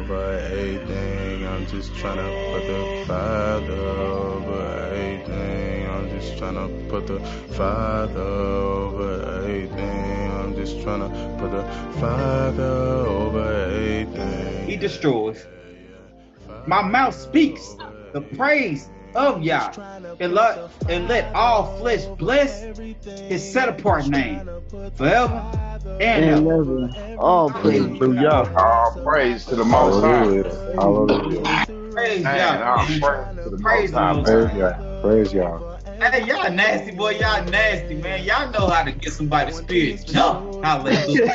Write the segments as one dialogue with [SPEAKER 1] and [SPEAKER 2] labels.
[SPEAKER 1] over everything. I'm just trying to put the Father over everything. I'm just trying to put the Father over everything. I'm just trying to put the Father over everything.
[SPEAKER 2] He destroys. My mouth speaks the praise of Yah, and let all flesh bless his set apart name forever and
[SPEAKER 3] And
[SPEAKER 2] ever.
[SPEAKER 3] never. All praise to
[SPEAKER 2] Hallelujah.
[SPEAKER 3] Yah.
[SPEAKER 4] All praise to the Most High.
[SPEAKER 1] Hallelujah. Hallelujah.
[SPEAKER 2] Praise
[SPEAKER 4] Man,
[SPEAKER 2] Yah,
[SPEAKER 4] all
[SPEAKER 2] man.
[SPEAKER 4] praise to the Most
[SPEAKER 2] Praise the
[SPEAKER 4] High,
[SPEAKER 2] Most
[SPEAKER 4] man.
[SPEAKER 1] Praise
[SPEAKER 2] High.
[SPEAKER 1] y'all. Praise y'all.
[SPEAKER 2] Hey, y'all nasty, boy. Y'all nasty, man. Y'all know how to get somebody's spirit jump. Hallelujah.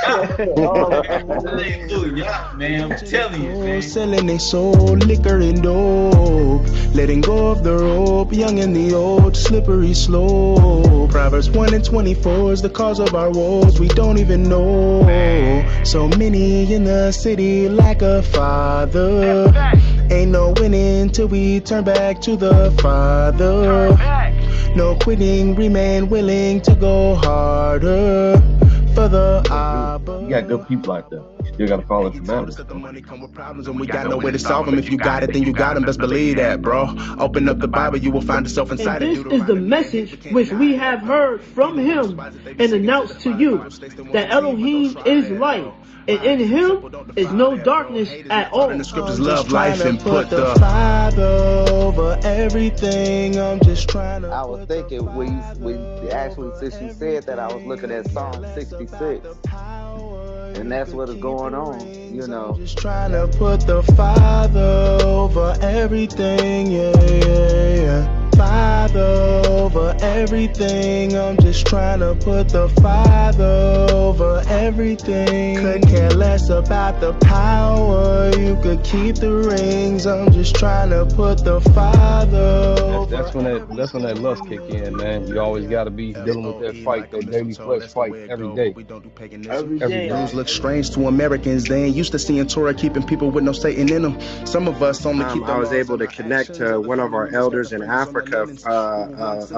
[SPEAKER 3] All praise.
[SPEAKER 2] Hallelujah, man. I'm telling you, man.
[SPEAKER 1] Selling they soul, liquor and dope. Letting go of the rope, young and the old, slippery slope. Proverbs 1 and 24 is the cause of our woes. We don't even know. So many in the city like a father. Ain't no winning till we turn back to the Father. No quitting, remain willing to go harder for the Abba.
[SPEAKER 5] You got good people out there. You still got to follow the commandments.
[SPEAKER 1] The money come with problems and we got no way to solve them. If you got it, then you got them. Best believe that, bro. Open up the Bible, you will find yourself
[SPEAKER 6] And
[SPEAKER 1] inside
[SPEAKER 6] this
[SPEAKER 1] it.
[SPEAKER 6] is the message which we have heard from him and announced to you, that Elohim is light, and in him is no darkness at all.
[SPEAKER 1] In the scriptures, love, life, and put the Father over everything. I'm just trying to.
[SPEAKER 3] I was thinking we actually, since you said that, I was looking at Psalm 66, and that's what is going on.
[SPEAKER 1] Just trying to put the Father over everything, yeah. Father over everything. I'm just trying to put the Father over everything. Could care less about the power. You could keep the rings. I'm just trying to put the Father over.
[SPEAKER 5] That's when that lust kick in, man. You always got to be dealing with that fight, that daily flesh fight every day.
[SPEAKER 3] Every
[SPEAKER 5] Every
[SPEAKER 3] day.
[SPEAKER 5] day.
[SPEAKER 1] Rules look strange to Americans. They ain't used to seeing Torah keeping people with no Satan in them. Some of us only keep
[SPEAKER 7] I was able to connect to one of our elders in Africa of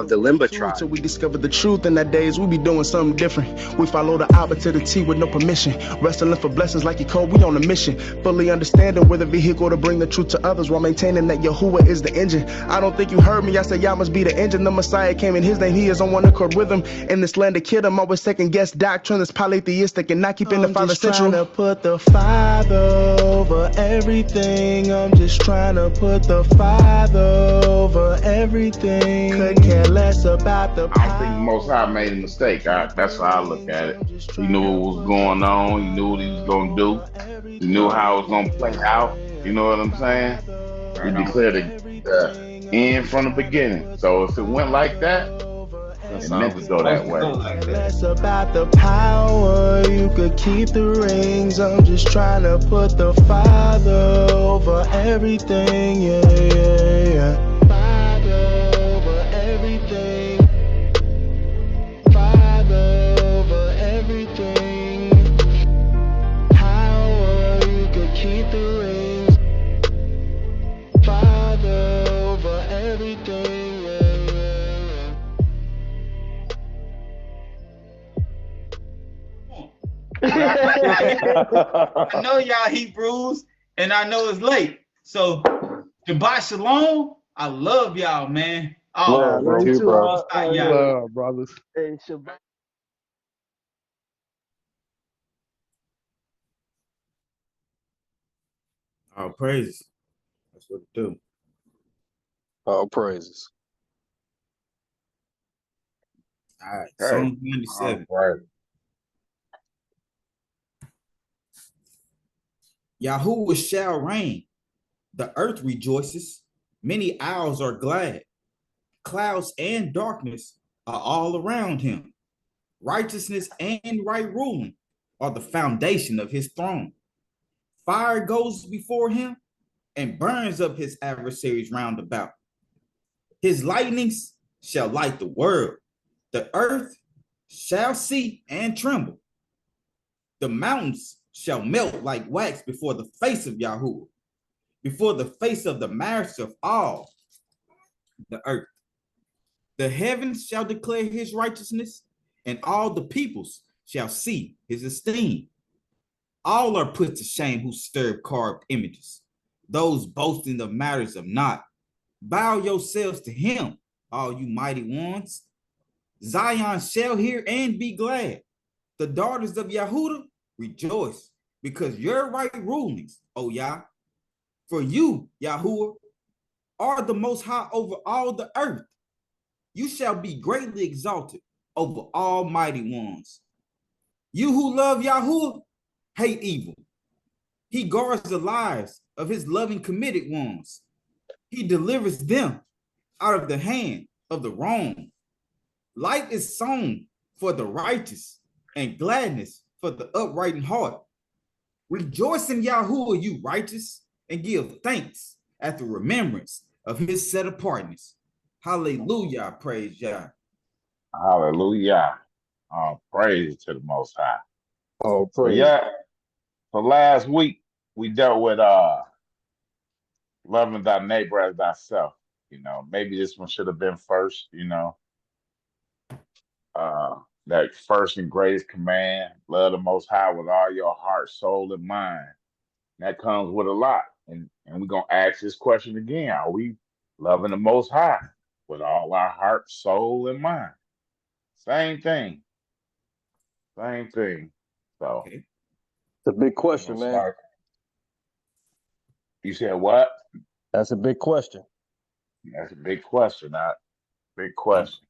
[SPEAKER 7] the Limba tribe.
[SPEAKER 1] Till we discover the truth in that days, we be doing something different. We follow the Abba to the T with no permission. Wrestling for blessings like he called, we on a mission. Fully understanding we're the vehicle to bring the truth to others while maintaining that Yahuwah is the engine. I don't think you heard me, I said Yah must be the engine. The Messiah came in his name, he is on one accord with him. In this land of kid, I'm always second guess doctrine that's polytheistic and not keeping the Father central. I'm just trying to put the Father over everything. I'm just trying to put the Father over everything. Could care less about the
[SPEAKER 4] I don't think the Most High made a mistake. That's how I look at it. He knew what was going on. He knew what he was going to do. He knew how it was going to play out. You know what I'm saying? He declared the end from the beginning. So if it went like that, it meant to go that way.
[SPEAKER 1] Less about the power, you could keep the rings. I'm just trying to put the Father over everything, yeah. Father over everything. Father over everything. Power, you could keep the rings. Father over everything, yeah.
[SPEAKER 2] I know y'all Hebrews, and I know it's late. So, Shabbat Shalom. I love y'all, man. Oh,
[SPEAKER 3] Love, bro.
[SPEAKER 1] You too, bro.
[SPEAKER 2] y'all.
[SPEAKER 1] Brothers.
[SPEAKER 3] Hey, Shabbat.
[SPEAKER 8] All praises. That's what it do.
[SPEAKER 9] All praises.
[SPEAKER 8] All right.
[SPEAKER 4] Hey,
[SPEAKER 8] Psalm 97.
[SPEAKER 4] right.
[SPEAKER 8] Yahuwah shall reign. The earth rejoices. Many isles are glad. Clouds and darkness are all around him. Righteousness and right ruling are the foundation of his throne. Fire goes before him and burns up his adversaries round about. His lightnings shall light the world. The earth shall see and tremble. The mountains shall melt like wax before the face of Yahuwah, before the face of the master of all the earth. The heavens shall declare his righteousness, and all the peoples shall see his esteem. All are put to shame who serve carved images, those boasting of matters of naught. Bow yourselves to him, all you mighty ones. Zion shall hear and be glad. The daughters of Yahudah rejoice because your right rulings, O Yah. For you, Yahuwah, are the most high over all the earth. You shall be greatly exalted over all mighty ones. You who love Yahuwah hate evil. He guards the lives of his loving committed ones. He delivers them out of the hand of the wrong. Light is sown for the righteous and gladness for the upright in heart. Rejoice in Yahuwah, you righteous, and give thanks at the remembrance of his set apartness. Hallelujah, praise Yah.
[SPEAKER 4] Hallelujah. Praise to the Most High.
[SPEAKER 9] Oh,
[SPEAKER 4] So
[SPEAKER 9] praise.
[SPEAKER 4] yeah, so last week we dealt with loving thy neighbor as thyself. You know, maybe this one should have been first, you know. That first and greatest command, love the Most High with all your heart, soul, and mind. That comes with a lot. And we're going to ask this question again. Are we loving the Most High with all our heart, soul, and mind? Same thing. Same thing. So,
[SPEAKER 9] It's a big
[SPEAKER 4] we're
[SPEAKER 9] question,
[SPEAKER 4] gonna
[SPEAKER 9] man.
[SPEAKER 4] start. You said what?
[SPEAKER 9] That's a big question.
[SPEAKER 4] That's a big question. Big question.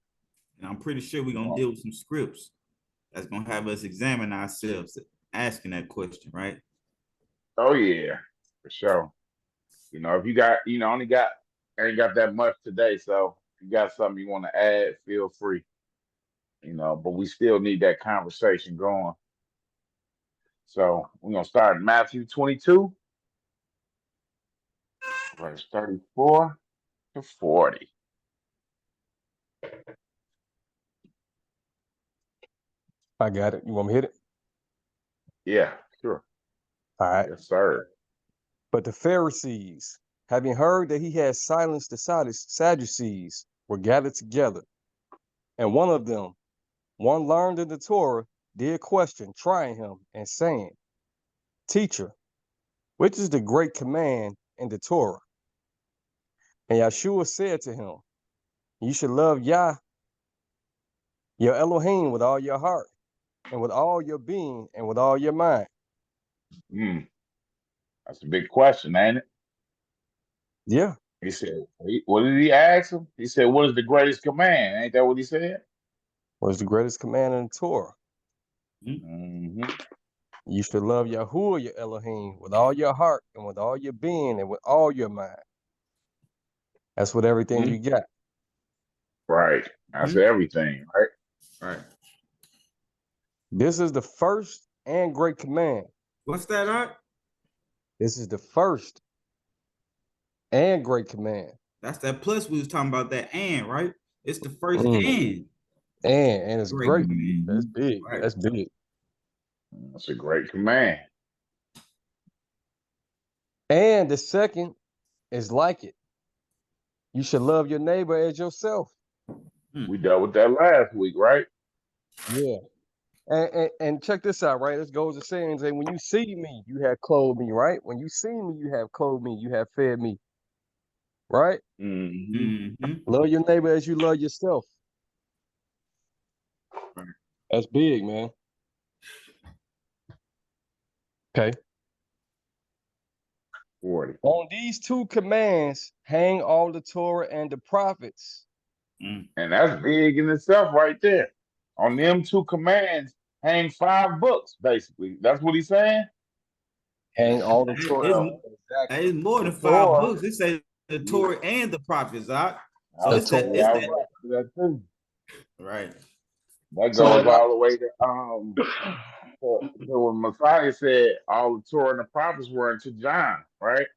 [SPEAKER 8] And I'm pretty sure we're gonna deal with some scripts that's gonna have us examine ourselves asking that question, right?
[SPEAKER 4] Oh yeah, for sure. You know, if you got, you know, ain't got that much today. So if you got something you want to add, feel free. You know, but we still need that conversation going. So we're gonna start in Matthew 22, verse 34 to 40.
[SPEAKER 5] I got it. You want me to hit it?
[SPEAKER 4] Yeah, sure.
[SPEAKER 5] All right.
[SPEAKER 4] Yes, sir.
[SPEAKER 5] But the Pharisees, having heard that he had silenced the Sadducees, were gathered together. And one of them, one learned in the Torah, did question, trying him, and saying, Teacher, which is the great command in the Torah? And Yeshua said to him, You should love Yah, your Elohim, with all your heart, and with all your being, and with all your mind.
[SPEAKER 4] That's a big question, ain't it?
[SPEAKER 5] Yeah.
[SPEAKER 4] He said, what did he ask him? He said, what is the greatest command? Ain't that what he said?
[SPEAKER 5] What is the greatest command in the Torah?
[SPEAKER 4] Mm-hmm.
[SPEAKER 5] You should love Yahuwah, your Elohim, with all your heart, and with all your being, and with all your mind. That's with everything you got.
[SPEAKER 4] Right. That's everything, right?
[SPEAKER 8] Right.
[SPEAKER 5] This is the first and great command.
[SPEAKER 8] What's that, Art?
[SPEAKER 5] This is the first and great command.
[SPEAKER 8] That's that plus we was talking about that and, right? It's the first and
[SPEAKER 5] it's great. That's big.
[SPEAKER 8] Right.
[SPEAKER 5] That's big.
[SPEAKER 4] That's a great command.
[SPEAKER 5] And the second is like it. You should love your neighbor as yourself.
[SPEAKER 4] We dealt with that last week, right?
[SPEAKER 5] Yeah. And check this out, right? This goes to saying, when you see me, you have clothed me, right? When you see me, you have clothed me, you have fed me, right? Love your neighbor as you love yourself. That's big, man. Okay.
[SPEAKER 4] 40.
[SPEAKER 5] On these two commands hang all the Torah and the prophets.
[SPEAKER 4] And that's big in itself right there. On them two commands hang 5 books, basically. That's what he's saying?
[SPEAKER 5] Hang all the Torah.
[SPEAKER 8] It's more than 5 books. It says the Torah and the prophets, right? So it's
[SPEAKER 4] that too.
[SPEAKER 8] Right.
[SPEAKER 4] That goes all the way to so when Messiah said all the Torah and the prophets were into John, right?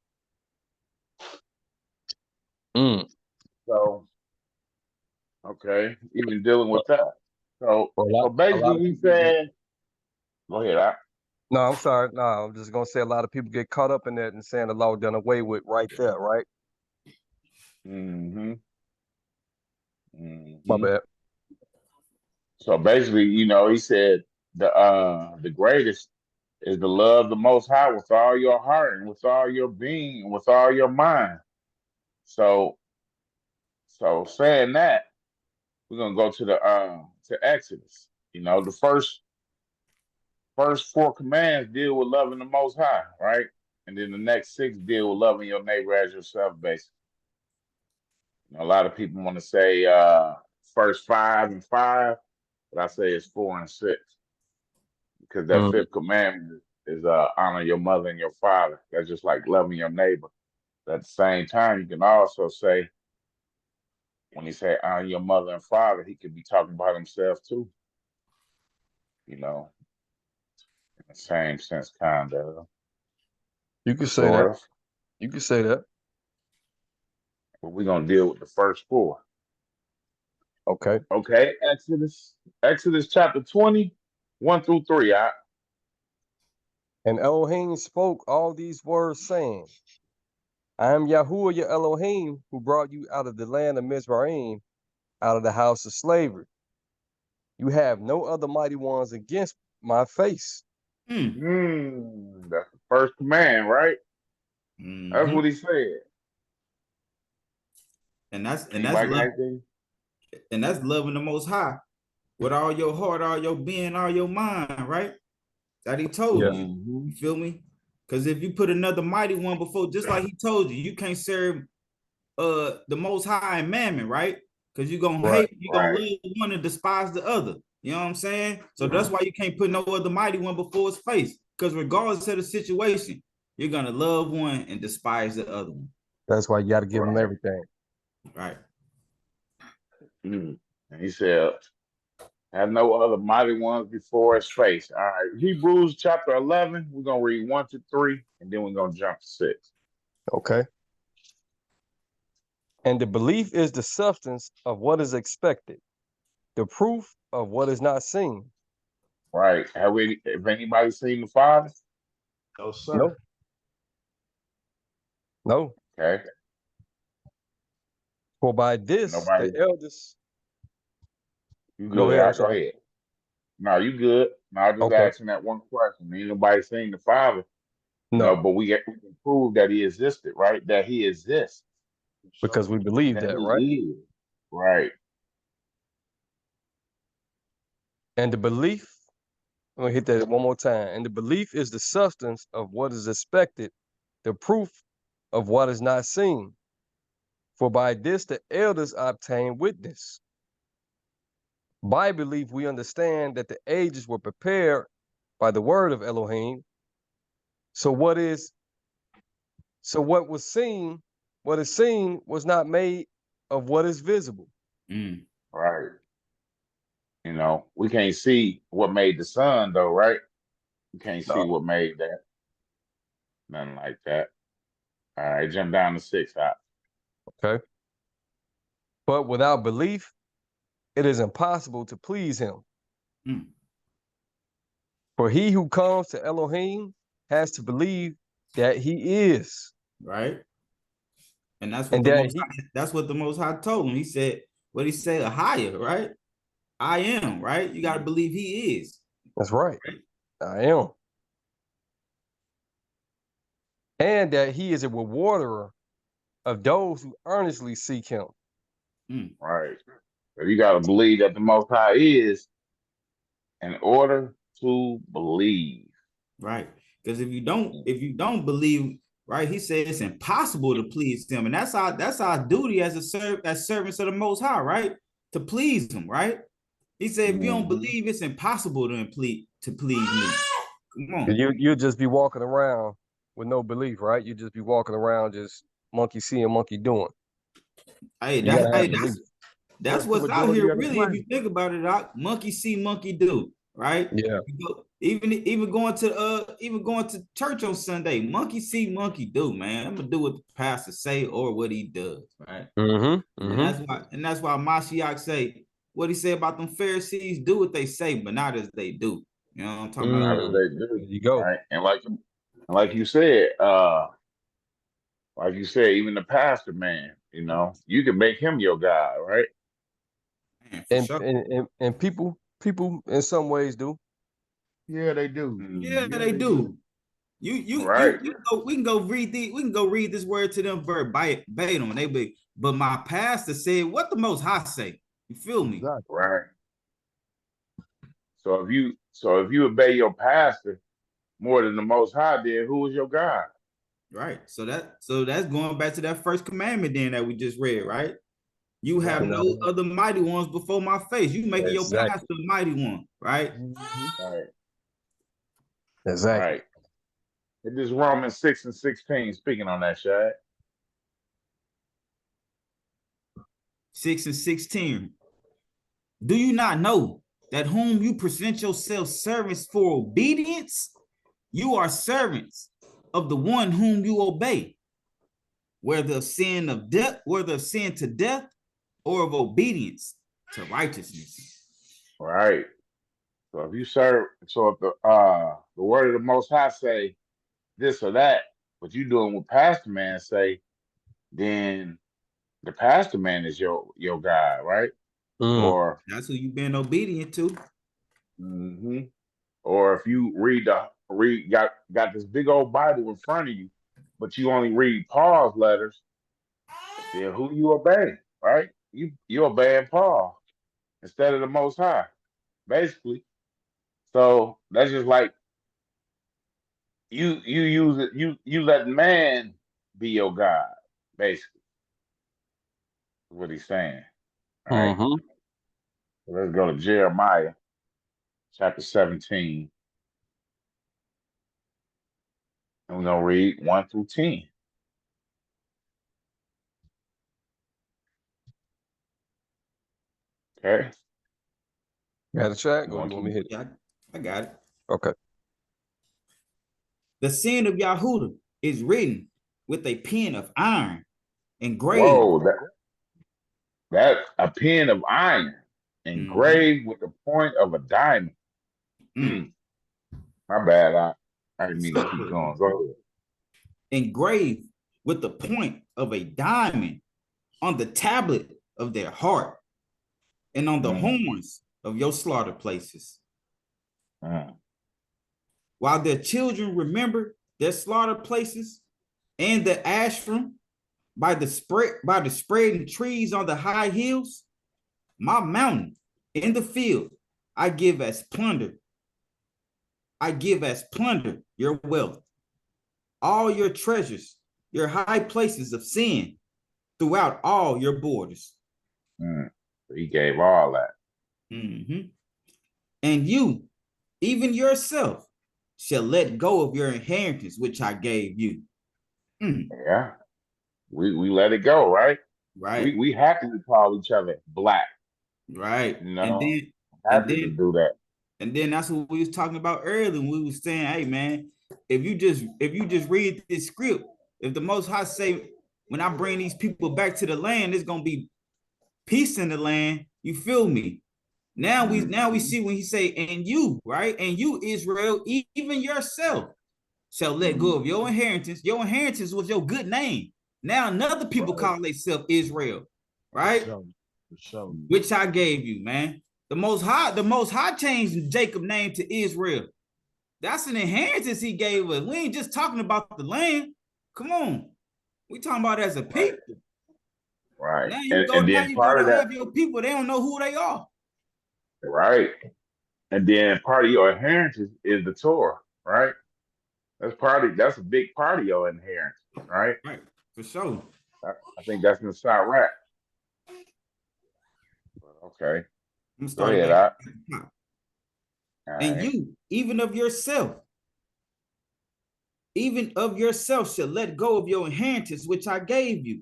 [SPEAKER 4] So, okay, even dealing with that. So basically he said, go ahead.
[SPEAKER 5] No, I'm sorry. No, I'm just going to say a lot of people get caught up in that and saying the law done away with right there, right? My bad.
[SPEAKER 4] So basically, you know, he said the greatest is to love the Most High with all your heart and with all your being and with all your mind. So saying that, we're gonna go to Exodus. You know, the first 4 commands deal with loving the Most High, right? And then the next 6 deal with loving your neighbor as yourself, basically. You know, a lot of people want to say first 5 and 5, but I say it's 4 and 6 because that 5th commandment is honor your mother and your father. That's just like loving your neighbor. But at the same time, you can also say, when he say honor your mother and father, he could be talking about himself too. You know, in the same sense, kind of.
[SPEAKER 5] You could say that. You could say that.
[SPEAKER 4] But we're gonna deal with the first 4.
[SPEAKER 5] Okay.
[SPEAKER 4] Okay. Exodus chapter 20, 1 through 3.
[SPEAKER 5] And Elohim spoke all these words, saying, I am Yahuwah your Elohim, who brought you out of the land of Mizraim, out of the house of slavery. You have no other mighty ones against my face.
[SPEAKER 4] That's the first command, right? That's what he said.
[SPEAKER 8] And that's loving the Most High with all your heart, all your being, all your mind, right? That he told you. You feel me? Because if you put another mighty one before, just like he told you, you can't serve the Most High and Mammon, right? Because you're gonna hate, you're gonna love one and despise the other. You know what I'm saying? So that's why you can't put no other mighty one before his face. Because regardless of the situation, you're gonna love one and despise the other one.
[SPEAKER 5] That's why you got to give them everything.
[SPEAKER 8] Right.
[SPEAKER 4] And he said, have no other mighty ones before his face. All right. Hebrews chapter 11. We're going to read 1 to 3, and then we're going to jump to 6.
[SPEAKER 5] Okay. And the belief is the substance of what is expected, the proof of what is not seen.
[SPEAKER 4] Right. Have anybody seen the Father?
[SPEAKER 1] No, sir.
[SPEAKER 5] No. No.
[SPEAKER 4] Okay.
[SPEAKER 5] For by this, the elders.
[SPEAKER 4] You good? Go ahead. No, you good. No, I just asking that one question. Ain't nobody seen the Father. No, but we can prove that he existed, right? That he exists.
[SPEAKER 5] Because we believe that, right?
[SPEAKER 4] Right.
[SPEAKER 5] And the belief, I'm going to hit that one more time. And the belief is the substance of what is expected, the proof of what is not seen. For by this the elders obtain witness. By belief, we understand that the ages were prepared by the word of Elohim. So what is seen, what is seen was not made of what is visible.
[SPEAKER 4] Right. You know, we can't see what made the sun, though, right? We can't see what made that. Nothing like that. All right, jump down to 6.
[SPEAKER 5] Okay. But without belief, it is impossible to please him. For he who comes to Elohim has to believe that he is.
[SPEAKER 8] Right. And that's what the Most High told him. He said, what he said, a higher, right? I am, right? You got to believe he is.
[SPEAKER 5] That's right. I am. And that he is a rewarder of those who earnestly seek him.
[SPEAKER 4] Right. So you got to believe that the Most High is in order to believe.
[SPEAKER 8] Right. Because if you don't believe, right, he said it's impossible to please him. And that's our duty as servants of the Most High, right? To please him, right? He said, if you don't believe, it's impossible to please me. Come on.
[SPEAKER 5] You'll just be walking around with no belief, right? You just be walking around just monkey seeing, monkey doing.
[SPEAKER 8] That's what's out here, really, if you think about it, monkey see, monkey do, right?
[SPEAKER 5] Yeah.
[SPEAKER 8] Even going to church on Sunday, monkey see, monkey do, man. I'm gonna do what the pastor say or what he does, right? And that's why Mashiach say what he said about them Pharisees: do what they say, but not as they do. You know what I'm talking about?
[SPEAKER 4] Not as they do.
[SPEAKER 5] There you go.
[SPEAKER 4] Right? And like you said, even the pastor, man, you know, you can make him your God, right?
[SPEAKER 5] And people in some ways do.
[SPEAKER 10] Yeah, they do.
[SPEAKER 8] Yeah, they do. You we can go read this word to them verbatim. And they be, but my pastor said what the Most High say. You feel me?
[SPEAKER 10] Exactly.
[SPEAKER 4] Right. So if you obey your pastor more than the Most High did, who is your God?
[SPEAKER 8] Right. So that's going back to that first commandment then that we just read, right? You have no other mighty ones before my face. You making your pastor a mighty one, right?
[SPEAKER 4] Right.
[SPEAKER 5] Exactly.
[SPEAKER 4] Right. It is Romans 6:16 speaking on that, Shad.
[SPEAKER 8] 6:16. Do you not know that whom you present yourselves servants for obedience, you are servants of the one whom you obey, whether of sin to death, or of obedience to righteousness.
[SPEAKER 4] Right. So if you serve, so if the word of the Most High say this or that, but you doing what Pastor Man say, then the Pastor Man is your God, right? Or
[SPEAKER 8] that's who you've been obedient to.
[SPEAKER 4] Or if you got this big old Bible in front of you, but you only read Paul's letters, then who you obey, right? You obeying Paul instead of the Most High, basically. So that's just like you use it, you let man be your God, basically. Is what he's saying. All right. So let's go to Jeremiah chapter 17. And we're gonna read 1 through 10. Okay.
[SPEAKER 5] Got a chat? Or you want me to hit it?
[SPEAKER 8] Yeah, I got it.
[SPEAKER 5] Okay.
[SPEAKER 8] The sin of Yahudah is written with a pen of iron engraved.
[SPEAKER 4] Whoa, that's a pen of iron engraved with the point of a diamond. My bad. I didn't mean to keep going. Go ahead.
[SPEAKER 8] Engraved with the point of a diamond on the tablet of their heart and on the horns of your slaughter places. While their children remember their slaughter places and the ashram by the spreading trees on the high hills, my mountain in the field I give as plunder. I give as plunder your wealth, all your treasures, your high places of sin throughout all your borders.
[SPEAKER 4] He gave all that.
[SPEAKER 8] And you, even yourself, shall let go of your inheritance, which I gave you.
[SPEAKER 4] Yeah. We let it go, right?
[SPEAKER 8] Right.
[SPEAKER 4] We happy to call each other black.
[SPEAKER 8] Right.
[SPEAKER 4] You know, happy to do that.
[SPEAKER 8] And then that's what we was talking about earlier when we was saying, hey man, if you just read this script, if the Most High say, when I bring these people back to the land, there's gonna be peace in the land. You feel me? Now we see when he say, and you, right? And you, Israel, even yourself shall let go of your inheritance. Your inheritance was your good name. Now another people call themselves Israel, right?
[SPEAKER 10] For sure.
[SPEAKER 8] Which I gave you, man. The Most High changed Jacob's name to Israel. That's an inheritance he gave us. We ain't just talking about the land. Come on. We talking about as a people.
[SPEAKER 4] Right.
[SPEAKER 8] Now you gotta have your people. They don't know who they are.
[SPEAKER 4] Right. And then part of your inheritance is the Torah, right? That's a big part of your inheritance, right?
[SPEAKER 8] Right, for sure.
[SPEAKER 4] I think that's in the side rack. Okay.
[SPEAKER 8] I'm starting
[SPEAKER 4] go ahead,
[SPEAKER 8] and you, even of yourself shall let go of your inheritance, which I gave you.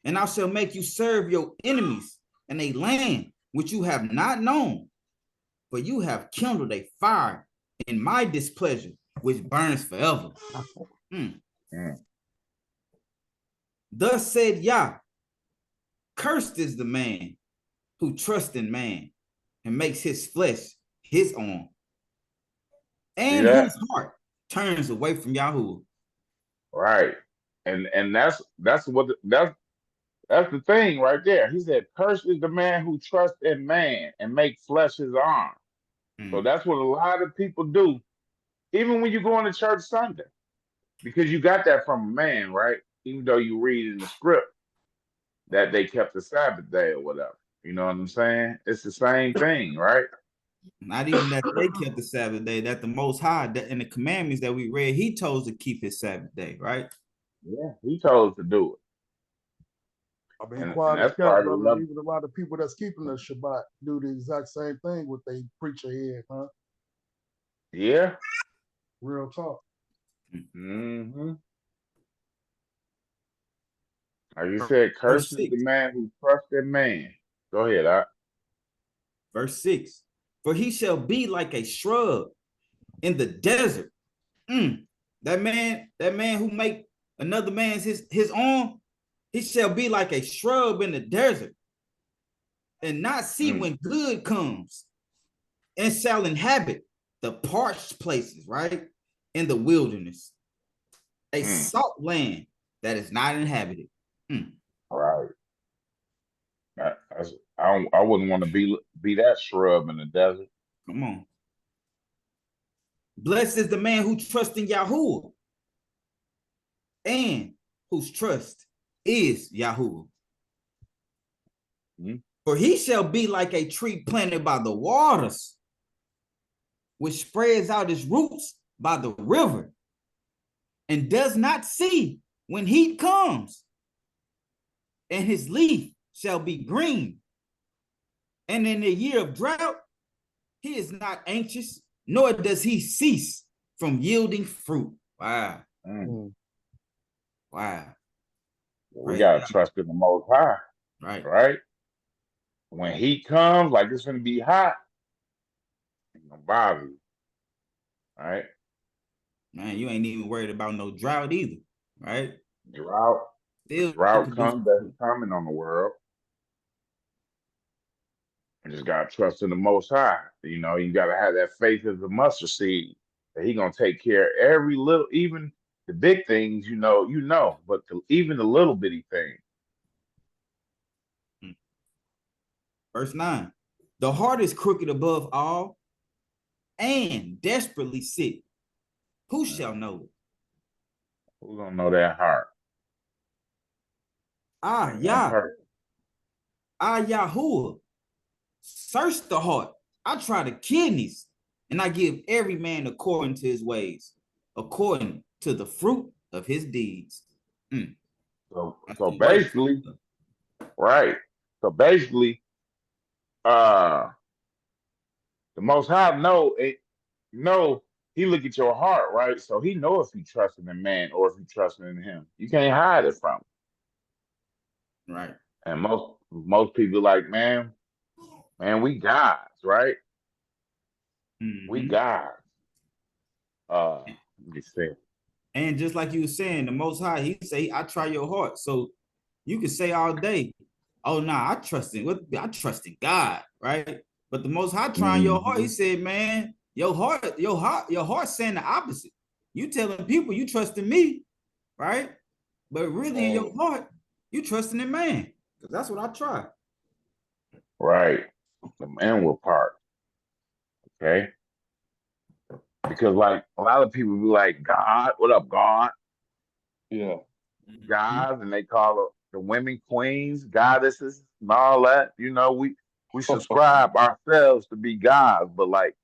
[SPEAKER 8] And I shall make you serve your enemies in a land which you have not known, for you have kindled a fire in my displeasure, which burns forever. Thus said Yah, cursed is the man who trusts in man and makes his flesh his own, and whose heart turns away from Yahuwah.
[SPEAKER 4] Right. And that's the thing right there. He said, cursed is the man who trusts in man and make flesh his arm. So that's what a lot of people do, even when you go into church Sunday, because you got that from a man, right? Even though you read in the script that they kept the Sabbath day or whatever. You know what I'm saying? It's the same thing, right?
[SPEAKER 8] Not even that they kept the Sabbath day, that the Most High, that in the commandments that we read, he told us to keep his Sabbath day, right?
[SPEAKER 4] Yeah, he told us to do it.
[SPEAKER 10] I mean,
[SPEAKER 4] And
[SPEAKER 10] quiet as
[SPEAKER 4] that's
[SPEAKER 10] kept,
[SPEAKER 4] part of
[SPEAKER 10] brother.
[SPEAKER 4] the
[SPEAKER 10] Even a lot of people that's keeping the Shabbat do the exact same thing with they preacher head, huh?
[SPEAKER 4] Yeah.
[SPEAKER 10] Real talk.
[SPEAKER 4] Mm-hmm. Like you said, curse is the man who trusts in man. Go ahead,
[SPEAKER 8] Verse 6. For he shall be like a shrub in the desert. That man who make another man's his own, he shall be like a shrub in the desert, and not see when good comes, and shall inhabit the parched places, right? In the wilderness, a salt land that is not inhabited.
[SPEAKER 4] Right. I wouldn't want to be that shrub in the desert.
[SPEAKER 8] Come on. Blessed is the man who trusts in Yahuwah and whose trust is Yahuwah. For he shall be like a tree planted by the waters, which spreads out its roots by the river, and does not see when heat comes, and his leaf shall be green. And in the year of drought, he is not anxious, nor does he cease from yielding fruit. Wow. Wow.
[SPEAKER 4] We gotta trust in the Most High.
[SPEAKER 8] Right.
[SPEAKER 4] Right? When heat comes, like it's gonna be hot, ain't gonna bother you. Right?
[SPEAKER 8] Man, you ain't even worried about no drought either, right?
[SPEAKER 4] Drought. Drought comes, that's coming on the world. You just gotta trust in the Most High. You know, you gotta have that faith as a mustard seed that He gonna take care of every little, even the big things. You know, but even the little bitty thing.
[SPEAKER 8] Verse 9. The heart is crooked above all and desperately sick. Who shall know it?
[SPEAKER 4] Who's gonna know that heart?
[SPEAKER 8] Yahuwah, search the heart. I try the kidneys, and I give every man according to his ways, according to the fruit of his deeds.
[SPEAKER 4] So basically, right. So basically, the Most High He look at your heart, right? So He know if you trusting in man or if you trusting in Him. You can't hide it from
[SPEAKER 8] him. Right.
[SPEAKER 4] And most people like, man, we gods, right? We gods. Let me see.
[SPEAKER 8] And just like you were saying, the Most High, He say, I try your heart. So you can say all day, oh, nah, I trust in God, right? But the Most High trying your heart, He said, man, your heart saying the opposite. You telling people you trust in me, right? But really in your heart, you trusting in man. Because that's what I try.
[SPEAKER 4] Right. The inward part. Okay. Because like a lot of people be like, God, what up, God?
[SPEAKER 5] Yeah.
[SPEAKER 4] Gods, and they call the women queens, goddesses, and all that. You know, we subscribe ourselves to be gods, but like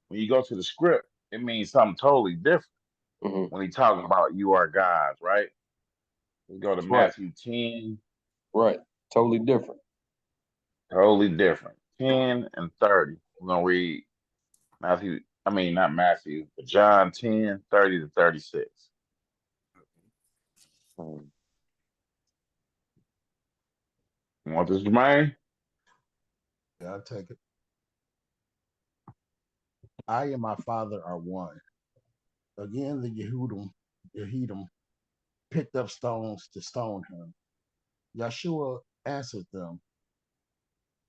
[SPEAKER 4] when you go to the script, it means something totally different. When he's talking about you are gods, right? We go to Matthew 10.
[SPEAKER 5] Right. Totally different.
[SPEAKER 4] Totally different. 10 and 30. We're gonna read not Matthew, but John 10, 30 to 36. You want this, Jermaine?
[SPEAKER 10] Yeah, I'll take it. I and my Father are one. Again, the Yehudim picked up stones to stone him. Yeshua answered them,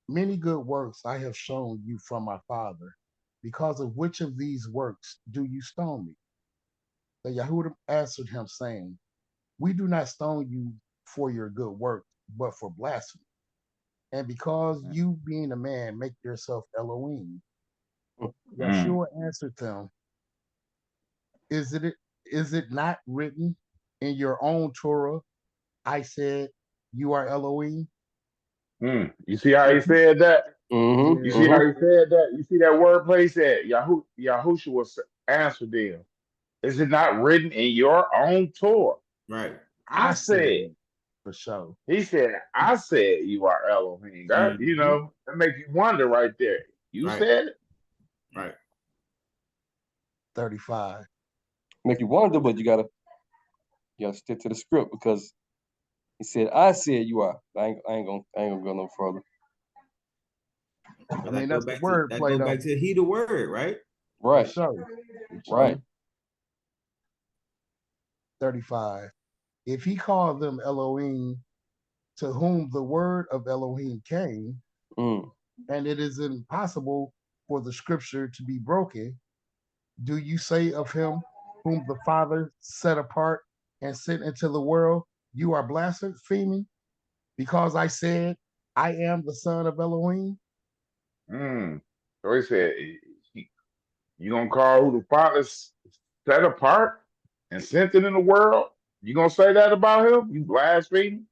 [SPEAKER 10] many good works I have shown you from my Father. Because of which of these works do you stone me? The Yehudim answered him, saying, we do not stone you for your good works, but for blasphemy. And because you, being a man, make yourself Elohim. Yeshua answered them, is it not written in your own Torah, I said, you are Elohim?
[SPEAKER 4] You see how he said that?
[SPEAKER 5] Mm-hmm.
[SPEAKER 4] You see how he said that? You see that wordplay? He said, Yahushua answered them. Is it not written in your own Torah?
[SPEAKER 8] Right.
[SPEAKER 4] I said,
[SPEAKER 10] for sure.
[SPEAKER 4] He said, I said you are Elohim. That, that makes you wonder right there. You said it?
[SPEAKER 8] Right.
[SPEAKER 10] 35.
[SPEAKER 5] Make you wonder, but you gotta stick to the script, because he said, I said you are. I ain't gonna go no further.
[SPEAKER 10] I mean, that's the word play, though.
[SPEAKER 8] Back to he the word, right?
[SPEAKER 5] Right.
[SPEAKER 10] For sure.
[SPEAKER 5] Right.
[SPEAKER 10] 35. If he called them Elohim, to whom the word of Elohim came, and it is impossible for the scripture to be broken, do you say of him whom the Father set apart and sent into the world, you are blaspheming because I said, I am the son of Elohim?
[SPEAKER 4] So he said, you gonna call who the Father set apart and sent it in the world? You gonna say that about him? You blaspheme?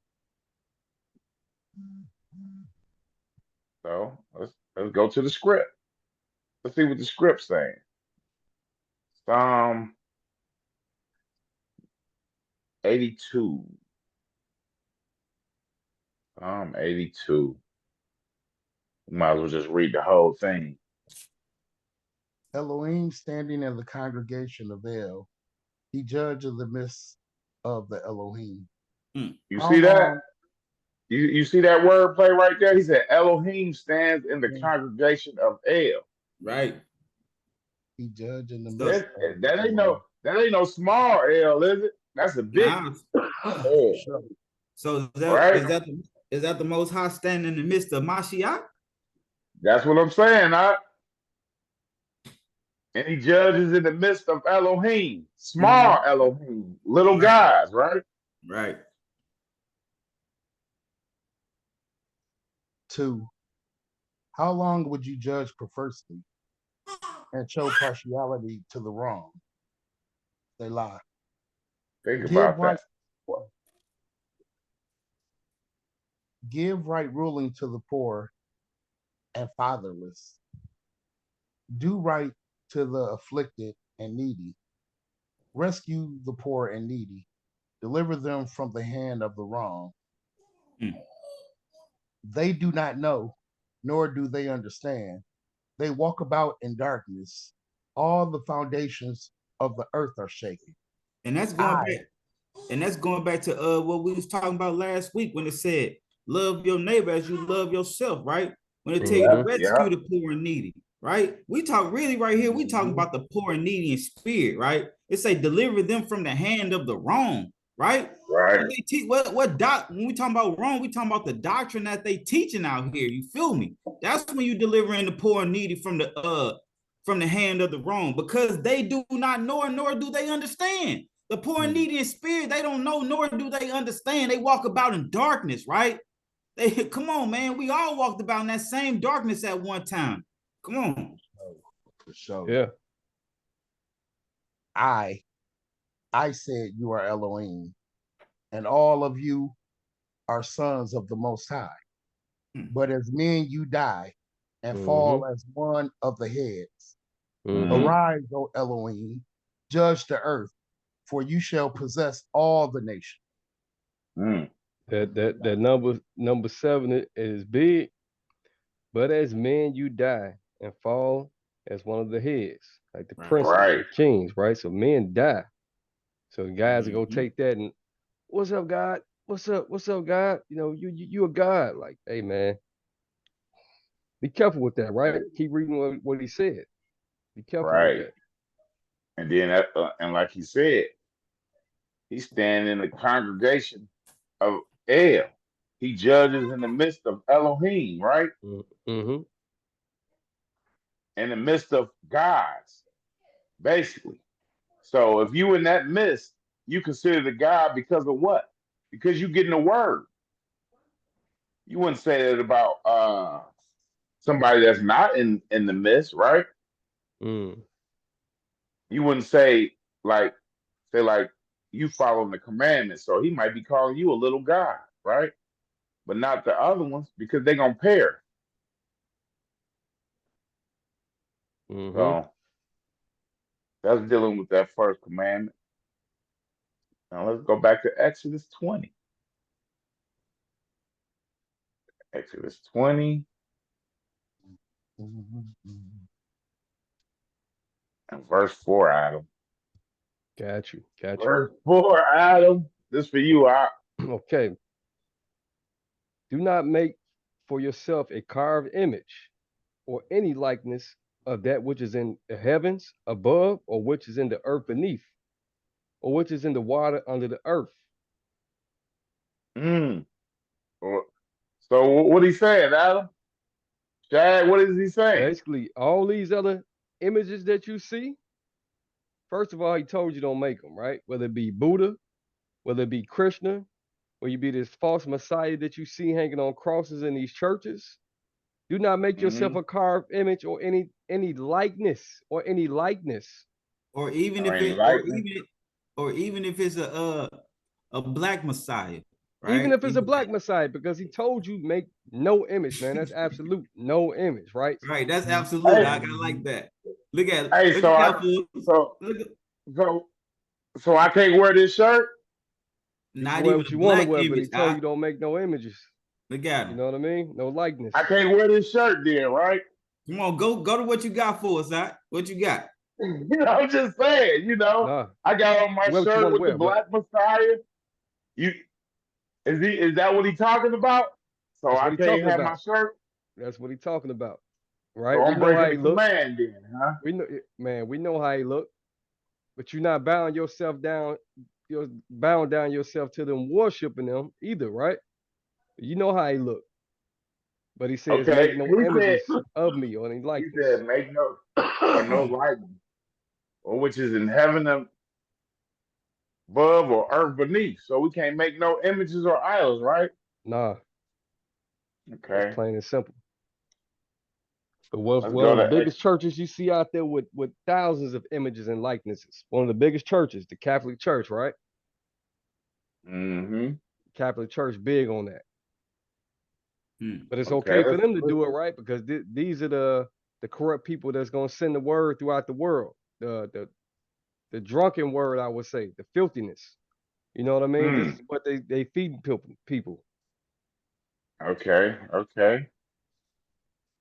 [SPEAKER 4] So let's go to the script. Let's see what the script's saying. Psalm 82. Psalm 82. You might as well just read the whole thing.
[SPEAKER 10] Elohim standing in the congregation of El, he judged in the midst of the Elohim.
[SPEAKER 4] You see that? You see that word play right there? He said Elohim stands in the congregation of El.
[SPEAKER 8] Right.
[SPEAKER 10] He judged in the midst.
[SPEAKER 4] That ain't no small L, is it? That's a big L.
[SPEAKER 8] So is that the Most High standing in the midst of Mashiach?
[SPEAKER 4] That's what I'm saying, and he judges in the midst of Elohim, small Elohim, little guys, right?
[SPEAKER 8] Right.
[SPEAKER 10] 2. How long would you judge perversely and show partiality to the wrong? They lie.
[SPEAKER 4] Think about that.
[SPEAKER 10] Give right ruling to the poor and fatherless. Do right to the afflicted and needy. Rescue the poor and needy. Deliver them from the hand of the wrong. They do not know, nor do they understand. They walk about in darkness. All the foundations of the earth are shaken.
[SPEAKER 8] And that's going back to what we was talking about last week when it said, love your neighbor as you love yourself, right? When it tell you to rescue the poor and needy, right? We talk really right here, we talking about the poor and needy in spirit, right? It say deliver them from the hand of the wrong, right?
[SPEAKER 4] Right.
[SPEAKER 8] When we talking about wrong, we talking about the doctrine that they teaching out here. You feel me? That's when you delivering the poor and needy from the hand of the wrong, because they do not know nor do they understand. The poor and needy in spirit, they don't know nor do they understand. They walk about in darkness, right? Come on, man. We all walked about in that same darkness at one time. Come on.
[SPEAKER 10] For sure.
[SPEAKER 5] Yeah.
[SPEAKER 10] I said you are Elohim, and all of you are sons of the Most High. But as men you die and fall as one of the heads. Arise, O Elohim, judge the earth, for you shall possess all the nations.
[SPEAKER 5] That number 7 is big. But as men you die and fall as one of the heads, like the princes, the kings, right? So men die. So the guys are gonna take that and, what's up, God? What's up, God? You a God. Like, hey man, be careful with that, right? Keep reading what he said. Be careful with that.
[SPEAKER 4] And then and like he said, he's standing in the congregation of El. He judges in the midst of Elohim, right? In the midst of gods, basically. So if you in that midst, you consider the God because of what? Because you getting the word. You wouldn't say that about somebody that's not in the midst, right?
[SPEAKER 5] Mm.
[SPEAKER 4] You wouldn't say like you following the commandments, so he might be calling you a little God, right? But not the other ones because they're gonna pair.
[SPEAKER 5] Mm-hmm.
[SPEAKER 4] So that's dealing with that first commandment. Now let's go back to Exodus 20. Exodus 20 and verse 4, Adam.
[SPEAKER 5] Got you.
[SPEAKER 4] Verse 4, Adam. This for you,
[SPEAKER 5] Okay. Do not make for yourself a carved image or any likeness of that which is in the heavens above, or which is in the earth beneath, or which is in the water under the earth.
[SPEAKER 4] So what he saying, Adam? Chad, what is he saying?
[SPEAKER 5] Basically, all these other images that you see, first of all, he told you don't make them, right? Whether it be Buddha, whether it be Krishna, whether it be this false Messiah that you see hanging on crosses in these churches. Do not make yourself a carved image or any likeness or any likeness.
[SPEAKER 8] Or even if it's a black Messiah. Right?
[SPEAKER 5] Even if it's a black Messiah, because he told you make no image, man. That's absolute no image, right?
[SPEAKER 8] Right. That's absolute. Hey. I like that. Look at it.
[SPEAKER 4] Hey, so I can't wear this shirt.
[SPEAKER 8] Not even
[SPEAKER 5] what you want to wear, but he told you don't make no images.
[SPEAKER 8] Look at him.
[SPEAKER 5] You know what I mean? No likeness.
[SPEAKER 4] I can't wear this shirt then, right?
[SPEAKER 8] Come on, go to what you got for us, huh? What you got?
[SPEAKER 4] I'm just saying, I got on my shirt with the black Messiah. Is that what he's talking about? So I can't have my shirt.
[SPEAKER 5] That's what he's talking about, right?
[SPEAKER 4] So I'm breaking the command then, huh?
[SPEAKER 5] We know how he look, but you're not bowing yourself down. You're bowing down yourself to them, worshiping them either, right? You know how he look. But he says, make no images of me or any likeness.
[SPEAKER 4] He said, make no likeness, or which is in heaven above or earth beneath. So we can't make no images or idols, right?
[SPEAKER 5] Nah.
[SPEAKER 4] Okay.
[SPEAKER 5] It's plain and simple. But one of the biggest churches you see out there with thousands of images and likenesses. One of the biggest churches, the Catholic Church, right?
[SPEAKER 4] Mm-hmm.
[SPEAKER 5] Catholic Church big on that. But it's okay for them to do it, right? Because these are the corrupt people that's gonna send the word throughout the world. The drunken word, I would say, the filthiness. You know what I mean? This is what they feed people.
[SPEAKER 4] Okay.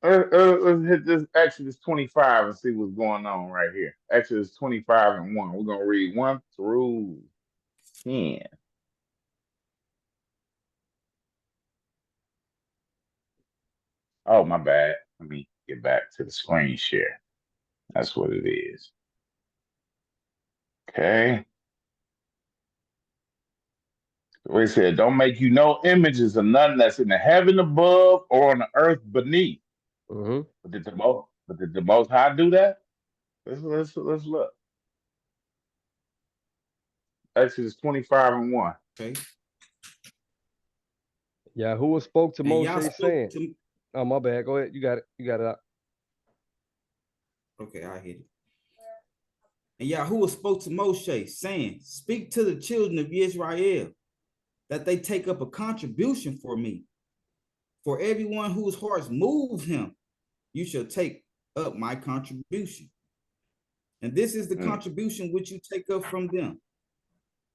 [SPEAKER 4] Let's hit this Exodus 25 and see what's going on right here. Exodus 25 and 1. We're gonna read 1 through 10. Oh, my bad. Let me get back to the screen share. That's what it is. Okay. We said, don't make you no images of nothing that's in the heaven above or on the earth beneath.
[SPEAKER 5] Mm-hmm.
[SPEAKER 4] But did the Most High do that? Let's look. Exodus 25 and 1.
[SPEAKER 8] Okay.
[SPEAKER 5] Yahuwah spoke to Moshe saying, oh, my bad. Go ahead. You got it out.
[SPEAKER 8] Okay, I hit it. And Yahuwah spoke to Moshe, saying, speak to the children of Israel, that they take up a contribution for me. For everyone whose hearts move him, you shall take up my contribution. And this is the contribution which you take up from them: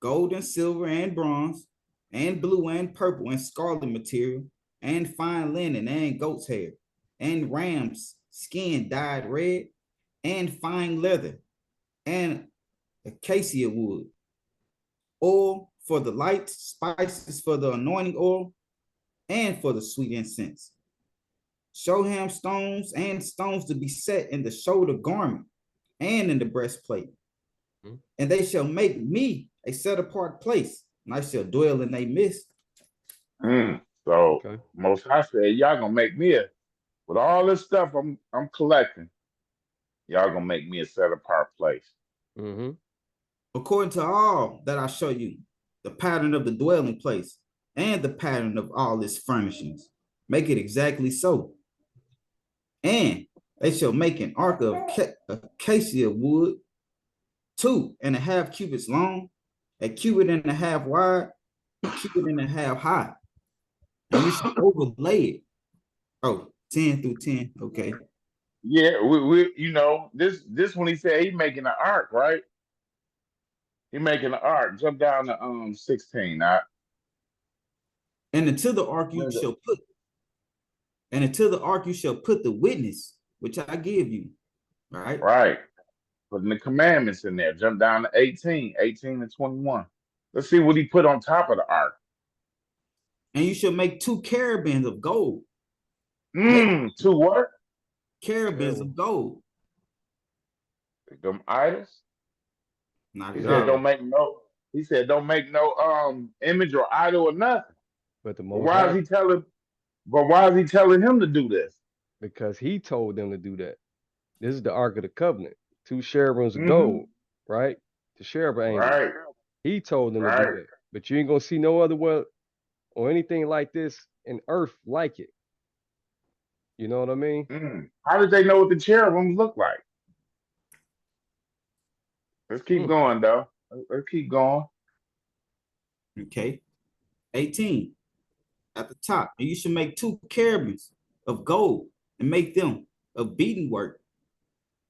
[SPEAKER 8] gold and silver and bronze, and blue and purple and scarlet material, and fine linen and goat's hair, and ram's skin dyed red, and fine leather, and acacia wood, oil for the light, spices for the anointing oil, and for the sweet incense, shoham stones and stones to be set in the shoulder garment and in the breastplate. And they shall make me a set apart place, and I shall dwell in their midst.
[SPEAKER 4] So Most High said, y'all gonna make me with all this stuff I'm collecting, y'all gonna make me a set apart place.
[SPEAKER 8] According to all that I show you, the pattern of the dwelling place and the pattern of all its furnishings, make it exactly so. And They shall make an ark of acacia wood, 2.5 cubits long, 1.5 cubits wide, 1.5 cubits high. And you should overlay it. Oh, 10 through 10. Okay.
[SPEAKER 4] Yeah, we you know, this when he said he making an ark, right? He making an ark. Jump down to 16.
[SPEAKER 8] And into the ark you shall put the witness, which I give you. Right?
[SPEAKER 4] Right. Putting the commandments in there. Jump down to 18 and 21. Let's see what he put on top of the ark.
[SPEAKER 8] And you shall make 2 cherubims of gold.
[SPEAKER 4] 2 what?
[SPEAKER 8] Cherubims of gold.
[SPEAKER 4] Them idols?
[SPEAKER 8] Not
[SPEAKER 4] He
[SPEAKER 8] at
[SPEAKER 4] said
[SPEAKER 8] all.
[SPEAKER 4] don't make no. He said don't make no image or idol or nothing.
[SPEAKER 5] But
[SPEAKER 4] why is he telling? But why is he telling him to do this?
[SPEAKER 5] Because he told them to do that. This is the Ark of the Covenant. 2 cherubims of gold, right? The cherubim angels.
[SPEAKER 4] Right.
[SPEAKER 5] He told them to do that. But you ain't gonna see no other way or anything like this in earth like it. You know what I mean?
[SPEAKER 4] How did they know what the cherubims look like? Let's keep going, though. Let's keep going.
[SPEAKER 8] Okay. 18. At the top. And you should make 2 cherubims of gold and make them of beaten work.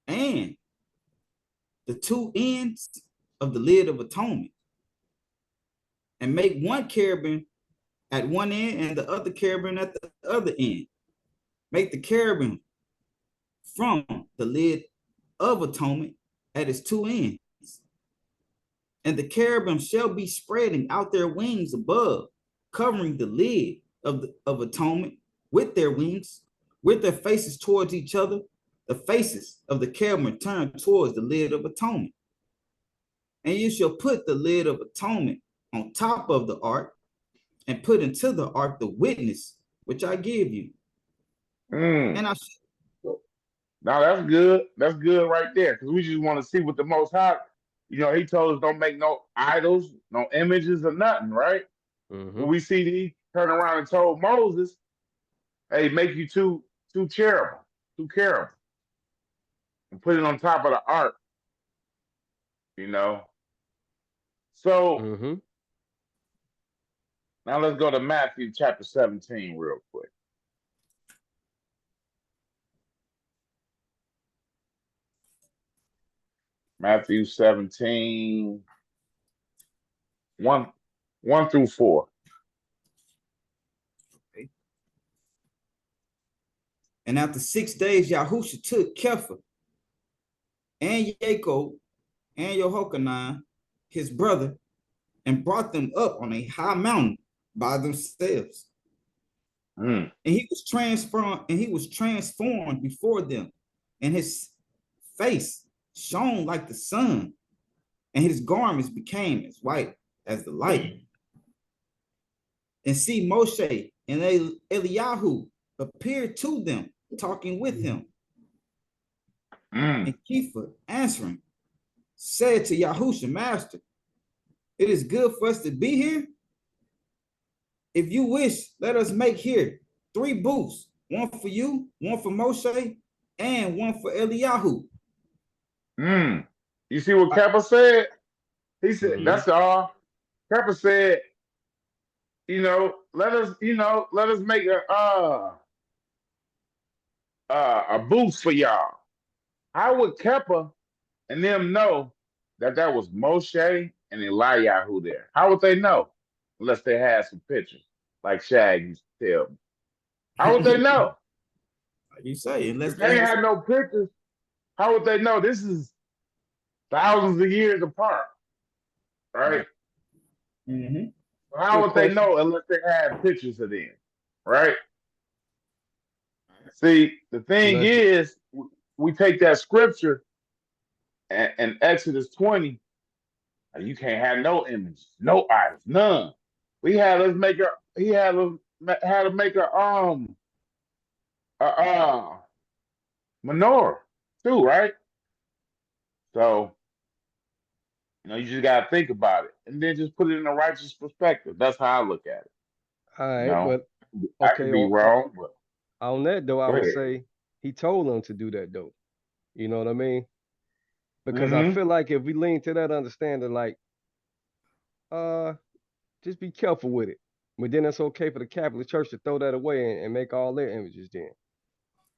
[SPEAKER 8] And the 2 ends of the lid of atonement. And make 1 cherubim at one end and the other cherubim at the other end. Make the cherubim from the lid of atonement at its 2 ends. And the cherubim shall be spreading out their wings above, covering the lid of atonement with their wings, with their faces towards each other. The faces of the cherubim turned towards the lid of atonement. And you shall put the lid of atonement on top of the ark, and put into the ark the witness which I give you. And
[SPEAKER 4] now that's good. That's good right there, because we just want to see what the Most High. You know, he told us don't make no idols, no images or nothing, right? But we see he turned around and told Moses, hey, make you two cherubim, and put it on top of the ark. You know. So now let's go to Matthew chapter 17 real quick. Matthew 17, 1 through 4.
[SPEAKER 8] Okay. And after 6 days, Yahusha took Kepha and Jacob and Yehochanan, his brother, and brought them up on a high mountain by themselves. And he was transformed before them, and his face shone like the sun, and his garments became as white as the light. And see, Moshe and Eliyahu appeared to them, talking with him. And Kepha, answering, said to Yahusha, Master, it is good for us to be here. If you wish, let us make here 3 booths, 1 for you, 1 for Moshe, and 1 for Eliyahu.
[SPEAKER 4] You see what Kepha said? He said, that's all. Kepha said, let us make a booth for y'all. How would Kepha and them know that was Moshe and Eliyahu there? How would they know? Unless they had some pictures, like Shag used to tell me. How would they know?
[SPEAKER 8] Like you say, unless
[SPEAKER 4] they had no pictures, how would they know? This is thousands of years apart, right? How would they know unless they had pictures of them, right? See, the thing is, we take that scripture and Exodus 20, you can't have no images, no idols, none. He had to make a menorah too, right? So, you just gotta think about it and then just put it in a righteous perspective. That's how I look at it.
[SPEAKER 5] All right, but
[SPEAKER 4] I could be wrong, but
[SPEAKER 5] on that though, I would say he told them to do that though. You know what I mean? Because I feel like if we lean to that understanding, like, just be careful with it. But then it's okay for the Catholic Church to throw that away and make all their images then.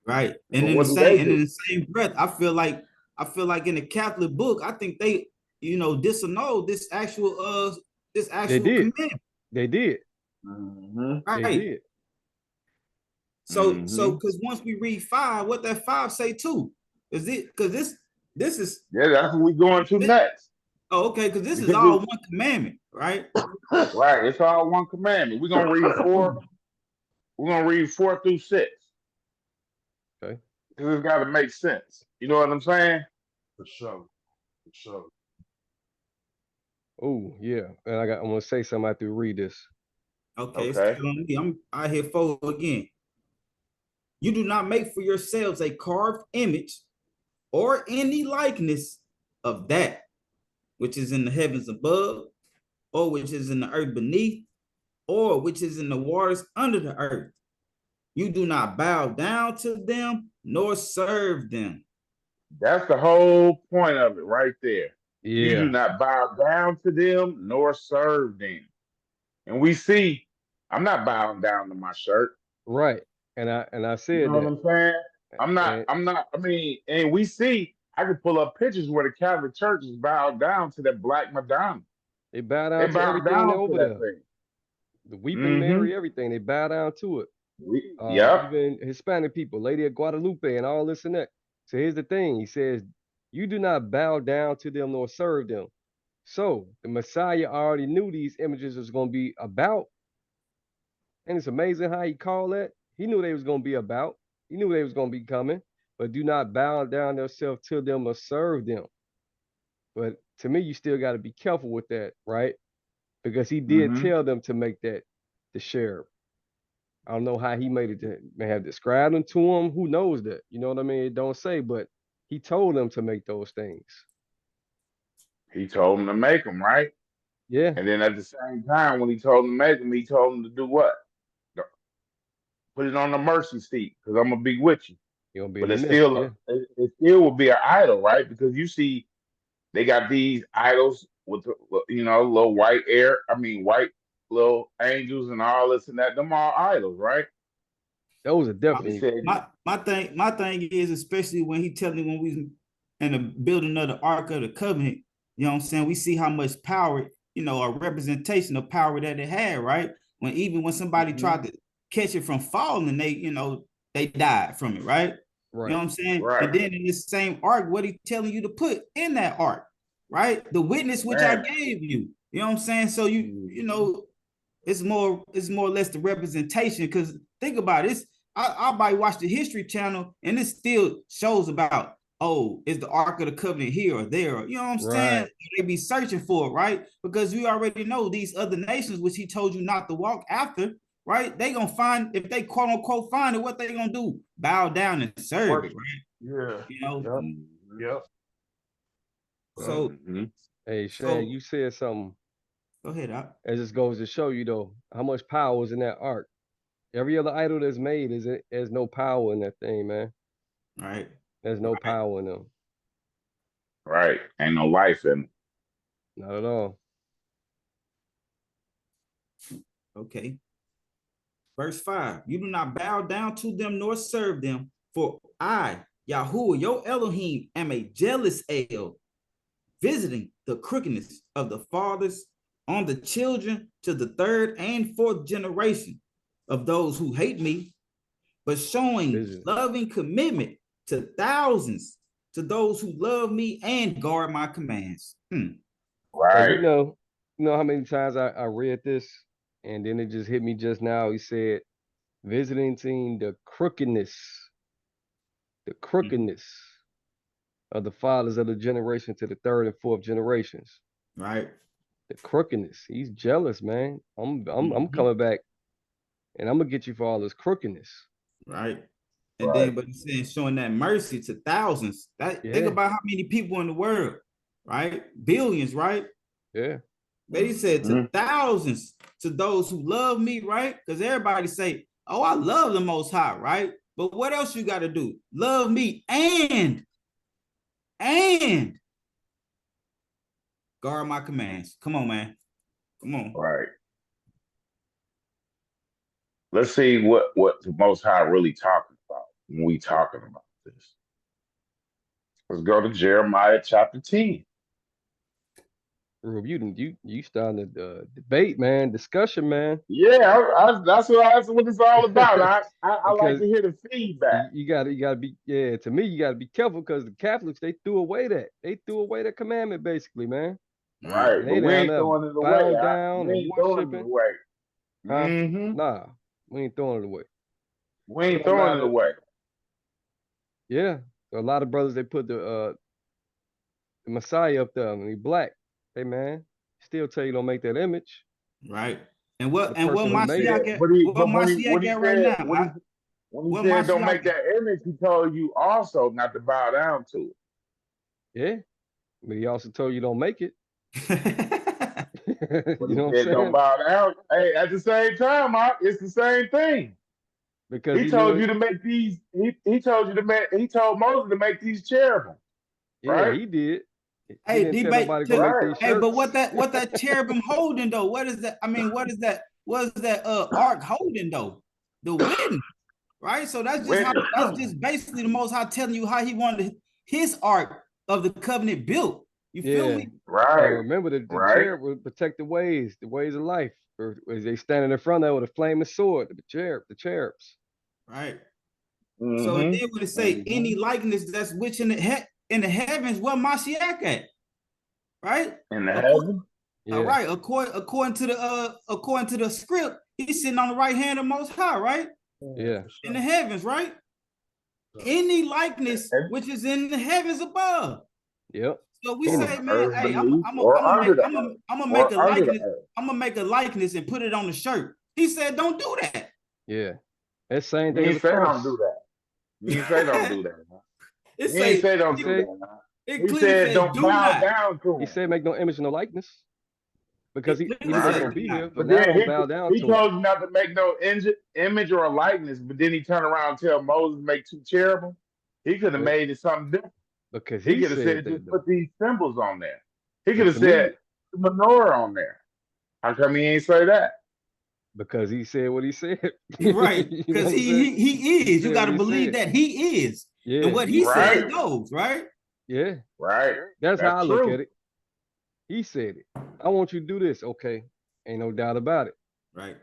[SPEAKER 8] Right. And in the same breath, I feel like in the Catholic book, I think they, disannulled this actual commandment.
[SPEAKER 5] They did.
[SPEAKER 8] Right.
[SPEAKER 5] They did.
[SPEAKER 8] So because once we read 5, what that 5 say too? Is it because this is
[SPEAKER 4] that's what we going to next.
[SPEAKER 8] Oh, okay, because this is all one commandment, right?
[SPEAKER 4] Right, it's all one commandment. We're gonna read 4. We're gonna read 4 through 6.
[SPEAKER 5] Okay.
[SPEAKER 4] Because it's got to make sense. You know what I'm saying?
[SPEAKER 10] For sure.
[SPEAKER 5] Oh yeah, and I'm gonna say something after we read this.
[SPEAKER 8] Okay. I'm out here 4 again. You do not make for yourselves a carved image or any likeness of that which is in the heavens above, or which is in the earth beneath, or which is in the waters under the earth. You do not bow down to them nor serve them.
[SPEAKER 4] That's the whole point of it right there.
[SPEAKER 5] Yeah.
[SPEAKER 4] You do not bow down to them nor serve them. And we see, I'm not bowing down to my shirt.
[SPEAKER 5] Right. And I said,
[SPEAKER 4] you know what I'm saying? I mean, and we see, I could pull up pictures where the Catholic Church is bowed down to that Black Madonna.
[SPEAKER 5] They bow down to everything over there.
[SPEAKER 4] Thing.
[SPEAKER 5] The Weeping Mary, everything. They bow down to it. Even Hispanic people, Lady of Guadalupe and all this and that. So here's the thing. He says, you do not bow down to them nor serve them. So the Messiah already knew these images was going to be about. And it's amazing how he called that. He knew they was going to be about. He knew they was going to be coming. But do not bow down yourself to them or serve them. But to me, you still got to be careful with that, right? Because he did tell them to make that the sheriff. I don't know how he made it. May have described them to him. Who knows that? You know what I mean? It don't say, but he told them to make those things.
[SPEAKER 4] He told them to make them, right?
[SPEAKER 5] Yeah.
[SPEAKER 4] And then at the same time, when he told them to make them, he told them to do what? Put it on the mercy seat, because I'm gonna be with you. But it still will be an idol, right? Because you see, they got these idols with little white little angels and all this and that. Them all idols, right?
[SPEAKER 5] Those are definitely.
[SPEAKER 8] My thing is, especially when he telling me when we was in the building of the Ark of the Covenant, you know what I'm saying? We see how much power, a representation of power that it had, right? When somebody tried to catch it from falling, they died from it, right?
[SPEAKER 5] Right.
[SPEAKER 8] You know what I'm saying?
[SPEAKER 4] Right.
[SPEAKER 8] And then in this same ark, what he telling you to put in that ark, right? The witness which I gave you. You know what I'm saying? So it's more or less the representation. Because think about it, I watch the History Channel, and it still shows about, is the Ark of the Covenant here or there? You know what I'm saying? They be searching for it, right? Because we already know these other nations, which he told you not to walk after. Right, they gonna find, if they quote unquote find it, what they gonna do? Bow down and serve it, right?
[SPEAKER 10] Yeah. Yep.
[SPEAKER 8] So,
[SPEAKER 5] hey Shane, you said something.
[SPEAKER 8] Go ahead.
[SPEAKER 5] It just goes to show you though how much power is in that ark. Every other idol that's made there's no power in that thing, man.
[SPEAKER 8] Right.
[SPEAKER 5] There's no power in them.
[SPEAKER 4] Right. Ain't no life in them.
[SPEAKER 5] Not at all.
[SPEAKER 8] Okay. Verse 5, you do not bow down to them nor serve them, for I, Yahuwah, your Elohim, am a jealous El, visiting the crookedness of the fathers on the children to the 3rd and 4th generation of those who hate me, but showing loving commitment to thousands, to those who love me and guard my commands.
[SPEAKER 4] Right.
[SPEAKER 5] So you know how many times I read this? And then it just hit me just now. He said, visiting the crookedness of the fathers of the generation to the 3rd and 4th generations.
[SPEAKER 8] Right.
[SPEAKER 5] The crookedness. He's jealous, man. I'm coming back, and I'm gonna get you for all this crookedness.
[SPEAKER 8] Right. And then, but he's saying, showing that mercy to thousands. Think about how many people in the world, right? Billions, right?
[SPEAKER 5] Yeah.
[SPEAKER 8] But he said to thousands, to those who love me, right? Because everybody say, I love the Most High, right? But what else you got to do? Love me and guard my commands. Come on, man. Come on.
[SPEAKER 4] Right. Let's see what the Most High really talking about when we talking about this. Let's go to Jeremiah chapter 10.
[SPEAKER 5] You starting the debate, man, discussion, man.
[SPEAKER 4] Yeah, that's what it's all about. I like to hear the feedback.
[SPEAKER 5] You gotta be, to me, you gotta be careful because the Catholics, they threw away that commandment, basically, man.
[SPEAKER 4] Right, but we ain't throwing it away.
[SPEAKER 5] Down
[SPEAKER 4] we ain't throwing it away.
[SPEAKER 5] Nah, we ain't throwing it away.
[SPEAKER 4] We ain't throwing it away.
[SPEAKER 5] Yeah, a lot of brothers, they put the Messiah up there and he black. Hey man, still tell you don't make that image.
[SPEAKER 8] Right. And what Mashiach at? What Mashiach at right now?
[SPEAKER 4] When he said don't make that image, he told you also not to bow down to it.
[SPEAKER 5] Yeah. But he also told you don't make it.
[SPEAKER 4] You know what I'm saying? Don't bow down. Hey, at the same time, it's the same thing.
[SPEAKER 5] Because
[SPEAKER 4] he told you to make these, he told Moses to make these cherubim.
[SPEAKER 5] Yeah,
[SPEAKER 4] right?
[SPEAKER 5] He did.
[SPEAKER 8] Hey, but what that cherubim holding though? What is that? I mean, what is that ark holding though? The wind, right? So that's just basically the Most High telling you how he wanted his ark of the covenant built. You feel me?
[SPEAKER 4] Right.
[SPEAKER 5] Remember the cherub would protect the ways of life. Or as they standing in front of it with a flaming sword, the cherubs.
[SPEAKER 8] Right. So then when it say any likeness that's which in the heavens, where Mashiach at? Right?
[SPEAKER 4] In the heavens?
[SPEAKER 8] All right. According to the script, he's sitting on the right hand of Most High, right?
[SPEAKER 5] Yeah.
[SPEAKER 8] In the heavens, right? Any likeness which is in the heavens above.
[SPEAKER 5] Yep.
[SPEAKER 8] So we say, man, hey, I'm gonna make a likeness. I'm gonna make a likeness and put it on the shirt. He said, don't do that.
[SPEAKER 5] Yeah. That same thing.
[SPEAKER 4] He say don't do that. He say don't do that. He say don't do that. He said don't bow down to him.
[SPEAKER 5] He said make no image, no likeness. Because he was gonna be here, but
[SPEAKER 4] then
[SPEAKER 5] now he bow down to him.
[SPEAKER 4] He told you not to make no image or a likeness, but then he turned around and tell Moses make two cherubim. He could have made it something different.
[SPEAKER 5] Because
[SPEAKER 4] he could have said just put these symbols on there. He could have said the menorah on there. How come he ain't say that?
[SPEAKER 5] Because he said what he said.
[SPEAKER 8] Right. Because he is. You got to believe that he is.
[SPEAKER 5] Yeah.
[SPEAKER 8] And what he said goes, right?
[SPEAKER 5] Yeah.
[SPEAKER 4] Right.
[SPEAKER 5] That's how I look at it. He said it. I want you to do this. Okay. Ain't no doubt about it.
[SPEAKER 8] Right.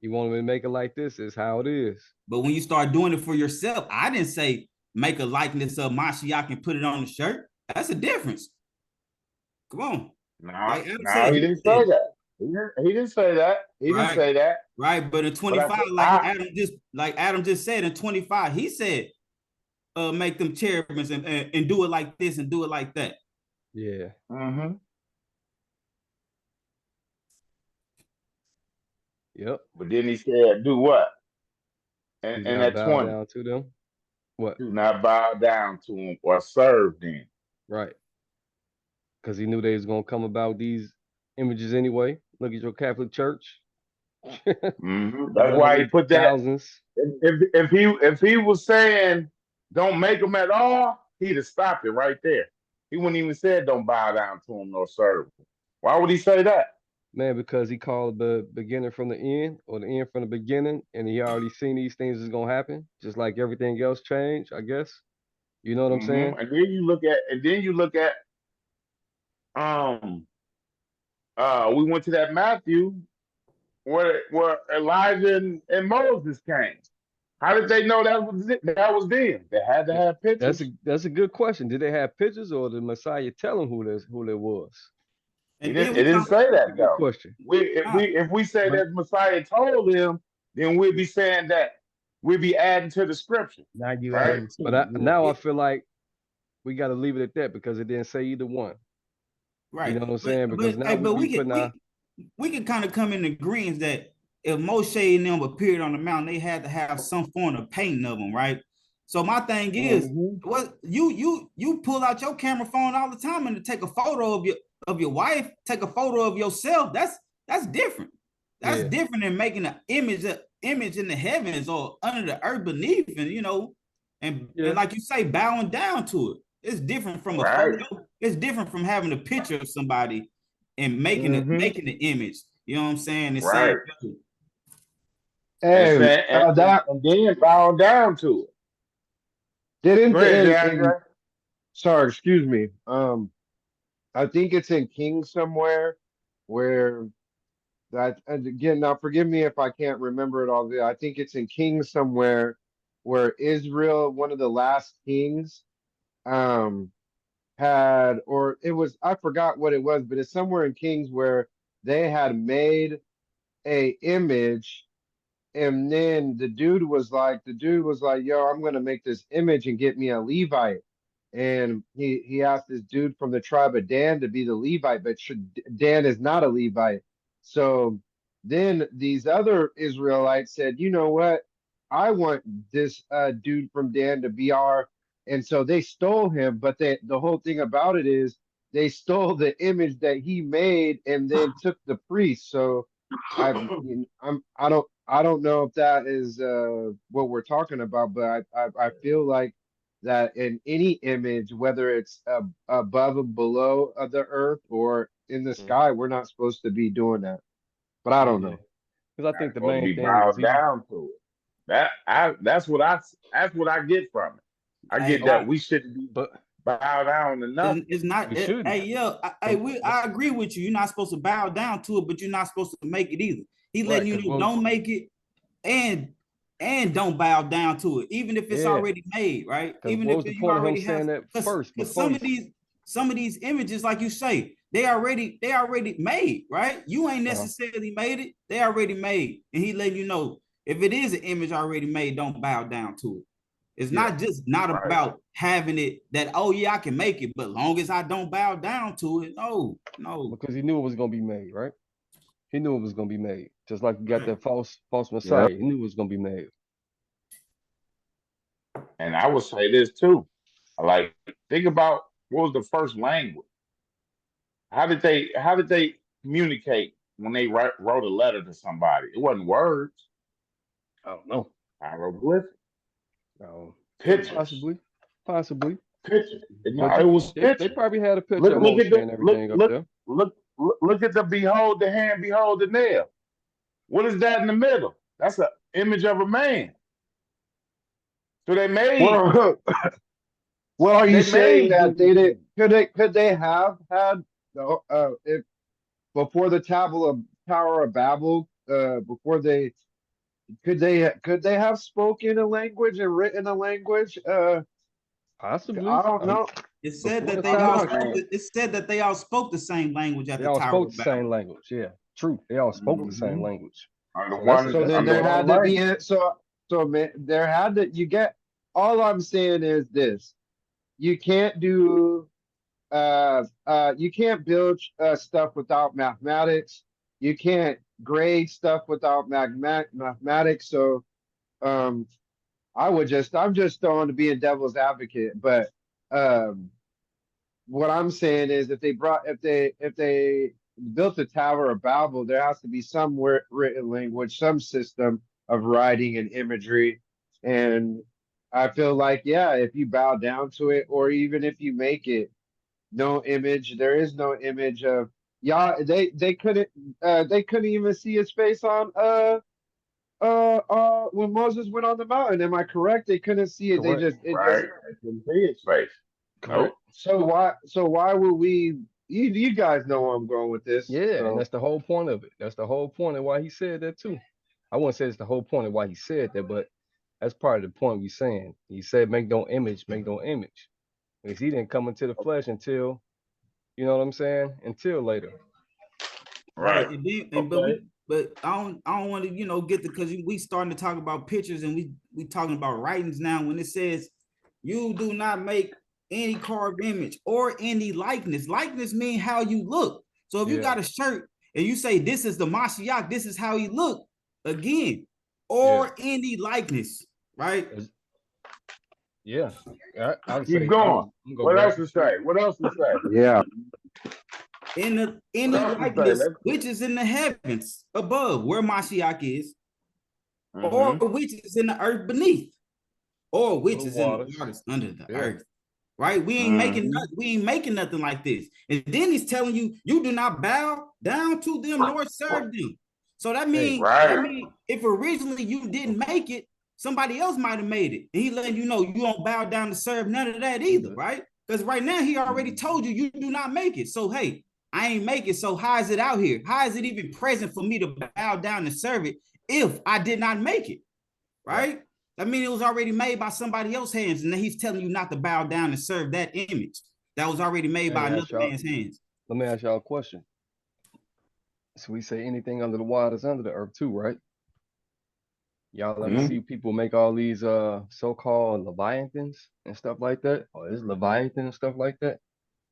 [SPEAKER 5] You want me to make it like this? Is how it is.
[SPEAKER 8] But when you start doing it for yourself, I didn't say make a likeness of Mashiach and put it on the shirt. That's a difference. Come on.
[SPEAKER 4] No, he didn't say that. He didn't say that. He didn't say that.
[SPEAKER 8] Right, but in 25, Adam just said in 25, he said, make them cherubims and do it like this and do it like that.
[SPEAKER 5] Yeah.
[SPEAKER 4] Mm-hmm.
[SPEAKER 5] Yep.
[SPEAKER 4] But then he said, do what? And at 20.
[SPEAKER 5] Down to them. What?
[SPEAKER 4] Do not bow down to him or serve them.
[SPEAKER 5] Right. Because he knew they was going to come about these images anyway. Look at your Catholic Church.
[SPEAKER 4] That's why he put that.
[SPEAKER 5] Thousands.
[SPEAKER 4] If he was saying don't make them at all, he'd have stopped it right there. He wouldn't even say don't bow down to him nor serve him. Why would he say that?
[SPEAKER 5] Man, because he called the beginning from the end or the end from the beginning, and he already seen these things is gonna happen, just like everything else changed, I guess. You know what I'm saying?
[SPEAKER 4] And then you look at we went to that Matthew where Elijah and Moses came. How did they know that was them? They had to have pictures.
[SPEAKER 5] That's a good question. Did they have pictures, or did Messiah tell them who they was?
[SPEAKER 4] It didn't say that though.
[SPEAKER 5] Question.
[SPEAKER 4] If we say that Messiah told him, then we'd be saying that we'd be adding to the scripture.
[SPEAKER 10] Now you
[SPEAKER 4] right?
[SPEAKER 5] But I feel like we got to leave it at that because it didn't say either one.
[SPEAKER 8] Right.
[SPEAKER 5] You know what I'm saying? Because
[SPEAKER 8] we can kind of come in agreement that if Moshe and them appeared on the mountain, they had to have some form of painting of them, right? So my thing is, what you pull out your camera phone all the time and to take a photo of your wife, take a photo of yourself. That's different. That's different than making an image image in the heavens or under the earth beneath, and like you say, bowing down to it. It's different from a photo. It's different from having a picture of somebody and making the image. You know what I'm saying? And saying,
[SPEAKER 11] hey, that and then bowing down to it.
[SPEAKER 7] Sorry, excuse me. I think it's in Kings somewhere where that, again, now forgive me if I can't remember it all. I think it's in Kings somewhere where Israel, one of the last kings, had, or it was, I forgot what it was, but it's somewhere in Kings where they had made a image, and then the dude was like, yo, I'm gonna make this image and get me a Levite. And he asked this dude from the tribe of Dan to be the Levite, but Dan is not a Levite. So then these other Israelites said, you know what? I want this dude from Dan to be our, and so they stole him. But the whole thing about it is they stole the image that he made and then took the priest. So I don't know if that is what we're talking about, but I feel like that in any image, whether it's above and below of the earth or in the sky, we're not supposed to be doing that. But I don't know,
[SPEAKER 5] because I think the main thing
[SPEAKER 11] is down to it. That's what I get from it. I get that we shouldn't be bow down to nothing.
[SPEAKER 8] It's not. I agree with you. You're not supposed to bow down to it, but you're not supposed to make it either. He letting you know, don't make it, and don't bow down to it, even if it's already made, right? Even if you already have that first. Because some of these images, like you say, they already made, right? You ain't necessarily made it; they already made, and he letting you know, if it is an image already made, don't bow down to it. It's not just about having it that, oh yeah, I can make it, but long as I don't bow down to it, no.
[SPEAKER 5] Because he knew it was gonna be made, right? He knew it was gonna be made. Just like you got that false Messiah. He knew it was gonna be made.
[SPEAKER 11] And I would say this too. Like, think about what was the first language? How did they communicate when they wrote a letter to somebody? It wasn't words.
[SPEAKER 5] I don't know.
[SPEAKER 11] Hieroglyphics.
[SPEAKER 5] Pictures. Possibly.
[SPEAKER 11] Pictures. It was pictures.
[SPEAKER 5] They probably had a picture of Moshe and everything up there.
[SPEAKER 11] Look at the behold the hand, behold the nail. What is that in the middle? That's an image of a man. So they made.
[SPEAKER 7] Well, are you saying that they did? Could they have had if before the Tower of Babel? Before they could they have spoken a language and written a language?
[SPEAKER 5] Possibly.
[SPEAKER 7] I don't know.
[SPEAKER 8] It said that they all spoke the same language at the Tower of Babel.
[SPEAKER 5] They all spoke the same language. Yeah, true. They all spoke the same language.
[SPEAKER 7] So then there had to be there had to. You get. All I'm saying is this: you can't do. You can't build stuff without mathematics. You can't grade stuff without mathematics. So, I'm just throwing to be a devil's advocate. But what I'm saying is, if they built the Tower of Babel, there has to be some written language, some system of writing and imagery. And I feel like, if you bow down to it, or even if you make it, no image, there is no image of they couldn't even see his face on when Moses went on the mountain. Am I correct? They couldn't see it.
[SPEAKER 11] Correct.
[SPEAKER 7] They couldn't see his face.
[SPEAKER 11] Nope.
[SPEAKER 7] So why would we? You guys know where I'm going with this.
[SPEAKER 5] Yeah, and that's the whole point of it. That's the whole point of why he said that too. I wouldn't say it's the whole point of why he said that, but that's part of the point we're saying. He said, make no image. Because he didn't come into the flesh until, you know what I'm saying? Until later.
[SPEAKER 11] Right.
[SPEAKER 8] But I don't want to, get because we starting to talk about pictures and we talking about writings now. When it says you do not make any carved image or any likeness. Likeness mean how you look. So if you got a shirt and you say this is the Mashiach, this is how he look, again, or any likeness, right?
[SPEAKER 5] Yeah.
[SPEAKER 11] Keep going. What else to say?
[SPEAKER 7] Yeah.
[SPEAKER 8] In any likeness which is in the heavens above, where Mashiach is, or which is in the earth beneath, or which is in the waters under the earth. Right? We ain't making nothing like this. And then he's telling you, you do not bow down to them nor serve them. So that means, if originally you didn't make it, somebody else might have made it. And he letting you know you don't bow down to serve none of that either, right? Because right now he already told you you do not make it. So hey, I ain't make it. So how is it out here? How is it even present for me to bow down and serve it if I did not make it? Right? I mean, it was already made by somebody else's hands, and then he's telling you not to bow down and serve that image that was already made by another man's hands.
[SPEAKER 5] Let me ask y'all a question. So we say anything under the water is under the earth too, right? Y'all ever see people make all these so-called leviathans and stuff like that? Or is leviathan and stuff like that?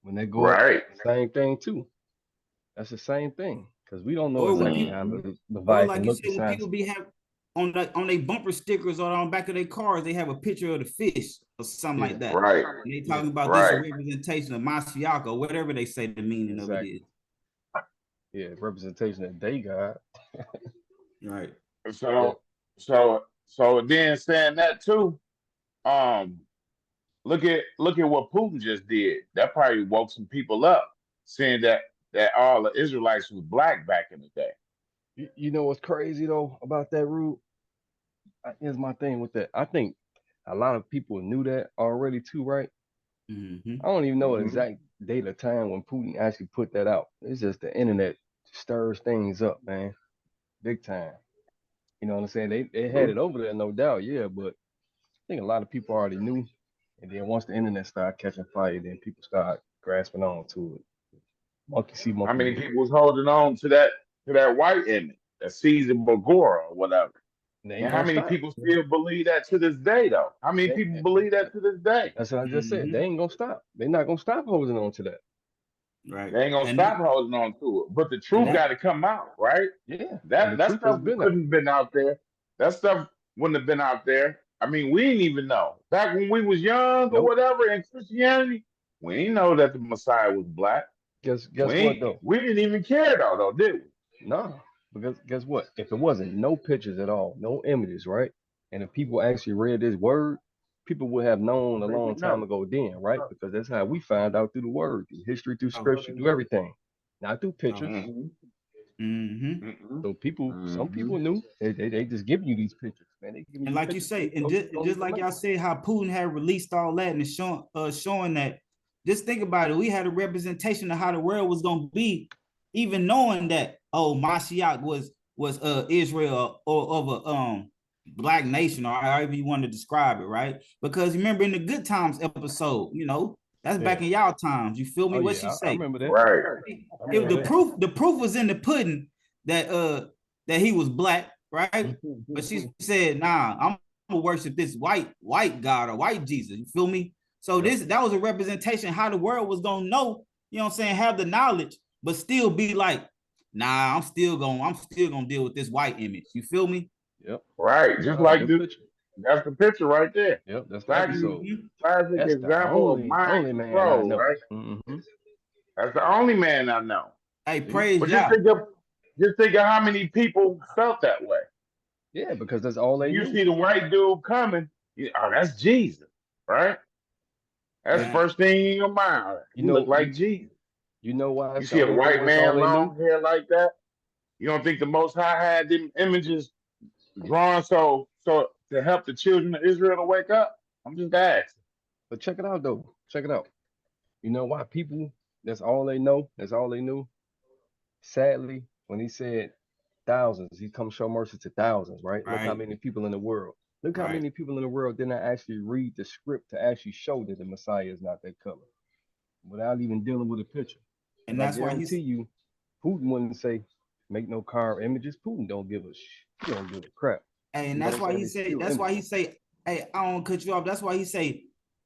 [SPEAKER 5] When they go up, same thing too. That's the same thing. Because we don't know exactly how the leviathan
[SPEAKER 8] like
[SPEAKER 5] looks.
[SPEAKER 8] You said, when people be have on their bumper stickers or on the back of their cars, they have a picture of the fish or something like that.
[SPEAKER 11] Right.
[SPEAKER 8] And they talking about this representation of Mashiach or whatever they say the meaning of it is.
[SPEAKER 5] Yeah, representation that they got.
[SPEAKER 8] Right.
[SPEAKER 11] So then saying that too, look at what Putin just did. That probably woke some people up, saying that all the Israelites was black back in the day.
[SPEAKER 5] You know what's crazy though about that, Rube? Here's my thing with that. I think a lot of people knew that already too, right? I don't even know the exact date or time when Putin actually put that out. It's just the internet stirs things up, man, big time. You know what I'm saying? They had it over there, no doubt, yeah. But I think a lot of people already knew, and then once the internet started catching fire, then people start grasping on to it. Monkey see, monkey.
[SPEAKER 11] How many people was holding on to that white image, that Caesar Borgia or whatever? And how many people still believe that to this day, though? How many people believe that to this day?
[SPEAKER 5] That's what I just said. They ain't gonna stop. They're not gonna stop holding on to that.
[SPEAKER 8] Right.
[SPEAKER 11] They ain't gonna stop holding on to it. But the truth got to come out, right?
[SPEAKER 5] Yeah.
[SPEAKER 11] That stuff couldn't have been out there. That stuff wouldn't have been out there. I mean, we didn't even know. Back when we was young or whatever in Christianity, we didn't know that the Messiah was black.
[SPEAKER 5] Guess what though?
[SPEAKER 11] We didn't even care though, did we?
[SPEAKER 5] No. Because guess what? If it wasn't no pictures at all, no images, right? And if people actually read this word, people would have known a long time ago then, right? Because that's how we find out through the word, through history, through scripture, through everything. Not through pictures. So people, some people knew. They just give you these pictures, man.
[SPEAKER 8] And like you say, and just like y'all said, how Putin had released all that and showing that. Just think about it. We had a representation of how the world was gonna be, even knowing that Mashiach was Israel or of a black nation, or however you want to describe it, right? Because remember in the Good Times episode, that's back in y'all times. You feel me? What she say?
[SPEAKER 5] I remember that.
[SPEAKER 11] Right.
[SPEAKER 8] The proof was in the pudding that he was black, right? But she said, nah, I'm gonna worship this white God or white Jesus. You feel me? So that was a representation how the world was gonna know, you know what I'm saying, have the knowledge, but still be like, nah, I'm still gonna deal with this white image. You feel me?
[SPEAKER 5] Yep.
[SPEAKER 11] Right. Just like this. That's the picture right there.
[SPEAKER 5] Yep. That's
[SPEAKER 11] classic example of mind control, right? That's the only man I know.
[SPEAKER 8] Hey, praise
[SPEAKER 11] God. Just think of how many people felt that way.
[SPEAKER 5] Yeah, because that's all they
[SPEAKER 11] You
[SPEAKER 5] knew.
[SPEAKER 11] see the white dude coming, that's Jesus, right? That's the first thing in your mind. You look like Jesus.
[SPEAKER 5] You know why?
[SPEAKER 11] You see a white man, long hair like that. You don't think the Most High had them images drawn so to help the children of Israel to wake up? I'm just asking.
[SPEAKER 5] But check it out though. Check it out. You know why people? That's all they know. That's all they knew. Sadly, when he said thousands, he come show mercy to thousands, right? Look how many people in the world. Look how many people in the world did not actually read the script to actually show that the Messiah is not that color, without even dealing with a picture.
[SPEAKER 8] And that's why
[SPEAKER 5] you, Putin wouldn't say make no carved images. Putin don't give he don't give a crap.
[SPEAKER 8] Hey, and that's why he say, hey, I don't cut you off. That's why he say,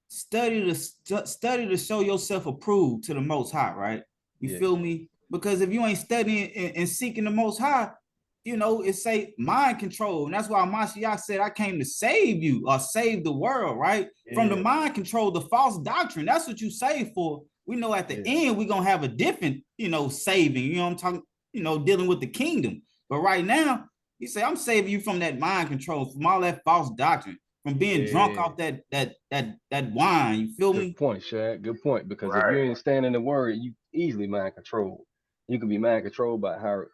[SPEAKER 8] study to show yourself approved to the Most High, right? You feel me? Because if you ain't studying and seeking the Most High, it say mind control. And that's why Mashiach said, I came to save you or save the world, right? From the mind control, the false doctrine. That's what you save for. We know at the end, we're going to have a different, saving, I'm talking, dealing with the kingdom. But right now, He said, I'm saving you from that mind control, from all that false doctrine, from being drunk off that wine. You feel me?
[SPEAKER 5] Good point, Shaq. Good point. Because if you
[SPEAKER 4] Right.
[SPEAKER 5] ain't standing in the word, you easily mind controlled. You can be mind controlled by how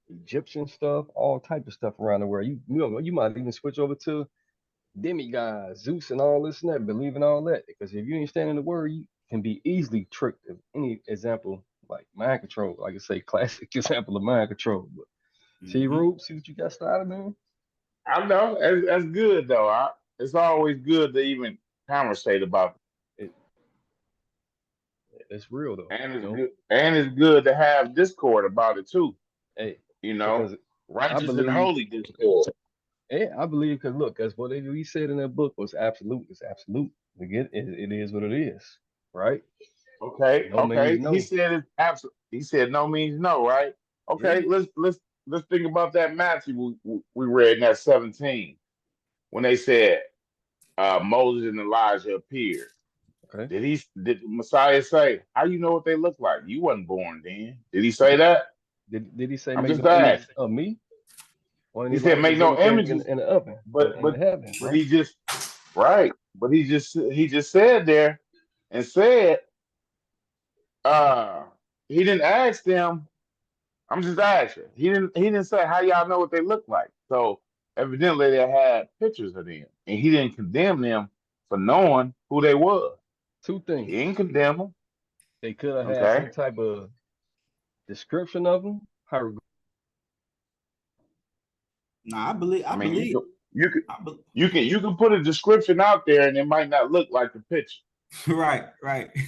[SPEAKER 5] Egyptian stuff, all type of stuff around the world. You might even switch over to demigods, Zeus and all this and that, believing all that. Because if you ain't standing in the word, you can be easily tricked. If any example like mind control, like I say, classic example of mind control. But see, Rube, see what you got started, man.
[SPEAKER 11] I know that's good though. It's always good to even conversate about
[SPEAKER 5] it. It's real though,
[SPEAKER 11] and it's good, and it's good to have discord about it too.
[SPEAKER 5] Hey,
[SPEAKER 11] you know,
[SPEAKER 5] because
[SPEAKER 11] righteous and holy discord.
[SPEAKER 5] Yeah, I believe because look, that's what he said in that book was absolute. It's absolute. It is what it is, right?
[SPEAKER 11] Okay,
[SPEAKER 5] No
[SPEAKER 11] okay.
[SPEAKER 5] means no.
[SPEAKER 11] He said it's absolute. He said no means no, right? Okay,
[SPEAKER 5] Yeah.
[SPEAKER 11] let's think about that Matthew we read in that 17 when they said Moses and Elijah appeared.
[SPEAKER 5] Okay.
[SPEAKER 11] Did Messiah say, how you know what they look like? You wasn't born then. Did he say that?
[SPEAKER 5] Did he say
[SPEAKER 11] I'm
[SPEAKER 5] make
[SPEAKER 11] just
[SPEAKER 5] no image
[SPEAKER 11] asking.
[SPEAKER 5] of me?
[SPEAKER 11] He said make no images
[SPEAKER 5] in the oven,
[SPEAKER 11] but
[SPEAKER 5] in the heaven,
[SPEAKER 11] but
[SPEAKER 5] right?
[SPEAKER 11] he just right. But he just said there and said he didn't ask them. I'm just asking. He didn't say how y'all know what they look like. So evidently they had pictures of them, and he didn't condemn them for knowing who they were.
[SPEAKER 5] Two things.
[SPEAKER 11] He didn't condemn them.
[SPEAKER 5] They could have had some type of description of them.
[SPEAKER 8] Nah, I believe.
[SPEAKER 11] You can put a description out there, and it might not look like the picture.
[SPEAKER 8] Right.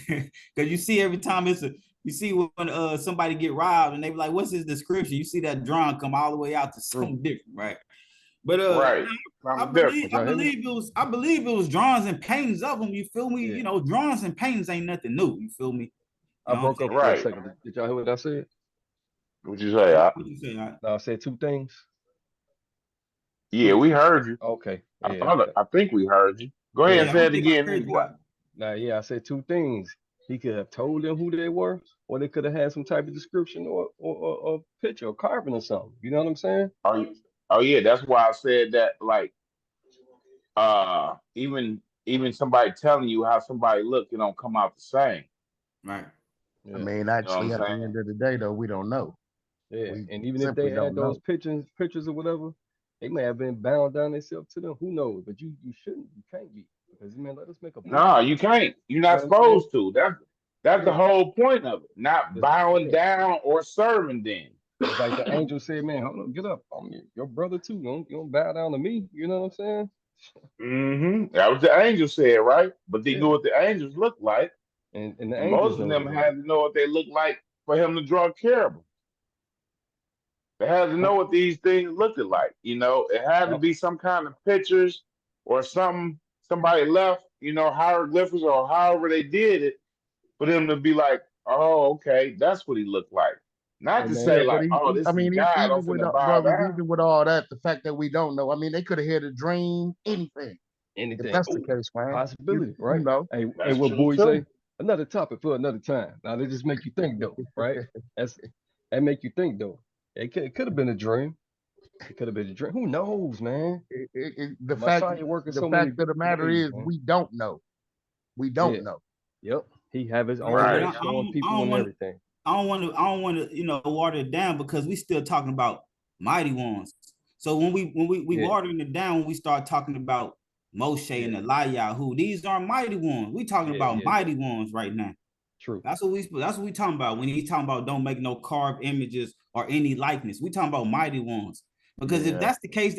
[SPEAKER 8] Because you see every time you see when somebody get robbed and they be like, "What's his description?" You see that drawing come all the way out to something different, right? But
[SPEAKER 11] right.
[SPEAKER 8] I believe it was drawings and paintings of them. You feel me?
[SPEAKER 5] Yeah.
[SPEAKER 8] You know, drawings and paintings ain't nothing new. You feel me?
[SPEAKER 5] I broke up for a second. Did y'all hear what I said?
[SPEAKER 11] What'd you say?
[SPEAKER 8] I
[SPEAKER 5] said two things.
[SPEAKER 11] Yeah, we heard you.
[SPEAKER 5] Okay.
[SPEAKER 11] I think we heard you. Go ahead and say it again.
[SPEAKER 5] I said two things. He could have told them who they were, or they could have had some type of description or picture or carving or something. You know what I'm saying?
[SPEAKER 11] Oh yeah, that's why I said that. Like, even somebody telling you how somebody look, it don't come out the same.
[SPEAKER 8] Right.
[SPEAKER 10] Yeah. I mean, actually, at the end of the day, though, we don't know.
[SPEAKER 5] Yeah, and even if they had those pictures or whatever, they may have been bound down themselves to them. Who knows? But you shouldn't. You can't be. Because, man, let us make a point.
[SPEAKER 11] No, you can't. You're not supposed to. That's the whole point of it. Not bowing down or serving them.
[SPEAKER 5] It's like the angel said, man, hold on, get up. I'm your brother too. You don't bow down to me. You know what I'm saying?
[SPEAKER 11] Mm-hmm. That was the angel said, right? But they knew what the angels looked like.
[SPEAKER 5] And the
[SPEAKER 11] most of them had to know what they looked like for him to draw care of them. They had to know what these things looked like. You know, it had to be some kind of pictures or something somebody left, you know, hieroglyphics or however they did it for them to be like, oh, okay, that's what he looked like. Not to say like, oh, this is God.
[SPEAKER 10] Even with all that, the fact that we don't know, I mean, they could have had a dream, anything. If that's the case, man.
[SPEAKER 5] Possibility, right?
[SPEAKER 10] You know,
[SPEAKER 5] hey, what boys say? Another topic for another time. Now they just make you think though, right? That make you think though. It could have been a dream. It could have been a dream. Who knows, man?
[SPEAKER 10] The fact of the matter is, we don't know. We don't know.
[SPEAKER 5] Yep. He have his own way of showing people and everything.
[SPEAKER 8] I don't want to, you know, water it down because we still talking about mighty ones. So when we watering it down, when we start talking about Moshe and Eliyahu, these aren't mighty ones. We talking about mighty ones right now.
[SPEAKER 5] True.
[SPEAKER 8] That's what we talking about when he's talking about don't make no carved images or any likeness. We talking about mighty ones. Because if that's the case,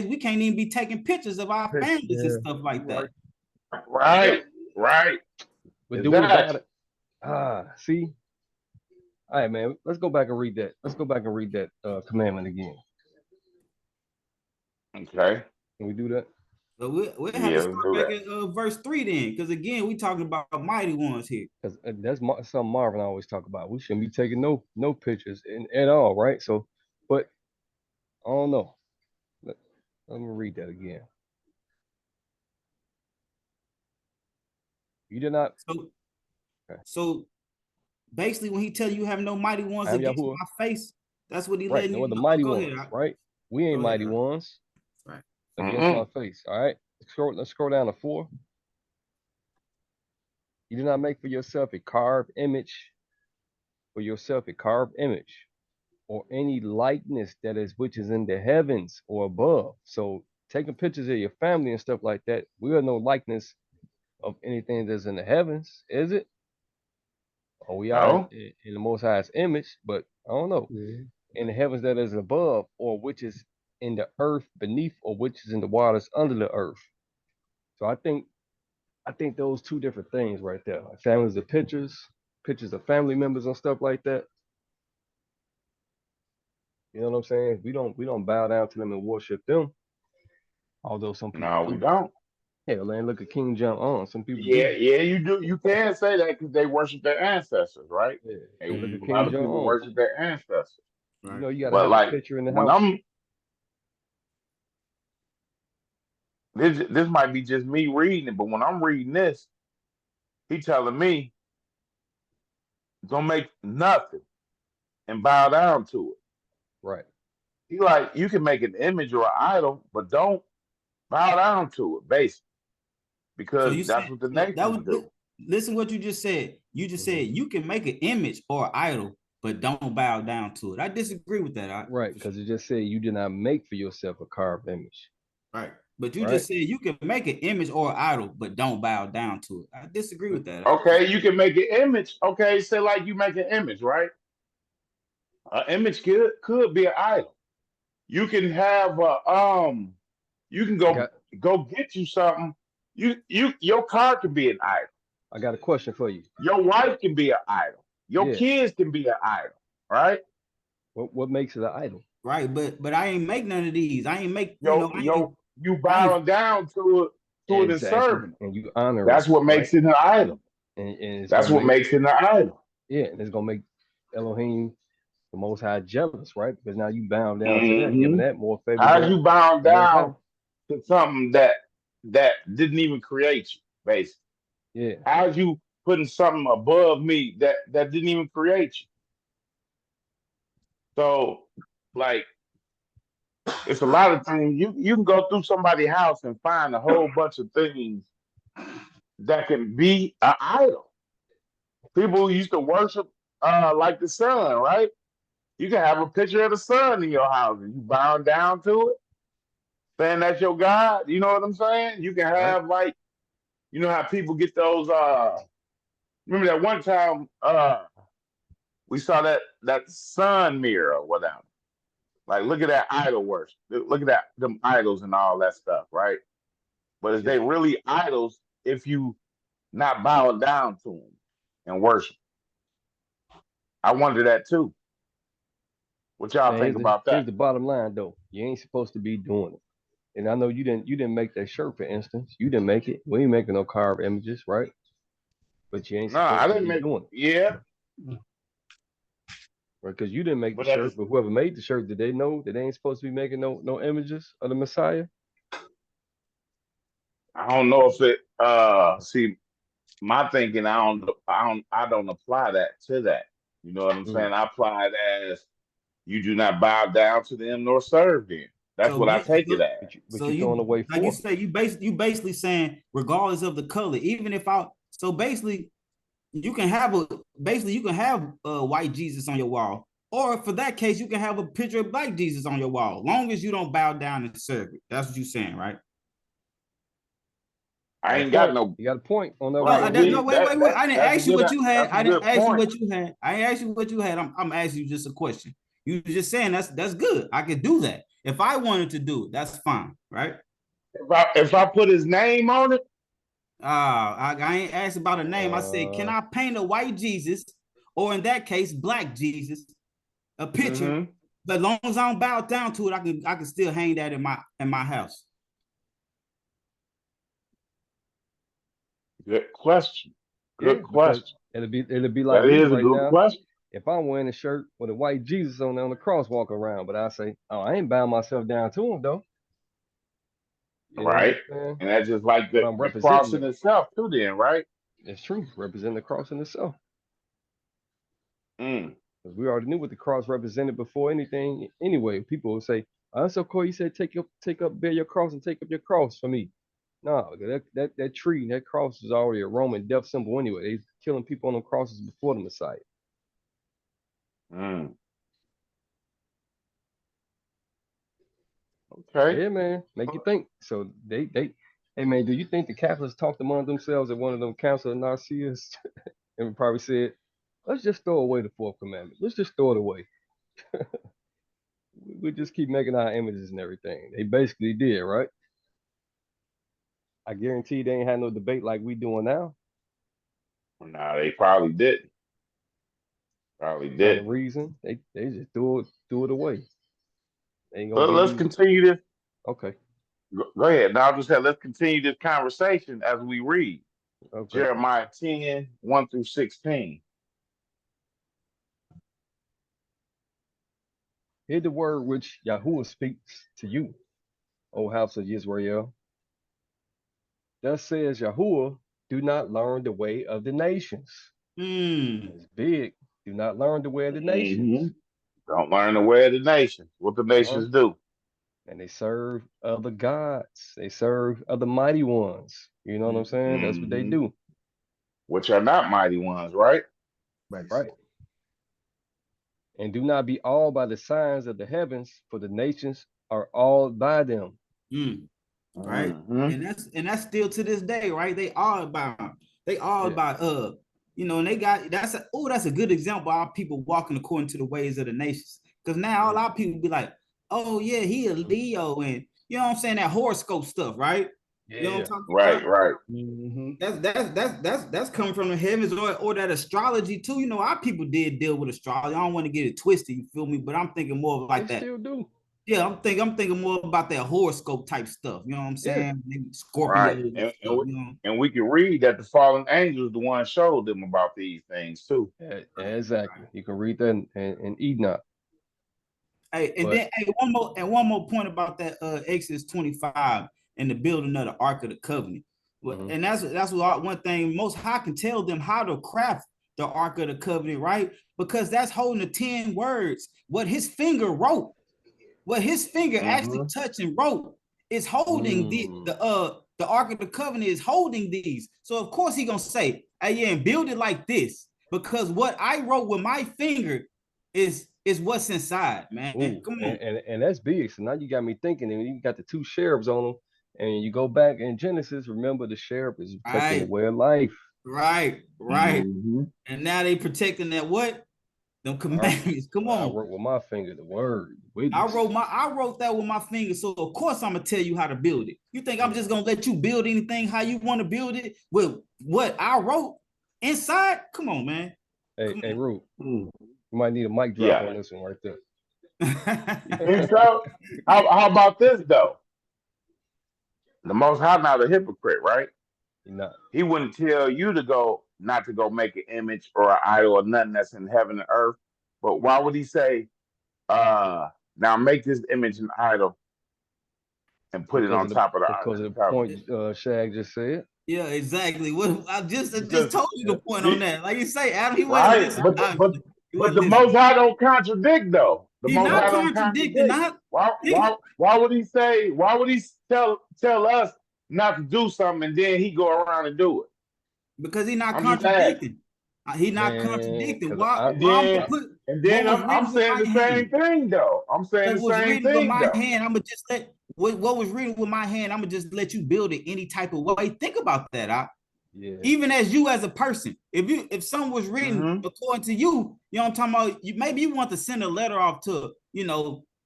[SPEAKER 8] we can't even be taking pictures of our families and stuff like that.
[SPEAKER 11] Right.
[SPEAKER 5] But do we got it? See? All right, man. Let's go back and read that. Let's go back and read that commandment again.
[SPEAKER 11] Okay.
[SPEAKER 5] Can we do that?
[SPEAKER 8] So we'll have to start back at verse 3 then, because again, we talking about mighty ones here.
[SPEAKER 5] Because that's something Marvin always talk about. We shouldn't be taking no pictures at all, right? So, but I don't know. Let me read that again. You did not.
[SPEAKER 8] So basically, when he tell you have no mighty ones against my face, that's what he letting you know.
[SPEAKER 5] The mighty ones, right? We ain't
[SPEAKER 8] Go
[SPEAKER 5] mighty
[SPEAKER 8] ahead.
[SPEAKER 5] ones
[SPEAKER 8] Right.
[SPEAKER 5] against my face. All right. Let's scroll down to 4. You do not make for yourself a carved image, or any likeness that is which is in the heavens or above. So taking pictures of your family and stuff like that, we are no likeness of anything that's in the heavens, is it? Or we are
[SPEAKER 11] No.
[SPEAKER 5] in the Most High's image, but I don't know. In the heavens that is above, or which is in the earth beneath, or which is in the waters under the earth. So I think those two different things right there. Like families of pictures of family members and stuff like that. You know what I'm saying? We don't bow down to them and worship them. Although some people
[SPEAKER 11] No, we don't.
[SPEAKER 5] Hell, man, look at King Jong-un. Some people
[SPEAKER 11] Yeah,
[SPEAKER 5] do.
[SPEAKER 11] yeah, you do. You can say that because they worship their ancestors, right?
[SPEAKER 5] Yeah.
[SPEAKER 11] They,
[SPEAKER 5] Look at
[SPEAKER 11] a
[SPEAKER 5] King
[SPEAKER 11] lot of people
[SPEAKER 5] Jong-un.
[SPEAKER 11] worship their ancestors.
[SPEAKER 5] You know, you gotta
[SPEAKER 11] But
[SPEAKER 5] have a
[SPEAKER 11] like
[SPEAKER 5] picture in the
[SPEAKER 11] when
[SPEAKER 5] house.
[SPEAKER 11] this might be just me reading it, but when I'm reading this, he telling me don't make nothing and bow down to it.
[SPEAKER 5] Right.
[SPEAKER 11] He like you can make an image or an idol, but don't bow down to it, basically,
[SPEAKER 8] So
[SPEAKER 11] because
[SPEAKER 8] you
[SPEAKER 11] that's
[SPEAKER 8] said
[SPEAKER 11] what the
[SPEAKER 8] that
[SPEAKER 11] nations
[SPEAKER 8] was
[SPEAKER 11] do.
[SPEAKER 8] listen what you just said. You just said you can make an image or idol, but don't bow down to it. I disagree with that.
[SPEAKER 5] Right, because it just said you did not make for yourself a carved image.
[SPEAKER 8] Right. But you
[SPEAKER 5] Right.
[SPEAKER 8] just said you can make an image or idol, but don't bow down to it. I disagree with that.
[SPEAKER 11] Okay, you can make an image. Okay, say like you make an image, right? An image could be an idol. You can have you can go get you something. Your car can be an idol.
[SPEAKER 5] I got a question for you.
[SPEAKER 11] Your wife can be an idol. Your kids can be an idol, right?
[SPEAKER 5] What makes it an idol?
[SPEAKER 8] Right, but I ain't make none of these. I ain't make
[SPEAKER 11] you bowing down to it and serving it.
[SPEAKER 5] And you honor
[SPEAKER 11] That's
[SPEAKER 5] it,
[SPEAKER 11] what makes it an idol.
[SPEAKER 5] And
[SPEAKER 11] that's what makes it an idol.
[SPEAKER 5] Yeah, and it's gonna make Elohim, the Most High, jealous, right? Because now you bound down to that, giving that more favor.
[SPEAKER 11] How you bound down to something that didn't even create you, basically?
[SPEAKER 5] Yeah.
[SPEAKER 11] How's you putting something above me that didn't even create you? So, like, it's a lot of things. You can go through somebody's house and find a whole bunch of things that can be an idol. People used to worship like the sun, right? You can have a picture of the sun in your house and you bow down to it, saying that's your God. You know what I'm saying? You can have like, you know how people get those remember that one time we saw that sun mirror or whatever. Like, look at that idol worship. Look at them idols and all that stuff, right? But is they really idols if you not bow down to them and worship? I wonder that too. What y'all think about that?
[SPEAKER 5] Here's the bottom line, though. You ain't supposed to be doing it. And I know you didn't make that shirt, for instance. You didn't make it. We ain't making no carved images, right? But you ain't supposed to be doing it.
[SPEAKER 11] Yeah.
[SPEAKER 5] Right, because you didn't make the shirt, but whoever made the shirt, did they know that they ain't supposed to be making no images of the Messiah?
[SPEAKER 11] I don't know if it see my thinking, I don't apply that to that. You know what I'm saying? I apply it as you do not bow down to them nor serve them. That's what I take it as.
[SPEAKER 5] But you're throwing away
[SPEAKER 8] like you say, you basically saying regardless of the color, even if basically you can have a white Jesus on your wall, or for that case, you can have a picture of black Jesus on your wall, long as you don't bow down and serve it. That's what you're saying, right?
[SPEAKER 11] I ain't got no.
[SPEAKER 5] You got a point on that.
[SPEAKER 8] Wait. I didn't ask you what you had. I didn't ask you what you had. I ain't asked you what you had. I'm asking you just a question. You just saying that's good. I could do that if I wanted to do it. That's fine, right?
[SPEAKER 11] If I put his name on it.
[SPEAKER 8] I ain't asked about a name. I said, can I paint a white Jesus, or in that case, black Jesus, a picture? But as long as I don't bow down to it, I can still hang that in my house.
[SPEAKER 11] Good question. Good question.
[SPEAKER 5] It'll be like
[SPEAKER 11] that is
[SPEAKER 5] right
[SPEAKER 11] a good
[SPEAKER 5] now.
[SPEAKER 11] Question.
[SPEAKER 5] If I'm wearing a shirt with a white Jesus on the cross walking around, but I say, oh, I ain't bowing myself down to him though.
[SPEAKER 11] You right. And that's just like the cross in itself too then, right?
[SPEAKER 5] It's true. Representing the cross in itself.
[SPEAKER 11] Because
[SPEAKER 5] we already knew what the cross represented before anything. Anyway, people will say, That's so cool. He said, bear your cross and take up your cross for me. No, that tree, that cross is already a Roman death symbol anyway. They killing people on the crosses before the Messiah.
[SPEAKER 11] Okay.
[SPEAKER 5] Yeah, man. Make you think. So hey man, do you think the Catholics talked among themselves at one of them Council of Nicaea and probably said, let's just throw away the fourth commandment. Let's just throw it away. We just keep making our images and everything. They basically did, right? I guarantee they ain't had no debate like we doing now.
[SPEAKER 11] Nah, they probably didn't. Probably
[SPEAKER 5] The
[SPEAKER 11] didn't.
[SPEAKER 5] reason they just threw it away. They ain't
[SPEAKER 11] So
[SPEAKER 5] gonna
[SPEAKER 11] let's continue this.
[SPEAKER 5] Okay.
[SPEAKER 11] Go ahead. Now, I just said let's continue this conversation as we read.
[SPEAKER 5] Okay.
[SPEAKER 11] Jeremiah 10, 1 through 16.
[SPEAKER 5] Hear the word which Yahuwah speaks to you, O house of Israel. Thus says Yahuwah, do not learn the way of the nations. It's big. Do not learn the way of the nations.
[SPEAKER 11] Don't learn the way of the nations. What the nations do.
[SPEAKER 5] And they serve other gods. They serve other mighty ones. You know what I'm saying? That's what they do.
[SPEAKER 11] Which are not mighty ones, right?
[SPEAKER 5] Right. And do not be awed by the signs of the heavens, for the nations are awed by them.
[SPEAKER 8] Right. And that's still to this day, right? They are about you know, and they got that's a good example of how people walking according to the ways of the nations. Because now a lot of people be like, oh yeah, he a Leo, and you know what I'm saying, that horoscope stuff, right? You know what I'm talking about?
[SPEAKER 11] Right.
[SPEAKER 8] That's coming from the heavens, or that astrology too. You know, our people did deal with astrology. I don't want to get it twisted, you feel me? But I'm thinking more of like
[SPEAKER 5] They
[SPEAKER 8] that.
[SPEAKER 5] still do.
[SPEAKER 8] Yeah, I'm thinking more about that horoscope type stuff. You know what I'm saying? Maybe Scorpio.
[SPEAKER 11] Right. And we can read that the fallen angels, the one showed them about these things too.
[SPEAKER 5] Yeah, exactly. You can read that in Enoch.
[SPEAKER 8] Hey, and then one more point about that Exodus 25 and the building of the Ark of the Covenant. And that's what one thing Most High can tell them how to craft the Ark of the Covenant, right? Because that's holding the 10 words. What his finger wrote, what his finger actually touched and wrote is holding the Ark of the Covenant is holding these. So of course he gonna say, hey, yeah, and build it like this, because what I wrote with my finger is what's inside, man.
[SPEAKER 5] Ooh,
[SPEAKER 8] come on.
[SPEAKER 5] And that's big. So now you got me thinking, and you got the two cherubs on them, and you go back in Genesis, remember the cherub is protecting the way of life.
[SPEAKER 8] Right. And now they protecting that what? Them commandments. Come on.
[SPEAKER 5] I wrote with my finger the word.
[SPEAKER 8] I wrote that with my finger. So of course I'm gonna tell you how to build it. You think I'm just gonna let you build anything how you want to build it with what I wrote inside? Come on, man.
[SPEAKER 5] Hey, Root. You might need a mic drop on this one right there.
[SPEAKER 11] And so, how about this though? The Most High not a hypocrite, right? He wouldn't tell you not to go make an image or an idol or nothing that's in heaven and earth. But why would he say, now make this image an idol and put it on top of the
[SPEAKER 5] because of the point Shag just said.
[SPEAKER 8] Yeah, exactly. What I just told you the point on that. Like you say, Adam, he
[SPEAKER 11] right.
[SPEAKER 8] wasn't listening.
[SPEAKER 11] But the Most High don't contradict though.
[SPEAKER 8] He's not contradicting.
[SPEAKER 11] Why would he say? Why would he tell us not to do something and then he go around and do it?
[SPEAKER 8] Because he's not contradicting. He's not contradicting. Why?
[SPEAKER 11] And then I'm saying the same thing though. I'm saying the same thing.
[SPEAKER 8] With my hand, I'm gonna just let what was written with my hand. I'm gonna just let you build it any type of way. Think about that,
[SPEAKER 5] Yeah.
[SPEAKER 8] Even as you as a person, if something was written according to you, you know what I'm talking about. Maybe you want to send a letter off to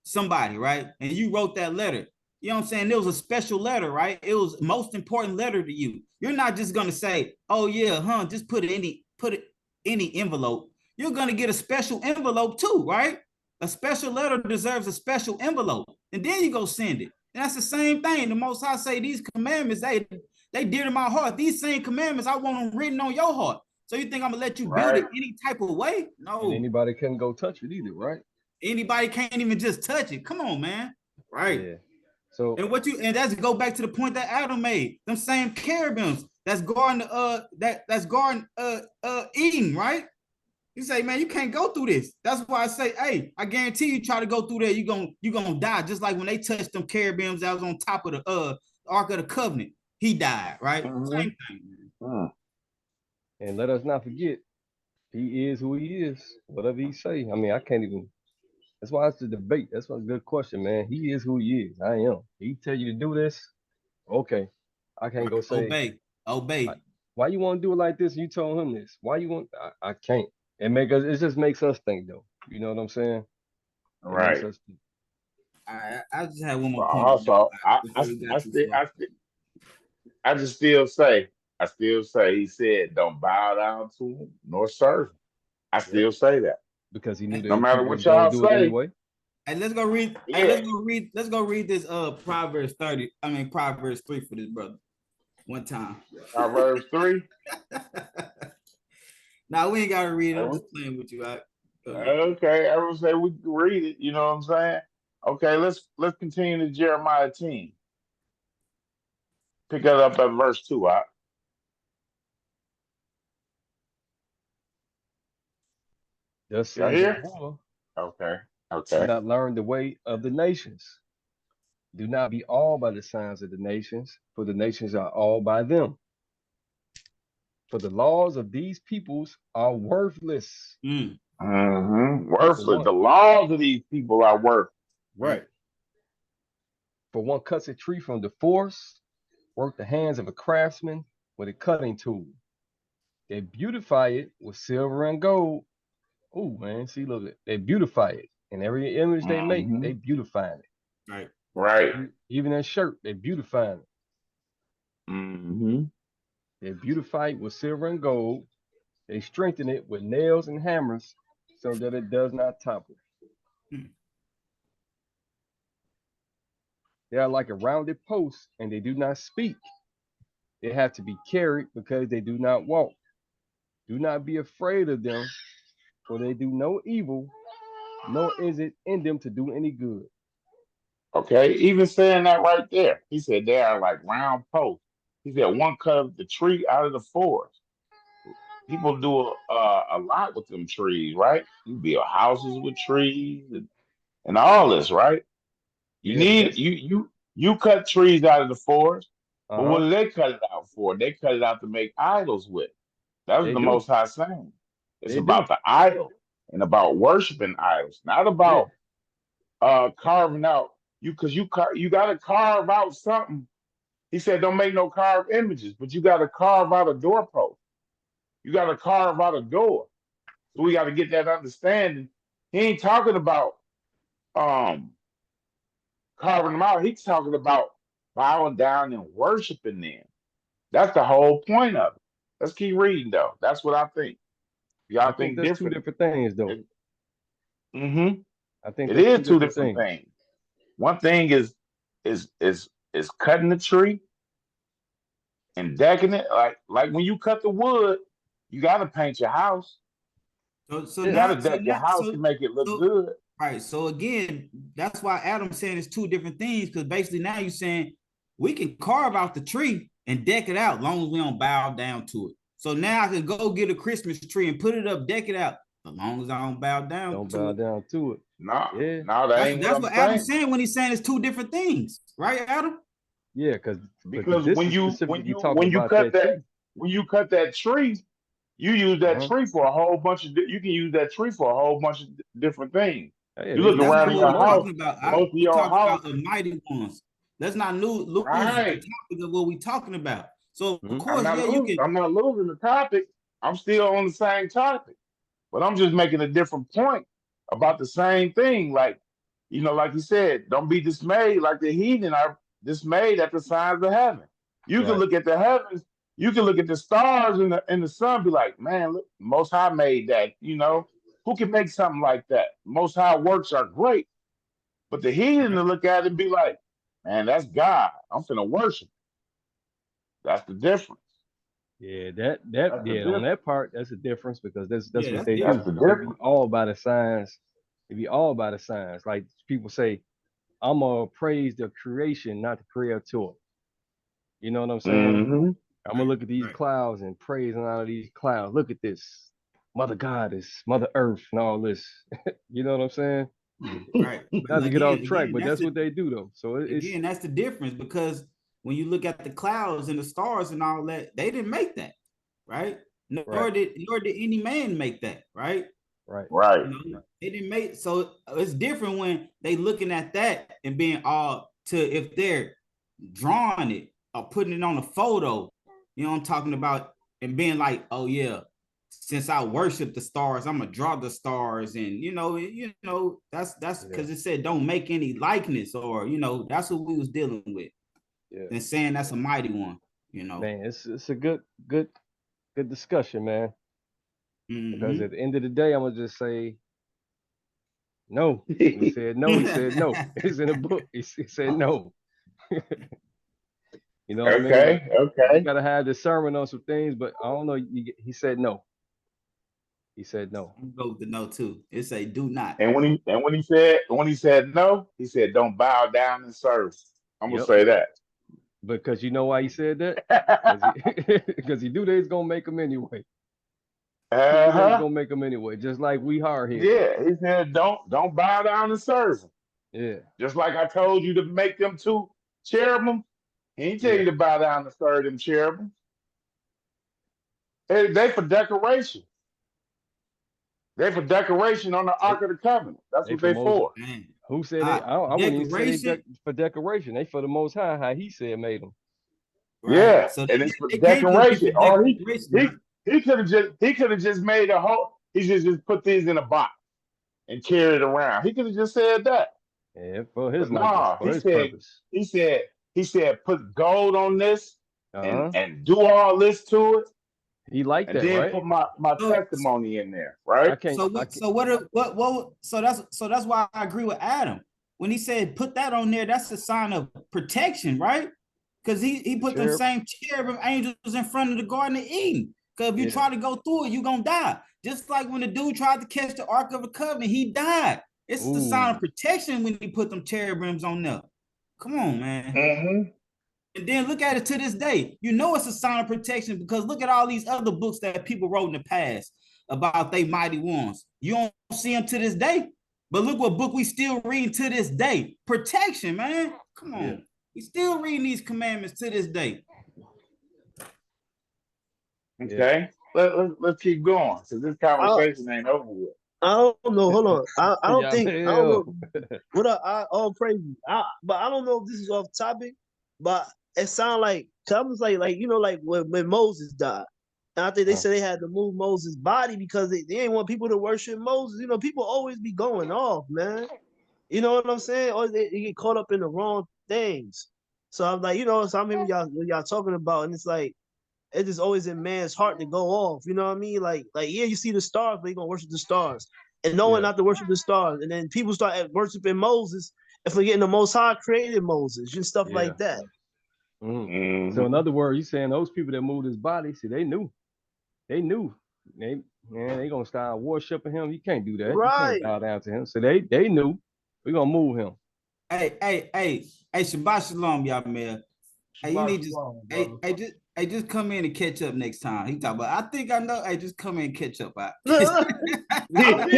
[SPEAKER 8] somebody, right? And you wrote that letter. You know what I'm saying? It was a special letter, right? It was the most important letter to you. You're not just gonna say, "Oh yeah, just put it any envelope." You're gonna get a special envelope too, right? A special letter deserves a special envelope, and then you go send it. And that's the same thing. The Most High say these commandments, they dear to my heart. These same commandments, I want them written on your heart. So you think I'm gonna let you build it any type of way? No.
[SPEAKER 5] And anybody couldn't go touch it either, right?
[SPEAKER 8] Anybody can't even just touch it. Come on, man. Right.
[SPEAKER 5] Yeah. So
[SPEAKER 8] and that's go back to the point that Adam made. Them same cherubims that's guarding Eden, right? You say, man, you can't go through this. That's why I say, hey, I guarantee you try to go through there, you gonna die. Just like when they touched them cherubims that was on top of the Ark of the Covenant, he died, right? Same thing.
[SPEAKER 5] And let us not forget, he is who he is. Whatever he say, I mean, I can't even. That's why it's a debate. That's a good question, man. He is who he is. I am. He tell you to do this, okay. I can't go say
[SPEAKER 8] obey.
[SPEAKER 5] Why you want to do it like this? You told him this. Why you want? I can't. It just makes us think, though. You know what I'm saying?
[SPEAKER 11] Right.
[SPEAKER 8] I just had one more point.
[SPEAKER 11] Also, I just still say, he said, don't bow down to him nor serve him. I still say that
[SPEAKER 5] because he knew that
[SPEAKER 11] no matter what y'all
[SPEAKER 5] do
[SPEAKER 11] say.
[SPEAKER 5] It anyway.
[SPEAKER 8] Hey, let's go read. Yeah. Hey, let's go read this Proverbs 30. I mean Proverbs 3 for this brother. One time.
[SPEAKER 11] Proverbs 3.
[SPEAKER 8] Now we ain't gotta read it. I'm just playing with you.
[SPEAKER 11] Okay, I would say we can read it. You know what I'm saying? Okay, let's continue to Jeremiah 10. Pick that up at verse 2.
[SPEAKER 5] Thus says
[SPEAKER 11] Yahuwah. Okay.
[SPEAKER 5] Do not learn the way of the nations. Do not be awed by the signs of the nations, for the nations are awed by them. For the laws of these peoples are worthless.
[SPEAKER 11] Worthless. The laws of these people are worthless.
[SPEAKER 5] Right. For one cuts a tree from the forest, work the hands of a craftsman with a cutting tool. They beautify it with silver and gold. Oh man, see, look, they beautify it. In every image they make, they beautify it.
[SPEAKER 11] Right.
[SPEAKER 5] Even that shirt, they beautify it. They beautify it with silver and gold. They strengthen it with nails and hammers so that it does not topple. They are like a rounded post, and they do not speak. They have to be carried because they do not walk. Do not be afraid of them, for they do no evil, nor is it in them to do any good.
[SPEAKER 11] Okay, even saying that right there, he said they are like round posts. He said one cut of the tree out of the forest. People do a lot with them trees, right? You build houses with trees and all this, right? You cut trees out of the forest, but what do they cut it out for? They cut it out to make idols with. That was the Most High saying. It's about the idol and about worshiping idols, not about carving out because you got to carve out something. He said, don't make no carved images, but you got to carve out a doorpost. You got to carve out a door. So we got to get that understanding. He ain't talking about carving them out. He's talking about bowing down and worshiping them. That's the whole point of it. Let's keep reading though. That's what I think. Y'all think
[SPEAKER 5] that's
[SPEAKER 11] different.
[SPEAKER 5] Two different things though.
[SPEAKER 11] I think it is two different things. One thing is cutting the tree and decking it. Like when you cut the wood, you gotta paint your house.
[SPEAKER 8] So
[SPEAKER 11] you gotta deck your house to make it look good.
[SPEAKER 8] Right. So again, that's why Adam's saying it's two different things, because basically now you're saying we can carve out the tree and deck it out as long as we don't bow down to it. So now I can go get a Christmas tree and put it up, deck it out, as long as I don't bow down
[SPEAKER 5] to it.
[SPEAKER 11] No,
[SPEAKER 8] that's what Adam's saying when he's saying it's two different things, right, Adam?
[SPEAKER 5] Yeah,
[SPEAKER 11] because when you cut that tree, you use that tree for a whole bunch of. You can use that tree for a whole bunch of different things.
[SPEAKER 5] Hey,
[SPEAKER 11] you look around in your house.
[SPEAKER 8] Most of your house, about the mighty ones. Let's not lose the topic of what we're talking about. So of course,
[SPEAKER 11] I'm not losing the topic. I'm still on the same topic, but I'm just making a different point about the same thing. Like, like you said, don't be dismayed like the heathen are dismayed at the signs of heaven. You can look at the heavens. You can look at the stars in the sun, be like, man, look, Most High made that. Who can make something like that? Most High works are great, but the heathen to look at it and be like, man, that's God. I'm finna worship. That's the difference.
[SPEAKER 5] Yeah, on that part, that's a difference because that's what they do. They be all by the signs. They be all by the signs. Like people say, I'm gonna praise the creation, not the creator. You know what I'm saying? I'm gonna look at these clouds and praise out of these clouds. Look at this. Mother Goddess, Mother Earth, and all this. You know what I'm saying?
[SPEAKER 8] Right.
[SPEAKER 5] Not to get off track, but
[SPEAKER 8] that's
[SPEAKER 5] that's what they do though. So it's
[SPEAKER 8] again, that's the difference, because when you look at the clouds and the stars and all that, they didn't make that, right? Nor did any man make that, right?
[SPEAKER 5] Right.
[SPEAKER 11] Right.
[SPEAKER 8] You know, they didn't make, so it's different when they looking at that and being all to, if they're drawing it or putting it on a photo, you know what I'm talking about, and being like, oh yeah, since I worship the stars, I'm gonna draw the stars, and you know that's because it said don't make any likeness, or you know, that's what we was dealing with.
[SPEAKER 5] Yeah.
[SPEAKER 8] And saying that's a mighty one, you know.
[SPEAKER 5] Man, it's a good discussion, man. Because at the end of the day, I'm gonna just say no. He said no. He said no. It's in the book. He said no. You know what I mean?
[SPEAKER 11] Okay.
[SPEAKER 5] You gotta have discernment on some things, but I don't know. He said no. He said no.
[SPEAKER 8] I'm go with the no too. It say do not.
[SPEAKER 11] And when he said no, he said don't bow down and serve. I'm gonna say that.
[SPEAKER 5] Because you know why he said that? Because he knew they was gonna make him anyway. He's gonna make them anyway, just like we hard here.
[SPEAKER 11] Yeah, he said don't bow down and serve him.
[SPEAKER 5] Yeah.
[SPEAKER 11] Just like I told you to make them two cherubim, he ain't tell you to bow down and serve them cherubim. They for decoration. They for decoration on the Ark of the Covenant. That's what they for.
[SPEAKER 8] Man.
[SPEAKER 5] Who said that? I wouldn't even say they for decoration. They for the Most High, how he said made them.
[SPEAKER 11] Right. Yeah, so and it's for decoration. Or he could have just made a whole. He just put these in a box and carried it around. He could have just said that.
[SPEAKER 5] Yeah, for his purpose.
[SPEAKER 11] He said put gold on this and do all this to it.
[SPEAKER 5] He liked
[SPEAKER 11] and
[SPEAKER 5] that,
[SPEAKER 11] then
[SPEAKER 5] right?
[SPEAKER 11] put my testimony in there, right?
[SPEAKER 8] So that's why I agree with Adam when he said put that on there. That's a sign of protection, right? Because he put the same cherubim angels in front of the Garden of Eden. Because if you try to go through it, you're gonna die. Just like when the dude tried to catch the Ark of the Covenant, he died. It's a sign of protection when he put them cherubims on there. Come on, man. And then look at it to this day. You know it's a sign of protection because look at all these other books that people wrote in the past about they mighty ones. You don't see them to this day. But look what book we still reading to this day. Protection, man. Come on. Yeah. We still reading these commandments to this day.
[SPEAKER 11] Okay. Let's keep going because this conversation ain't over with.
[SPEAKER 6] I don't know. Hold on. I don't think. I don't know. What up? All praise. But I don't know if this is off topic. But it sounds like like you know, like when Moses died, and I think they said they had to move Moses' body because they didn't want people to worship Moses. You know, people always be going off, man. You know what I'm saying? Or they get caught up in the wrong things. So I'm like, you know, so I'm hearing y'all talking about, and it's like. It's just always in man's heart to go off. You know what I mean? Like yeah, you see the stars, but you're gonna worship the stars. And no one not to worship the stars. And then people start worshiping Moses and forgetting the Most High created Moses and stuff like that.
[SPEAKER 5] Mm-hmm. So in other words, you saying those people that moved his body, see, they knew. They gonna start worshiping him. You can't do that.
[SPEAKER 6] Right.
[SPEAKER 5] You can't bow down to him. So they knew we're gonna move him.
[SPEAKER 8] Hey, Shabbat Shalom, y'all, man. Hey, you need to just come in and catch up next time. He talk about, I think I know. Hey, just come in and catch up.
[SPEAKER 6] Listen, that's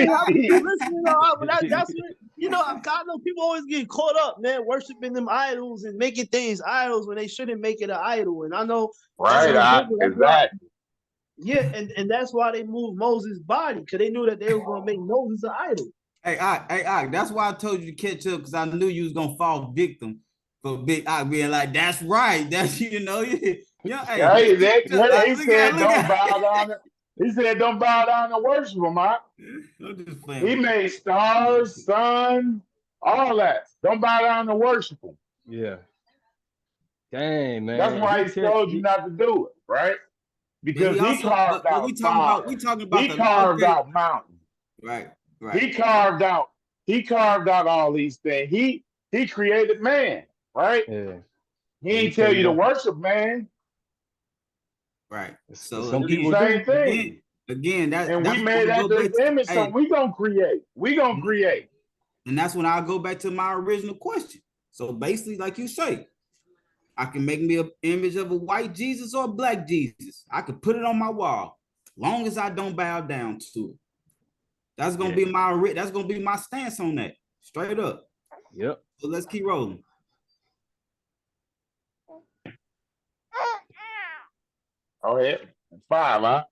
[SPEAKER 6] what, you know, I know people always get caught up, man, worshiping them idols and making things idols when they shouldn't make it an idol. And I know,
[SPEAKER 11] exactly.
[SPEAKER 6] Yeah, and that's why they moved Moses' body, because they knew that they were gonna make Moses an idol.
[SPEAKER 8] Hey, that's why I told you to catch up, because I knew you was gonna fall victim for Big I being like, that's right. That's he said
[SPEAKER 11] don't bow down. He said don't bow down and worship him, huh? He made stars, sun, all that. Don't bow down and worship him.
[SPEAKER 5] Yeah. Dang, man.
[SPEAKER 11] That's why he told you not to do it, right? Because he carved out mountains.
[SPEAKER 8] Right.
[SPEAKER 11] He carved out all these things. He created man, right?
[SPEAKER 5] Yeah.
[SPEAKER 11] He ain't tell you to worship man.
[SPEAKER 8] Right.
[SPEAKER 5] So some people
[SPEAKER 11] same thing.
[SPEAKER 8] Again,
[SPEAKER 11] we made that this image, so we gonna create.
[SPEAKER 8] And that's when I'll go back to my original question. So basically, like you say, I can make me an image of a white Jesus or a black Jesus. I could put it on my wall. Long as I don't bow down to it. That's gonna be my stance on that. Straight up.
[SPEAKER 5] Yep.
[SPEAKER 8] So let's keep rolling.
[SPEAKER 11] Go ahead. 5, huh?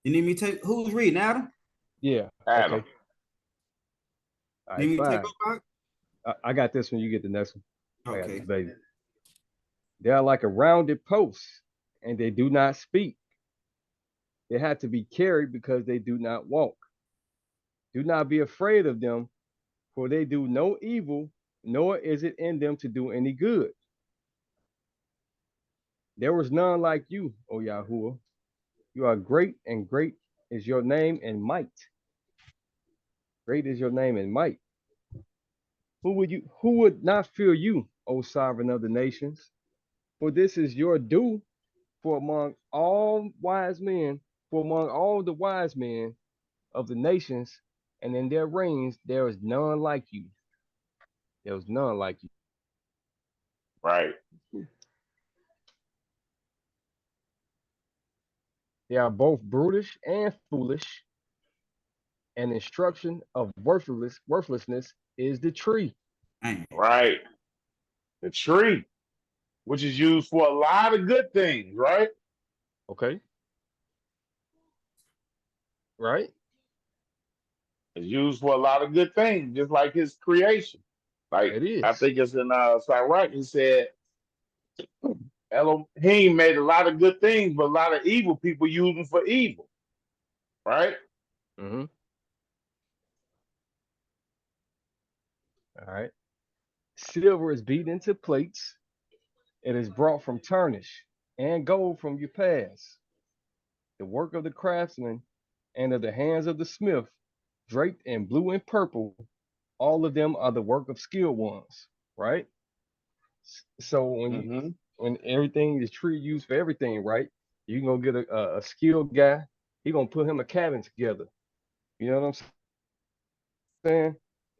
[SPEAKER 8] You need me to take who's reading, Adam?
[SPEAKER 5] Yeah.
[SPEAKER 11] Adam.
[SPEAKER 5] Okay. All
[SPEAKER 8] Need me
[SPEAKER 5] right,
[SPEAKER 8] to take
[SPEAKER 5] fine.
[SPEAKER 8] over?
[SPEAKER 5] I got this one. You get the next one. I got
[SPEAKER 8] Okay.
[SPEAKER 5] this, baby. They are like a rounded post, and they do not speak. They have to be carried because they do not walk. Do not be afraid of them, for they do no evil, nor is it in them to do any good. There was none like you, O Yahuwah. You are great, and great is your name and might. Great is your name and might. Who would not fear you, O sovereign of the nations? For this is your due, for among all the wise men of the nations, and in their reigns there is none like you. There was none like you.
[SPEAKER 11] Right.
[SPEAKER 5] They are both brutish and foolish, and instruction of worthlessness is the tree.
[SPEAKER 11] Right. The tree, which is used for a lot of good things, right?
[SPEAKER 5] Okay. Right.
[SPEAKER 11] It's used for a lot of good things, just like his creation. Like
[SPEAKER 5] It is.
[SPEAKER 11] I think it's in Sirach, he said Elohim made a lot of good things, but a lot of evil people use them for evil. Right?
[SPEAKER 5] Mm-hmm. All right. Silver is beaten into plates. It is brought from tarnish, and gold from your past. The work of the craftsman and of the hands of the smith, draped in blue and purple, all of them are the work of skilled ones, right? So when everything is tree used for everything, right? You can go get a skilled guy. He gonna put him a cabin together. You know what I'm saying?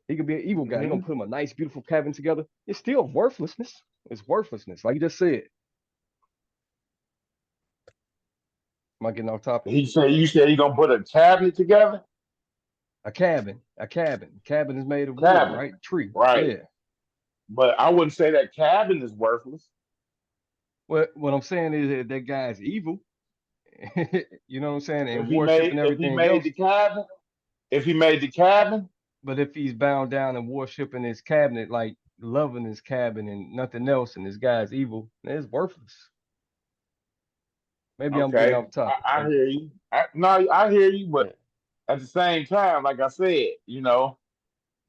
[SPEAKER 5] He could be an evil guy. He gonna put him a nice, beautiful cabin together. It's still worthlessness. It's worthlessness, like you just said. Am I getting off topic?
[SPEAKER 11] You said he gonna put a cabinet together?
[SPEAKER 5] A cabin. Cabin is made of wood, right? Tree.
[SPEAKER 11] Right.
[SPEAKER 5] Yeah.
[SPEAKER 11] But I wouldn't say that cabin is worthless.
[SPEAKER 5] What I'm saying is that guy is evil. You know what I'm saying? And
[SPEAKER 11] If he
[SPEAKER 5] worshiping
[SPEAKER 11] made
[SPEAKER 5] everything else.
[SPEAKER 11] If he made the cabin.
[SPEAKER 5] But if he's bound down and worshiping his cabinet, like loving his cabin and nothing else, and this guy's evil, it's worthless. Maybe I'm getting off topic.
[SPEAKER 11] I hear you. I hear you, but at the same time, like I said, you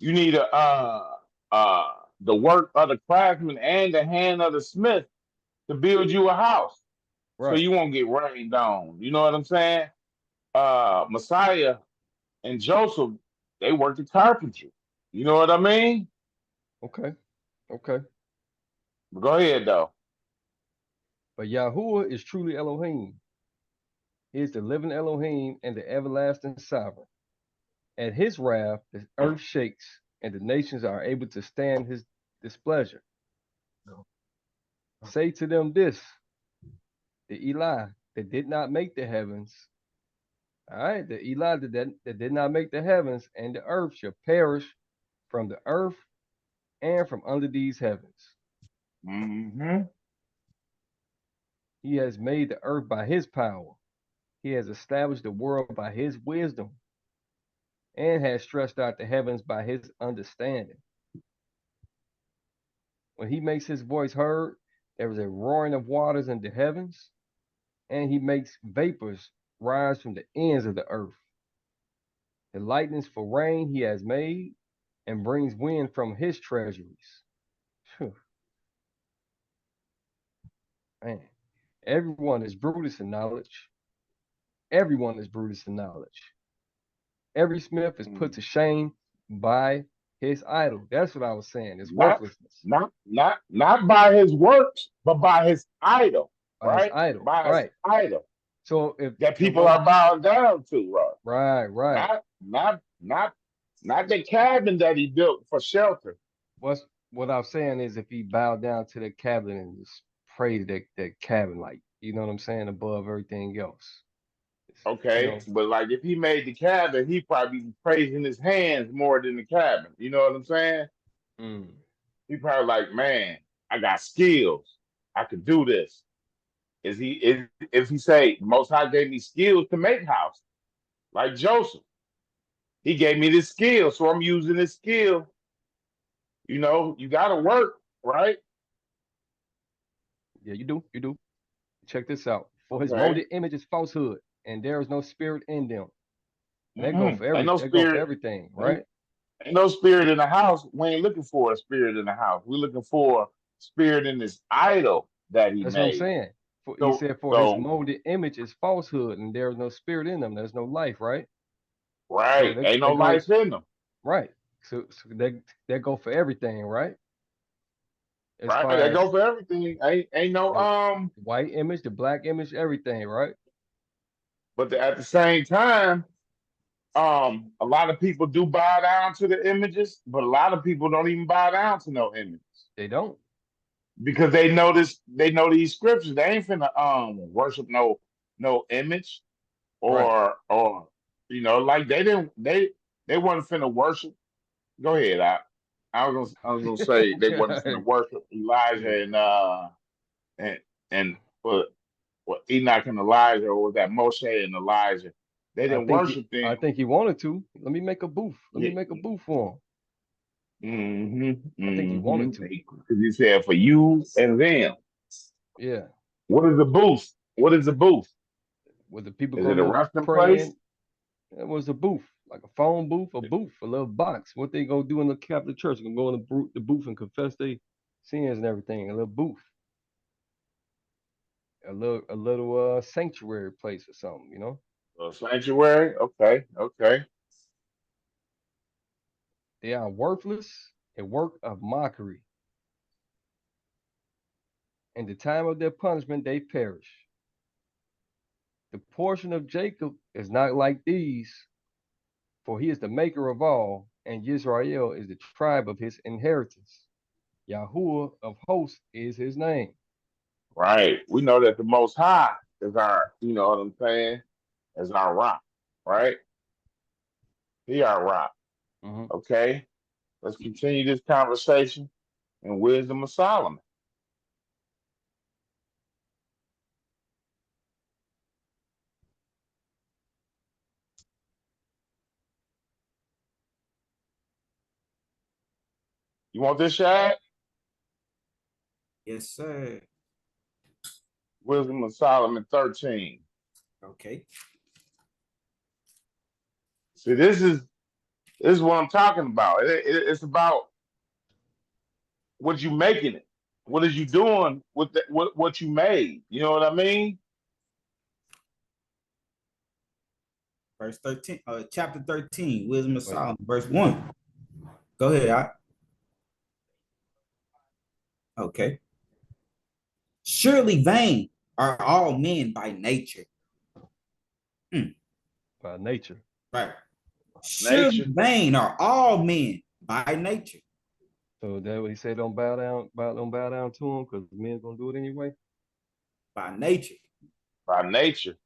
[SPEAKER 11] need the work of the craftsman and the hand of the smith to build you a house. Right. So you won't get rained on. You know what I'm saying? Messiah and Joseph, they worked at carpentry. You know what I mean?
[SPEAKER 5] Okay.
[SPEAKER 11] But go ahead, though.
[SPEAKER 5] But Yahuwah is truly Elohim. He is the living Elohim and the everlasting sovereign. At his wrath, the earth shakes, and the nations are able to stand his displeasure. Say to them this, the Eli that did not make the heavens, all right, the Eli that did not make the heavens and the earth shall perish from the earth and from under these heavens.
[SPEAKER 11] Mm-hmm.
[SPEAKER 5] He has made the earth by his power. He has established the world by his wisdom and has stretched out the heavens by his understanding. When he makes his voice heard, there is a roaring of waters in the heavens, and he makes vapors rise from the ends of the earth. The lightnings for rain he has made, and brings wind from his treasuries. Whew. Man, everyone is Brutus in knowledge. Everyone is Brutus in knowledge. Every smith is put to shame by his idol. That's what I was saying. It's worthlessness.
[SPEAKER 11] Not by his works, but by his idol.
[SPEAKER 5] By his idol.
[SPEAKER 11] By his idol.
[SPEAKER 5] So if
[SPEAKER 11] that people are bowing down to,
[SPEAKER 5] right.
[SPEAKER 11] Not the cabin that he built for shelter.
[SPEAKER 5] What I'm saying is, if he bowed down to the cabin and just prayed that cabin, like You know what I'm saying? Above everything else. You
[SPEAKER 11] Okay,
[SPEAKER 5] know,
[SPEAKER 11] but like if he made the cabin, he probably be praising his hands more than the cabin. You know what I'm saying?
[SPEAKER 5] mm,
[SPEAKER 11] He probably like, man, I got skills. I could do this. Is he is if he say Most High gave me skills to make house, like Joseph. He gave me this skill, so I'm using this skill. You know, you gotta work, right?
[SPEAKER 5] yeah, you do. You do. Check this out. For his
[SPEAKER 11] Okay.
[SPEAKER 5] molded image is falsehood, and there is no spirit in them. And that go
[SPEAKER 11] Hmm.
[SPEAKER 5] for
[SPEAKER 11] Ain't no
[SPEAKER 5] that go for
[SPEAKER 11] spirit.
[SPEAKER 5] everything,
[SPEAKER 11] Ain't,
[SPEAKER 5] right?
[SPEAKER 11] ain't no spirit in the house. We ain't looking for a spirit in the house. We're looking for spirit in this idol that he
[SPEAKER 5] That's what I'm
[SPEAKER 11] made.
[SPEAKER 5] saying. He
[SPEAKER 11] So
[SPEAKER 5] said, for his
[SPEAKER 11] so
[SPEAKER 5] molded image is falsehood, and there is no spirit in them. There's no life, right? So
[SPEAKER 11] right. Ain't no
[SPEAKER 5] they go
[SPEAKER 11] life in them.
[SPEAKER 5] right. So they go for everything, right? As
[SPEAKER 11] Right.
[SPEAKER 5] far
[SPEAKER 11] That
[SPEAKER 5] as
[SPEAKER 11] go for everything. Ain't no
[SPEAKER 5] the white image, the black image, everything, right?
[SPEAKER 11] but at the same time, a lot of people do bow down to the images, but a lot of people don't even bow down to no images
[SPEAKER 5] They don't.
[SPEAKER 11] because they know this. They know these scriptures. They ain't finna worship no image
[SPEAKER 5] Right.
[SPEAKER 11] or like they wasn't finna worship. Go ahead. I was gonna say they wasn't finna worship Elijah and and what Enoch and Elijah, or was that Moshe and Elijah? They didn't worship
[SPEAKER 5] I
[SPEAKER 11] them.
[SPEAKER 5] think he wanted to. Let me make a booth. Let me
[SPEAKER 11] Yeah.
[SPEAKER 5] make a booth for him.
[SPEAKER 11] Mm-hmm.
[SPEAKER 5] I think he wanted to.
[SPEAKER 11] Because he said for you and them.
[SPEAKER 5] Yeah.
[SPEAKER 11] What is a booth? What is a booth?
[SPEAKER 5] Where the people
[SPEAKER 11] Is
[SPEAKER 5] go
[SPEAKER 11] it a
[SPEAKER 5] to
[SPEAKER 11] resting
[SPEAKER 5] pray
[SPEAKER 11] place?
[SPEAKER 5] in, it was a booth, like a phone booth, a little box. What they go do in the Catholic Church? They go in the booth and confess their sins and everything. A little booth, a little sanctuary place or something, you know.
[SPEAKER 11] A sanctuary? Okay, okay.
[SPEAKER 5] They are worthless, a work of mockery. In the time of their punishment, they perish. The portion of Jacob is not like these, for he is the maker of all, and Israel is the tribe of his inheritance. Yahuwah of hosts is his name.
[SPEAKER 11] Right. We know that the Most High is our, you know what I'm saying, is our rock, right? He our rock.
[SPEAKER 5] Mm-hmm.
[SPEAKER 11] Okay. Let's continue this conversation in Wisdom of Solomon. You want this, Shad?
[SPEAKER 8] Yes, sir.
[SPEAKER 11] Wisdom of Solomon 13.
[SPEAKER 8] Okay.
[SPEAKER 11] See, this is what I'm talking about. It's about what you making it. What is you doing with what you made? You know what I mean?
[SPEAKER 8] Verse 13, chapter 13, Wisdom of Solomon, verse 1. Go ahead. Okay. Surely vain are all men by nature.
[SPEAKER 5] By nature.
[SPEAKER 8] Right. Surely vain are all men by nature.
[SPEAKER 5] So that what he said, don't bow down to him, because men gonna do it anyway.
[SPEAKER 8] By nature.
[SPEAKER 11] By nature.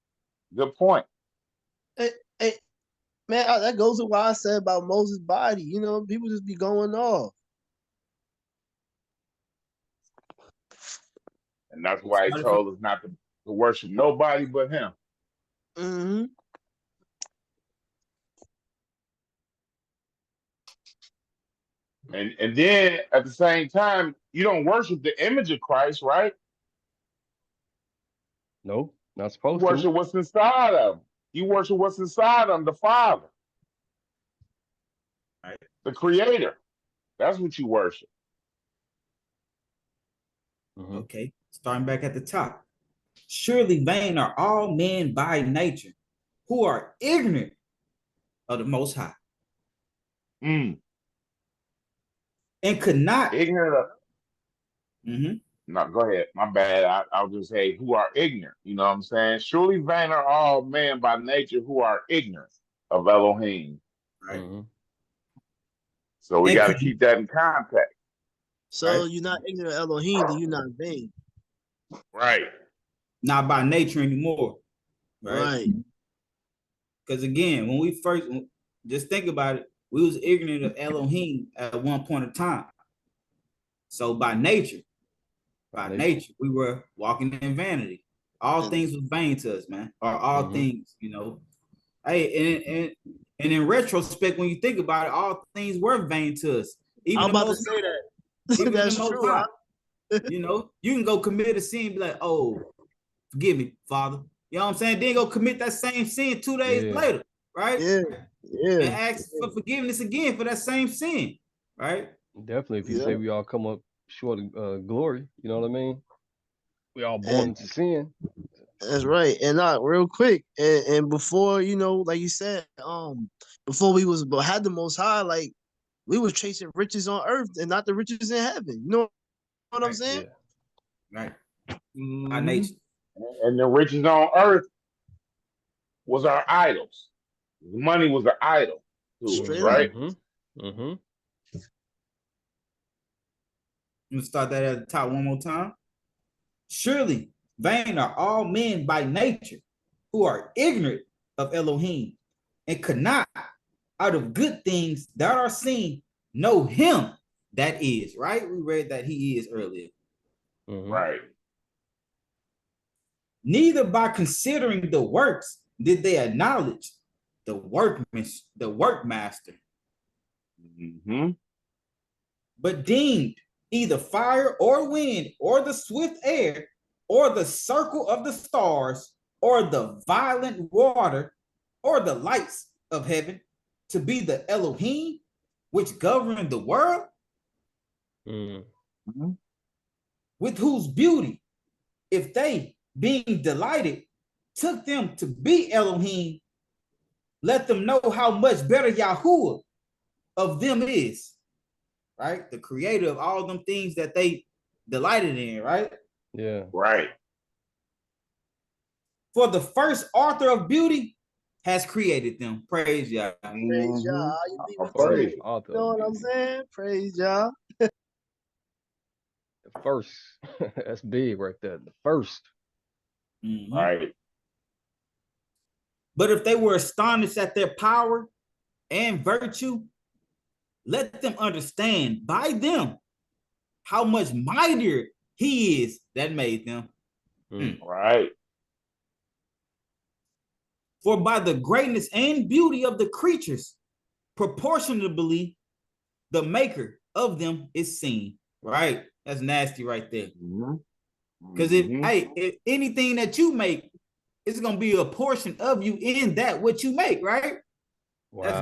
[SPEAKER 11] Good point.
[SPEAKER 6] Hey, man, that goes to what I said about Moses' body. You know, people just be going off.
[SPEAKER 11] And that's why he told us not to worship nobody but him.
[SPEAKER 6] Mm-hmm.
[SPEAKER 11] And then at the same time, you don't worship the image of Christ, right?
[SPEAKER 5] No, not supposed
[SPEAKER 11] you worship what's inside of him. You worship what's inside of him, the Father.
[SPEAKER 8] Right.
[SPEAKER 11] The Creator. That's what you worship.
[SPEAKER 5] Mm-hmm.
[SPEAKER 8] Okay. Starting back at the top. Surely vain are all men by nature, who are ignorant of the Most High.
[SPEAKER 11] Mm.
[SPEAKER 8] And could not.
[SPEAKER 11] Ignorant of.
[SPEAKER 8] Mm-hmm.
[SPEAKER 11] No, go ahead. My bad. I'll just say who are ignorant. You know what I'm saying? Surely vain are all men by nature who are ignorant of Elohim.
[SPEAKER 8] Right.
[SPEAKER 5] Mm-hmm.
[SPEAKER 11] So we got to keep that in context.
[SPEAKER 6] So you're not ignorant of Elohim, then you're not vain.
[SPEAKER 11] Right.
[SPEAKER 8] not by nature anymore,
[SPEAKER 6] Right.
[SPEAKER 8] Because again, when we first just think about it, we was ignorant of Elohim at one point in time. So by nature, we were walking in vanity. All things was vain to us, man. Or all things, you know. Hey, and in retrospect, when you think about it, all things were vain to us. Even
[SPEAKER 6] I'm
[SPEAKER 8] the
[SPEAKER 6] about
[SPEAKER 8] most,
[SPEAKER 6] to say that.
[SPEAKER 8] even
[SPEAKER 6] That's
[SPEAKER 8] the most
[SPEAKER 6] true.
[SPEAKER 8] high. You know, you can go commit a sin and be like, oh, forgive me, Father. You know what I'm saying? Then go commit that same sin 2 days later, right?
[SPEAKER 6] Yeah.
[SPEAKER 8] And ask for forgiveness again for that same sin, right?
[SPEAKER 5] Definitely, if you say we all come up short of glory, you know what I mean? We all born into sin.
[SPEAKER 6] That's right. And real quick, and before, you know, like you said, before we had the most high, like we was chasing riches on earth and not the riches in heaven. You know what I'm saying?
[SPEAKER 8] Right. Our nature.
[SPEAKER 11] And the riches on earth was our idols. Money was an idol to us,
[SPEAKER 6] Straight
[SPEAKER 11] right?
[SPEAKER 8] I'm gonna start that at the top one more time. Surely vain are all men by nature who are ignorant of Elohim and could not, out of good things that are seen, know him that is, right? We read that he is earlier.
[SPEAKER 11] Right.
[SPEAKER 8] Neither by considering the works did they acknowledge the workmaster, but deemed either fire or wind or the swift air or the circle of the stars or the violent water or the lights of heaven to be the Elohim which govern the world, with whose beauty, if they, being delighted, took them to be Elohim, let them know how much better Yahuwah of them is, right? The creator of all them things that they delighted in, right?
[SPEAKER 5] Yeah.
[SPEAKER 11] Right.
[SPEAKER 8] For the first author of beauty has created them. Praise Yah.
[SPEAKER 6] Praise Yah. You beat me
[SPEAKER 11] Praise.
[SPEAKER 6] too. You know what I'm saying? Praise Yah.
[SPEAKER 5] The first. That's big right there. The first.
[SPEAKER 11] Right.
[SPEAKER 8] But if they were astonished at their power and virtue, let them understand by them how much mightier he is that made them.
[SPEAKER 11] Right.
[SPEAKER 8] For by the greatness and beauty of the creatures, proportionably, the maker of them is seen. Right? That's nasty right there. Because if anything that you make, it's gonna be a portion of you in that what you make, right?
[SPEAKER 5] Wow.
[SPEAKER 8] That's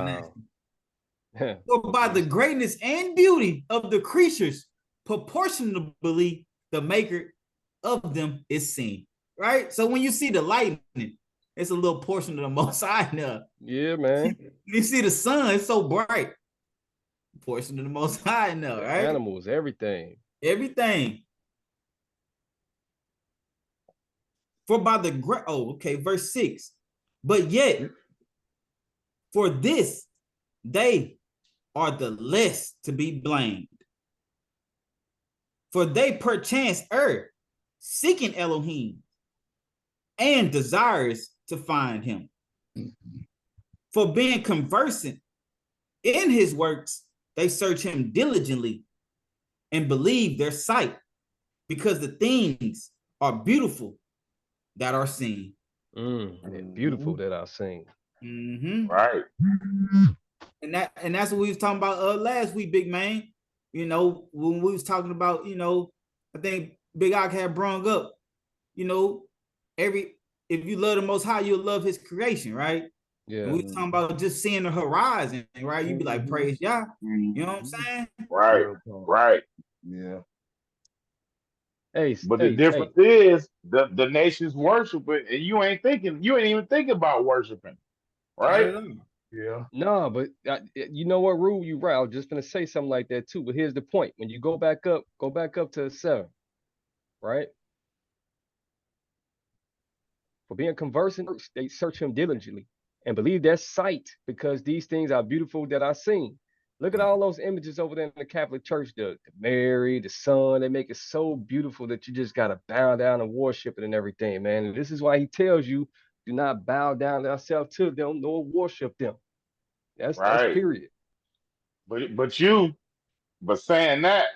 [SPEAKER 8] nasty. For by the greatness and beauty of the creatures, proportionably, the maker of them is seen. Right? So when you see the lightning, it's a little portion of the Most High now.
[SPEAKER 5] Yeah, man.
[SPEAKER 8] You see the sun, it's so bright. Portion of the Most High now, right?
[SPEAKER 5] Animals, everything.
[SPEAKER 8] Everything. For by the verse 6. But yet, for this, they are the less to be blamed. For they perchance err, seeking Elohim, and desirous to find him. For being conversant in his works, they search him diligently and believe their sight, because the things are beautiful that are seen.
[SPEAKER 5] Beautiful that are seen.
[SPEAKER 11] Right.
[SPEAKER 8] And that's what we was talking about last week, big man. You know, when we was talking about, you know, I think Big Ock had brung up, you know, if you love the Most High, you'll love his creation, right?
[SPEAKER 5] Yeah.
[SPEAKER 8] And we was talking about just seeing the horizon, right? You'd be like, praise Yah. You know what I'm saying?
[SPEAKER 11] Right. Right.
[SPEAKER 10] Yeah.
[SPEAKER 5] Hey,
[SPEAKER 11] but the difference is the nations worship it, and you ain't even thinking about worshiping, right?
[SPEAKER 10] Yeah.
[SPEAKER 5] No, but you know what, Rule? You right. I was just gonna say something like that too. But here's the point: when you go back up to 7, right? For being conversant, they search him diligently and believe their sight, because these things are beautiful that are seen. Look at all those images over there in the Catholic Church, the Mary, the Son. They make it so beautiful that you just gotta bow down and worship it and everything, man. And this is why he tells you, do not bow down thyself to them, nor worship them. That's
[SPEAKER 11] Right.
[SPEAKER 5] period.
[SPEAKER 11] But saying that,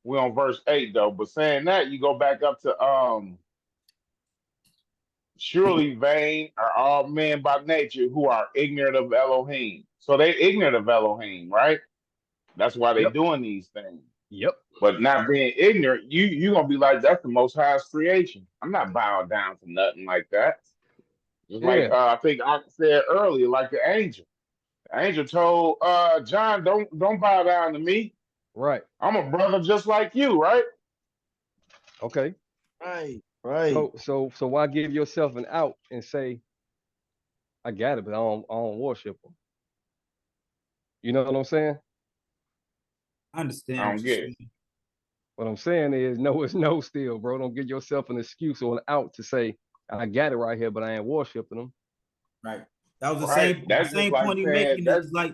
[SPEAKER 11] we're on verse 8 though. But saying that, you go back up to surely vain are all men by nature who are ignorant of Elohim. So they ignorant of Elohim, right? That's why they doing these things.
[SPEAKER 5] Yep.
[SPEAKER 11] But not being ignorant, you gonna be like, that's the most highest creation. I'm not bowing down to nothing like that. Just like I think I said earlier, like the angel. The angel told John, don't bow down to me.
[SPEAKER 5] Right.
[SPEAKER 11] I'm a brother just like you, right?
[SPEAKER 5] Okay.
[SPEAKER 6] Right.
[SPEAKER 5] So why give yourself an out and say, I got it, but I don't worship them. You know what I'm saying?
[SPEAKER 8] I understand.
[SPEAKER 11] I don't get it.
[SPEAKER 5] What I'm saying is no is no still, bro. Don't give yourself an excuse or an out to say, I got it right here, but I ain't worshiping them.
[SPEAKER 8] Right. That was the
[SPEAKER 11] Right.
[SPEAKER 8] same
[SPEAKER 11] like
[SPEAKER 8] point he
[SPEAKER 11] saying-
[SPEAKER 8] making. It's like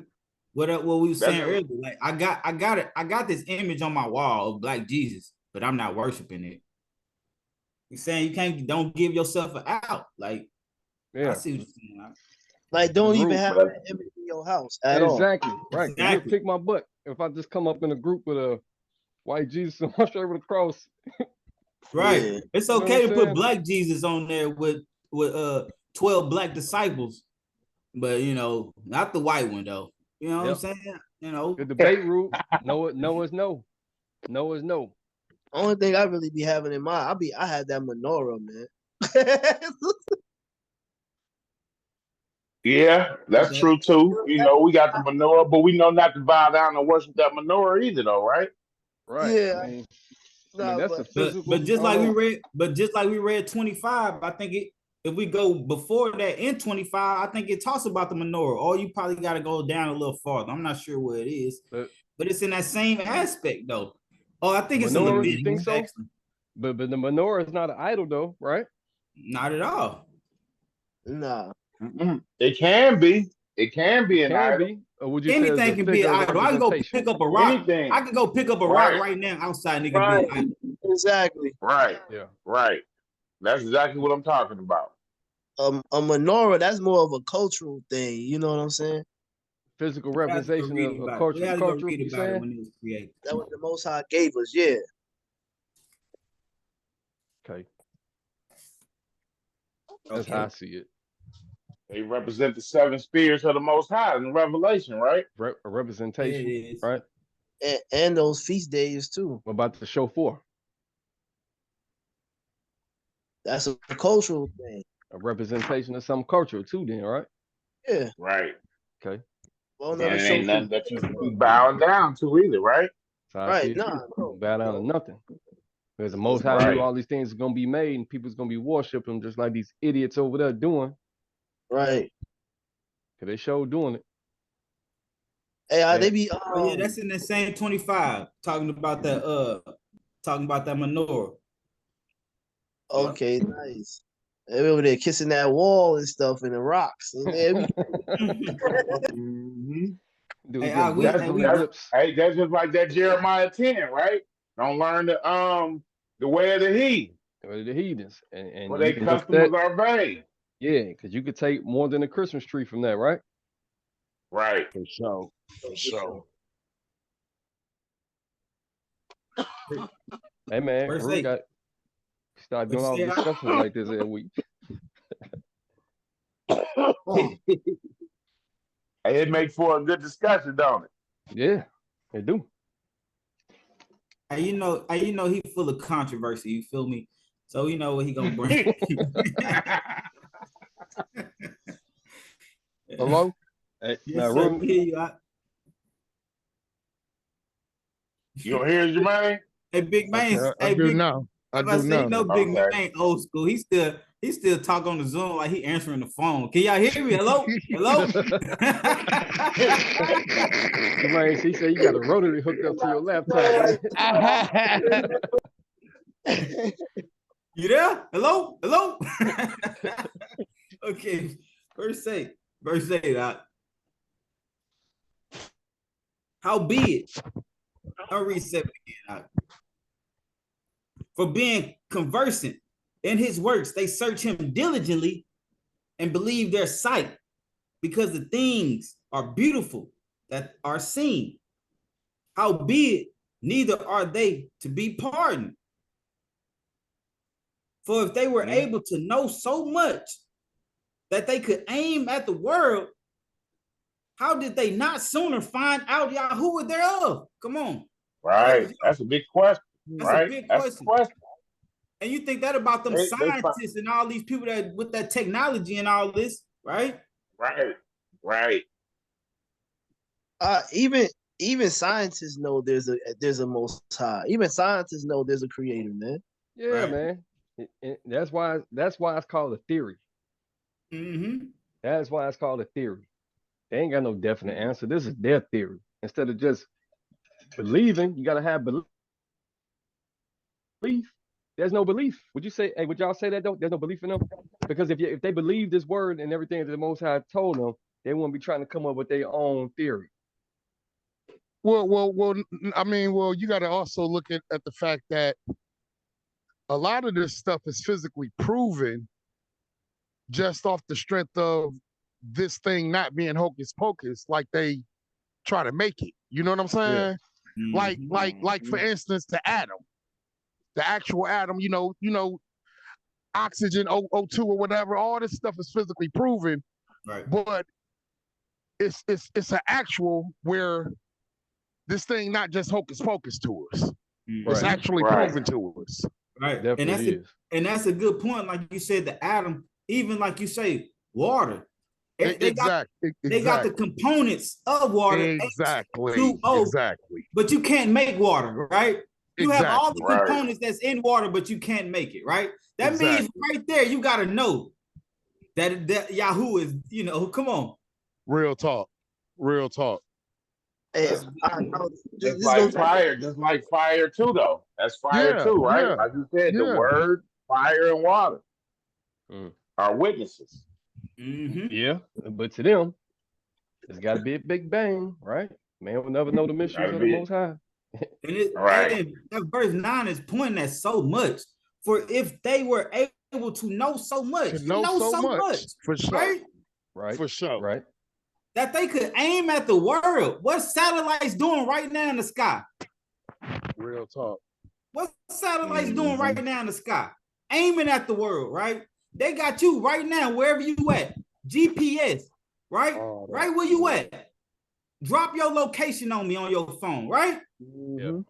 [SPEAKER 8] what we were saying
[SPEAKER 11] that's-
[SPEAKER 8] earlier. Like I got this image on my wall of Black Jesus, but I'm not worshiping it. He's saying don't give yourself an out. Like, I see what you're saying.
[SPEAKER 6] Like, don't even
[SPEAKER 5] Group,
[SPEAKER 6] have
[SPEAKER 11] but-
[SPEAKER 6] that image in your house at all.
[SPEAKER 5] Exactly. Right.
[SPEAKER 8] Exactly.
[SPEAKER 5] You kick my butt if I just come up in a group with a white Jesus and one straight with a cross.
[SPEAKER 8] Right.
[SPEAKER 6] Yeah.
[SPEAKER 8] It's
[SPEAKER 5] You know
[SPEAKER 8] okay
[SPEAKER 5] what
[SPEAKER 8] to
[SPEAKER 5] I'm
[SPEAKER 8] put
[SPEAKER 5] saying?
[SPEAKER 8] Black Jesus on there with 12 Black disciples, but not the white one though. You know what I'm saying?
[SPEAKER 5] The debate rule, no is no. No is no.
[SPEAKER 6] Only thing I really be having in mind, I had that menorah, man.
[SPEAKER 11] Yeah, that's true too. We got the menorah, but we know not to bow down and worship that menorah either, though, right?
[SPEAKER 5] Right.
[SPEAKER 6] Yeah.
[SPEAKER 5] I mean,
[SPEAKER 6] Nah,
[SPEAKER 5] that's a
[SPEAKER 6] but-
[SPEAKER 5] physical.
[SPEAKER 8] But just like we read 25, I think if we go before that in 25, I think it talks about the menorah. Or you probably got to go down a little farther. I'm not sure where it is, but it's in that same aspect though. Oh, I think it's in
[SPEAKER 5] Menorah, you
[SPEAKER 8] Leviticus.
[SPEAKER 5] think so?
[SPEAKER 8] Actually.
[SPEAKER 5] But the menorah is not an idol though, right?
[SPEAKER 8] Not at all.
[SPEAKER 6] Nah.
[SPEAKER 11] It can be. It can be an
[SPEAKER 5] Can
[SPEAKER 11] idol.
[SPEAKER 5] be. Or would you say
[SPEAKER 8] Anything
[SPEAKER 5] it's a
[SPEAKER 8] can be
[SPEAKER 5] figure
[SPEAKER 8] an
[SPEAKER 5] of
[SPEAKER 8] idol. I can go
[SPEAKER 5] representation?
[SPEAKER 8] pick up a rock.
[SPEAKER 11] Anything.
[SPEAKER 8] I can go pick up a
[SPEAKER 11] Right.
[SPEAKER 8] rock right now outside, nigga.
[SPEAKER 6] Right.
[SPEAKER 8] Be an idol.
[SPEAKER 6] Exactly.
[SPEAKER 11] Right.
[SPEAKER 5] Yeah.
[SPEAKER 11] Right. That's exactly what I'm talking about.
[SPEAKER 6] A menorah, that's more of a cultural thing. You know what I'm saying?
[SPEAKER 5] Physical
[SPEAKER 8] We had to go
[SPEAKER 5] representation
[SPEAKER 8] read
[SPEAKER 5] of
[SPEAKER 8] about
[SPEAKER 5] a
[SPEAKER 8] it.
[SPEAKER 5] culture.
[SPEAKER 8] We had to go
[SPEAKER 5] Culture.
[SPEAKER 8] read
[SPEAKER 5] You
[SPEAKER 8] about it
[SPEAKER 5] saying?
[SPEAKER 8] when it was created.
[SPEAKER 6] That was the Most High gave us. Yeah.
[SPEAKER 5] Okay. That's how I
[SPEAKER 8] Okay.
[SPEAKER 5] see it.
[SPEAKER 11] They represent the 7 spirits of the Most High in Revelation, right?
[SPEAKER 5] A representation,
[SPEAKER 8] Yeah, it is.
[SPEAKER 5] right?
[SPEAKER 6] And those feast days too.
[SPEAKER 5] What about the shofar?
[SPEAKER 6] That's a cultural thing.
[SPEAKER 5] A representation of some culture too, then, right?
[SPEAKER 6] Yeah.
[SPEAKER 11] Right.
[SPEAKER 5] Okay.
[SPEAKER 6] Well,
[SPEAKER 11] And
[SPEAKER 6] no,
[SPEAKER 11] it
[SPEAKER 6] the
[SPEAKER 11] ain't
[SPEAKER 6] shofar-
[SPEAKER 11] nothing that you should be bowing down to either, right?
[SPEAKER 5] So I
[SPEAKER 6] Right,
[SPEAKER 5] see it
[SPEAKER 6] nah,
[SPEAKER 5] too.
[SPEAKER 6] no,
[SPEAKER 5] Bow down to
[SPEAKER 6] no.
[SPEAKER 5] nothing. Because the Most High
[SPEAKER 11] Right.
[SPEAKER 5] knew all these things are gonna be made and people's gonna be worshiping them just like these idiots over there doing.
[SPEAKER 6] Right.
[SPEAKER 5] Cause they sure doing it.
[SPEAKER 6] Hey, they be
[SPEAKER 8] Oh yeah, that's in the same 25. Talking about that menorah.
[SPEAKER 6] okay, nice. They over there kissing that wall and stuff and the rocks. And they be-
[SPEAKER 11] Mhm.
[SPEAKER 5] Dude,
[SPEAKER 8] Hey,
[SPEAKER 5] getting
[SPEAKER 8] we-
[SPEAKER 5] lips
[SPEAKER 8] hey,
[SPEAKER 5] on
[SPEAKER 8] we-
[SPEAKER 5] their
[SPEAKER 11] That's,
[SPEAKER 5] lips.
[SPEAKER 11] hey, that's just like that Jeremiah 10, right? Don't learn the way of the heathen,
[SPEAKER 5] Or the heathens. And
[SPEAKER 11] for
[SPEAKER 5] you
[SPEAKER 11] their
[SPEAKER 5] can look
[SPEAKER 11] customers
[SPEAKER 5] that,
[SPEAKER 11] are vain.
[SPEAKER 5] yeah, because you could take more than a Christmas tree from that, right?
[SPEAKER 11] Right.
[SPEAKER 10] For sure. For sure.
[SPEAKER 5] Hey man,
[SPEAKER 8] Verse
[SPEAKER 5] we
[SPEAKER 8] 8.
[SPEAKER 5] got start doing all the
[SPEAKER 8] Verse 8.
[SPEAKER 5] discussions like this every week.
[SPEAKER 11] Hey, it makes for a good discussion, don't it?
[SPEAKER 5] Yeah, they do.
[SPEAKER 8] And you know he full of controversy, you feel me? So you know what he gonna bring.
[SPEAKER 5] Hello? Hey,
[SPEAKER 8] Yes,
[SPEAKER 5] now,
[SPEAKER 8] sir,
[SPEAKER 5] Ruben,
[SPEAKER 8] we hear you.
[SPEAKER 11] You don't hear Jermaine?
[SPEAKER 8] Hey, Big Man.
[SPEAKER 10] Okay, I
[SPEAKER 8] Hey,
[SPEAKER 10] do
[SPEAKER 8] Big,
[SPEAKER 10] now. I
[SPEAKER 8] I'm about
[SPEAKER 10] do
[SPEAKER 8] to say, you
[SPEAKER 10] know.
[SPEAKER 8] know, Big
[SPEAKER 11] Okay.
[SPEAKER 8] Man old school. He still talk on the Zoom like he answering the phone. Can y'all hear me? Hello? Hello?
[SPEAKER 5] Jermaine, she said you got a rotary hooked up to your laptop, man.
[SPEAKER 8] You there? Hello? Hello? Okay. Verse 8. How Howbeit, I'll read 7 again. For being conversant in his works, they search him diligently and believe their sight, because the things are beautiful that are seen. Howbeit, neither are they to be pardoned. For if they were able to know so much that they could aim at the world, how did they not sooner find out Yahuwah thereof? Come on.
[SPEAKER 11] Right. That's a big question.
[SPEAKER 8] That's
[SPEAKER 11] right?
[SPEAKER 8] a big
[SPEAKER 11] That's
[SPEAKER 8] question.
[SPEAKER 11] the question.
[SPEAKER 8] And you think that about them scientists and all these people that with that technology and all this, right?
[SPEAKER 11] Right. Right.
[SPEAKER 6] Even scientists know there's a Most High. Even scientists know there's a Creator, man.
[SPEAKER 5] Yeah,
[SPEAKER 8] Right.
[SPEAKER 5] man. That's why it's called a theory.
[SPEAKER 8] Mm-hmm.
[SPEAKER 5] That's why it's called a theory. They ain't got no definite answer. This is their theory. Instead of just believing, you gotta have belief. There's no belief. Would you say? Hey, would y'all say that though? There's no belief in them, because if they believe this word and everything that the Most High told them, they wouldn't be trying to come up with their own theory.
[SPEAKER 10] Well. I mean, you got to also look at the fact that a lot of this stuff is physically proven just off the strength of this thing not being hocus pocus, like they try to make it. You know what I'm saying?
[SPEAKER 5] Yeah.
[SPEAKER 10] Like for instance, the atom, the actual atom. You know, oxygen, O2 or whatever. All this stuff is physically proven,
[SPEAKER 8] Right.
[SPEAKER 10] but it's an actual where this thing not just hocus pocus to us. It's
[SPEAKER 5] Right.
[SPEAKER 10] actually
[SPEAKER 11] Right.
[SPEAKER 10] proven to us.
[SPEAKER 8] Right.
[SPEAKER 5] Definitely is.
[SPEAKER 8] And that's a good point. Like you said, the atom, even like you say, water. They got the components of water.
[SPEAKER 10] Exactly.
[SPEAKER 8] H2O,
[SPEAKER 10] Exactly.
[SPEAKER 8] but you can't make water, right? You have all the
[SPEAKER 11] Right.
[SPEAKER 8] components that's in water, but you can't make it, right? That means
[SPEAKER 10] Exactly.
[SPEAKER 8] right there, you got to know that Yahoo is, come on.
[SPEAKER 10] Real talk. Real talk.
[SPEAKER 6] Hey,
[SPEAKER 11] Just like fire, too, though. That's fire
[SPEAKER 10] Yeah,
[SPEAKER 11] too, right?
[SPEAKER 10] yeah,
[SPEAKER 11] Like you said, the
[SPEAKER 10] yeah.
[SPEAKER 11] word, fire, and water
[SPEAKER 5] Mm.
[SPEAKER 11] are witnesses.
[SPEAKER 8] Mm-hmm.
[SPEAKER 5] Yeah, but to them, it's got to be a big bang, right? Man will never know the mysteries
[SPEAKER 11] Gotta
[SPEAKER 5] of the
[SPEAKER 11] be.
[SPEAKER 5] Most High.
[SPEAKER 11] Right.
[SPEAKER 8] And that verse 9 is pointing at so much. For if they were able to know so much,
[SPEAKER 10] To know so much. For sure.
[SPEAKER 8] right?
[SPEAKER 5] Right.
[SPEAKER 10] For sure.
[SPEAKER 5] Right.
[SPEAKER 8] That they could aim at the world. What satellites doing right now in the sky?
[SPEAKER 10] Real talk.
[SPEAKER 8] What satellites doing right now in the sky? Aiming at the world, right? They got you right now, wherever you at. GPS, right?
[SPEAKER 10] Oh,
[SPEAKER 8] Right where you at. Drop your location on me on your phone, right?
[SPEAKER 5] Yeah.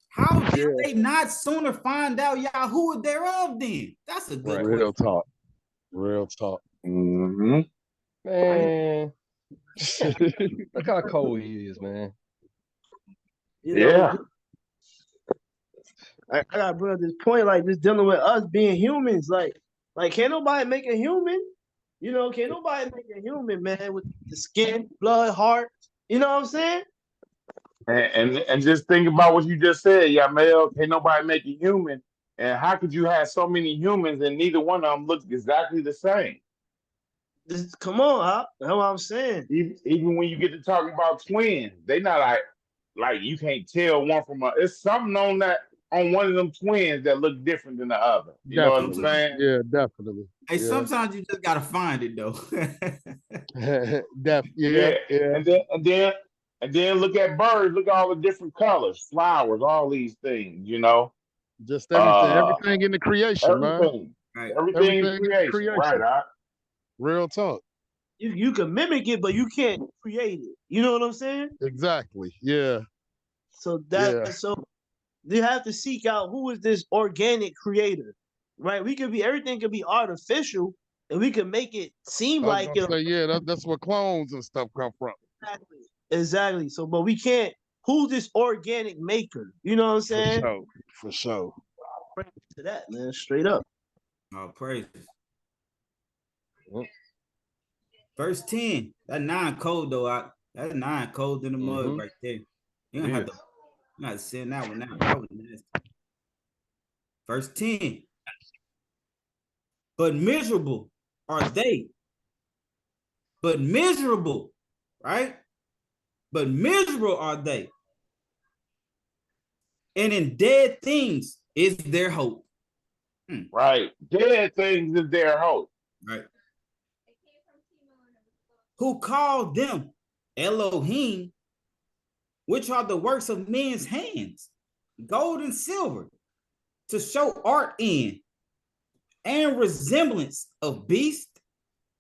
[SPEAKER 8] How did they not sooner find out Yahuwah thereof then? That's a good
[SPEAKER 5] Right.
[SPEAKER 10] Real
[SPEAKER 8] question.
[SPEAKER 10] talk. Real talk.
[SPEAKER 11] Mm-hmm.
[SPEAKER 5] Man, look how cold he is, man.
[SPEAKER 11] Yeah.
[SPEAKER 6] I gotta bring up this point, like just dealing with us being humans, like can't nobody make a human? Can't nobody make a human, man, with the skin, blood, heart. You know what I'm saying?
[SPEAKER 11] And just think about what you just said, Yamel. Can't nobody make a human. And how could you have so many humans and neither one of them look exactly the same?
[SPEAKER 6] Come on, huh? That's what I'm saying.
[SPEAKER 11] Even when you get to talking about twins, they not like you can't tell one from a. It's something on one of them twins that look different than the other. You know what I'm saying?
[SPEAKER 10] Yeah, definitely.
[SPEAKER 8] Hey,
[SPEAKER 10] Yeah.
[SPEAKER 8] sometimes you just gotta find it though.
[SPEAKER 10] Yeah.
[SPEAKER 11] And then look at birds. Look at all the different colors, flowers, all these things.
[SPEAKER 10] Just everything in the creation, man.
[SPEAKER 11] Everything.
[SPEAKER 8] Right.
[SPEAKER 11] Everything in creation. Right.
[SPEAKER 10] Real talk.
[SPEAKER 6] You can mimic it, but you can't create it. You know what I'm saying?
[SPEAKER 10] Exactly. Yeah.
[SPEAKER 6] So
[SPEAKER 10] Yeah.
[SPEAKER 6] so you have to seek out who is this organic creator, right? Everything could be artificial, and we can make it seem like
[SPEAKER 10] I was gonna say, that's where clones and stuff come from.
[SPEAKER 6] Exactly. So, but we can't. Who's this organic maker? You know what I'm saying?
[SPEAKER 10] For sure.
[SPEAKER 6] To that, man, straight up.
[SPEAKER 8] Oh, praises. Verse 10. That 9 cold though. That 9 cold in the mud right there. You don't have to send that one out. That was nasty. Verse 10. But miserable are they. But miserable, right? but miserable are they. And in dead things is their hope.
[SPEAKER 11] Right. Dead things is their hope.
[SPEAKER 8] Right. Who called them Elohim, which are the works of men's hands, gold and silver, to show art in, and resemblance of beast,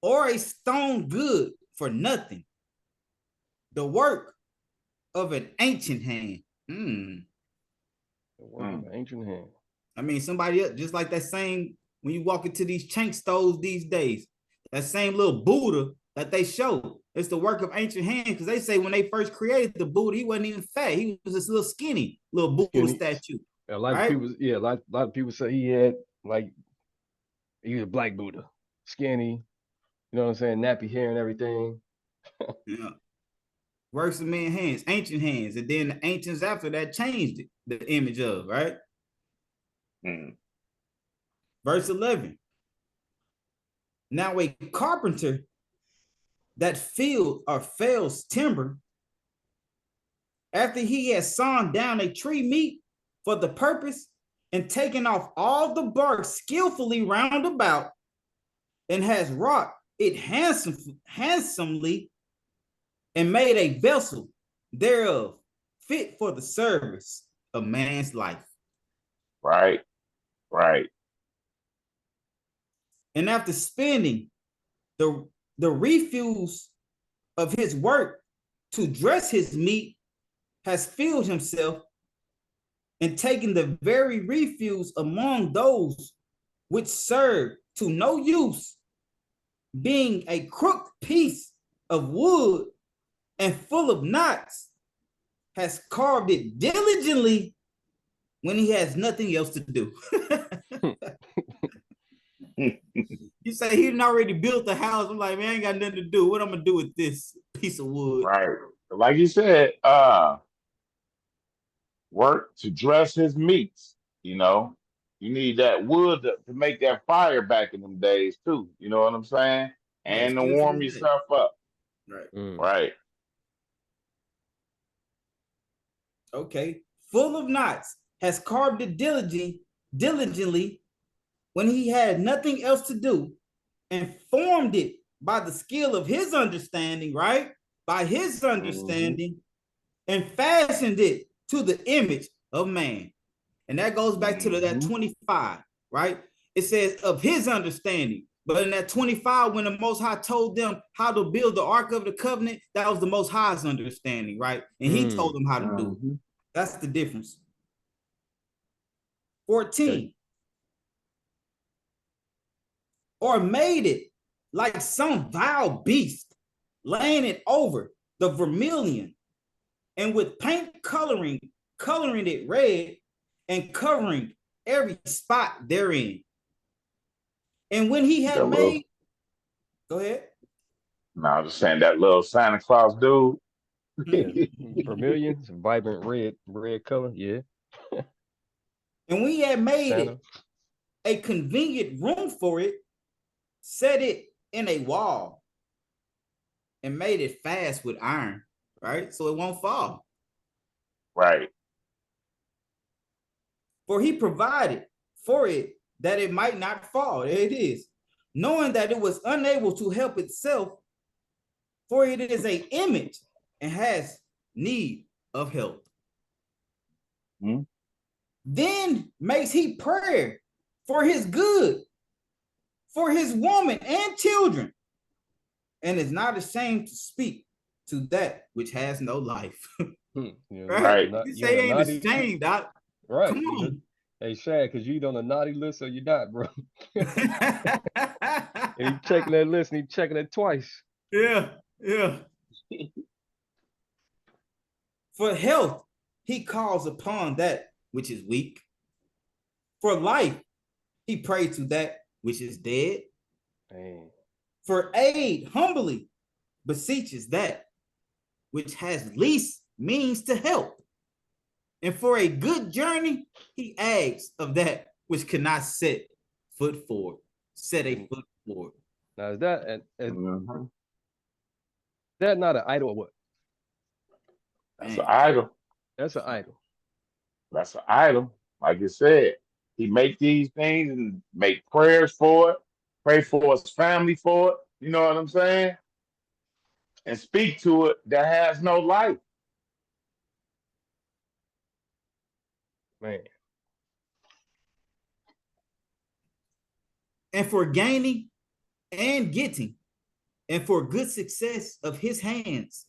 [SPEAKER 8] or a stone good for nothing, the work of an ancient hand.
[SPEAKER 5] The work of an ancient hand.
[SPEAKER 8] I mean, somebody else, just like that same, when you walk into these chank stores these days, that same little Buddha that they show, it's the work of ancient hands, because they say when they first created the Buddha, he wasn't even fat. He was this little skinny little Buddha statue.
[SPEAKER 5] A lot of people, a lot of people say he had like he was a black Buddha, skinny, you know what I'm saying, nappy hair and everything.
[SPEAKER 8] Yeah. Works of men's hands, ancient hands, and then the ancients after that changed it, the image of, right? Verse 11. Now a carpenter that fells timber, after he has sawn down a tree meet for the purpose, and taken off all the bark skillfully round about, and has wrought it handsomely, and made a vessel thereof fit for the service of man's life.
[SPEAKER 11] Right. Right.
[SPEAKER 8] And after spending the refuse of his work to dress his meat, has filled himself, and taken the very refuse among those which serve to no use, being a crooked piece of wood and full of knots, has carved it diligently when he has nothing else to do. You say he didn't already built the house. I'm like, man, I ain't got nothing to do. What I'm gonna do with this piece of wood?
[SPEAKER 11] Right. Like you said, work to dress his meats, you know. You need that wood to make that fire back in them days too. You know what I'm saying? And to warm yourself up.
[SPEAKER 8] Right.
[SPEAKER 11] Right.
[SPEAKER 8] Okay. Full of knots, has carved it diligently when he had nothing else to do, and formed it by the skill of his understanding, right? By his understanding, and fashioned it to the image of man. And that goes back to that 25, right? It says of his understanding. But in that 25, when the Most High told them how to build the Ark of the Covenant, that was the Most High's understanding, right? And he told them how to do it. That's the difference. 14. Okay. Or made it like some vile beast, laying it over the vermilion, and with paint coloring it red, and covering every spot therein. And when he had made, go ahead.
[SPEAKER 11] No, I was just saying that little Santa Claus dude.
[SPEAKER 5] Yeah. Vermilion, some vibrant red color, yeah.
[SPEAKER 8] And when he had made Santa. It a convenient room for it, set it in a wall, and made it fast with iron, right? So it won't fall.
[SPEAKER 11] Right.
[SPEAKER 8] For he provided for it that it might not fall. There it is. Knowing that it was unable to help itself, for it is an image and has need of help. Then makes he prayer for his good, for his woman and children, and is not ashamed to speak to that which has no life.
[SPEAKER 11] Right.
[SPEAKER 8] You say ain't ashamed, Doc.
[SPEAKER 5] Right.
[SPEAKER 8] Come on.
[SPEAKER 5] Hey, Shad, because you eat on the naughty list or you're not, bro. And he checking that list and he checking it twice.
[SPEAKER 8] Yeah. For health, he calls upon that which is weak. For life, he prays to that which is dead.
[SPEAKER 5] Dang.
[SPEAKER 8] For aid, humbly beseeches that which has least means to help. And for a good journey, he asks of that which cannot set a foot forward.
[SPEAKER 5] Now, is that not an idol? What?
[SPEAKER 11] That's an idol.
[SPEAKER 5] That's an idol.
[SPEAKER 11] That's an idol. Like you said, he make these things and make prayers for it, pray for his family for it. You know what I'm saying? And speak to it that has no life.
[SPEAKER 5] Man.
[SPEAKER 8] And for gaining and getting, and for good success of his hands,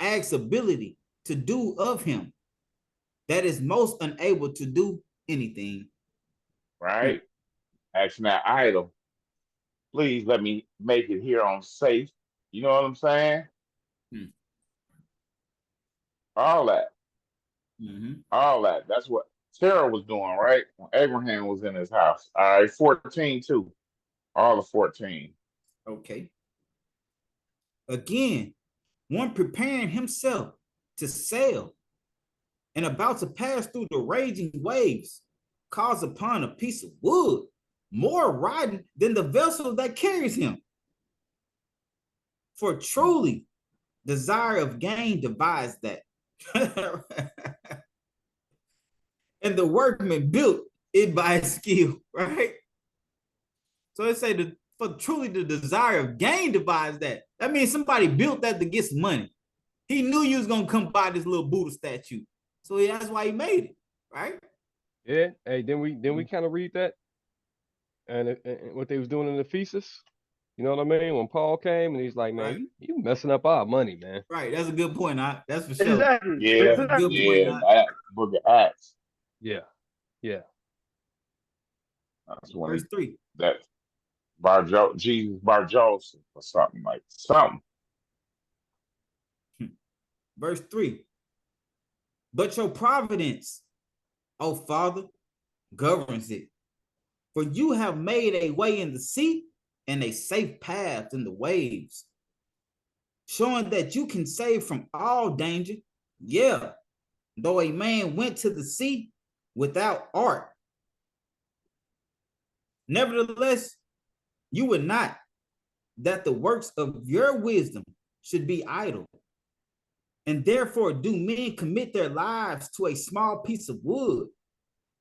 [SPEAKER 8] acts ability to do of him that is most unable to do anything.
[SPEAKER 11] Right? Asking that idol, please let me make it here on safe. You know what I'm saying? All that. All that. That's what Sarah was doing, right? When Abraham was in his house. All right, 14 too. All of 14.
[SPEAKER 8] Okay. Again, one preparing himself to sail and about to pass through the raging waves, calls upon a piece of wood, more riding than the vessel that carries him. For truly, desire of gain devised that. And the workman built it by skill, right? So they say for truly the desire of gain devised that. That means somebody built that to get some money. He knew you was gonna come by this little Buddha statue. So that's why he made it, right?
[SPEAKER 5] Yeah. Hey, then we kind of read that and what they was doing in the Ephesus. You know what I mean? When Paul came and he's like, man,
[SPEAKER 8] Right.
[SPEAKER 5] you messing up our money, man.
[SPEAKER 8] Right. That's a good point. That's for sure.
[SPEAKER 7] Exactly.
[SPEAKER 11] Yeah,
[SPEAKER 8] That's a good
[SPEAKER 11] yeah.
[SPEAKER 8] point.
[SPEAKER 11] That book of Acts.
[SPEAKER 5] Yeah. Yeah.
[SPEAKER 11] That's when
[SPEAKER 8] Verse 3.
[SPEAKER 11] that Jesus Bar Joseph or something like something.
[SPEAKER 8] Verse 3. But your providence, O Father, governs it. For you have made a way in the sea and a safe path in the waves, showing that you can save from all danger. Yeah, though a man went to the sea without art. Nevertheless, you would not that the works of your wisdom should be idle. And therefore do men commit their lives to a small piece of wood,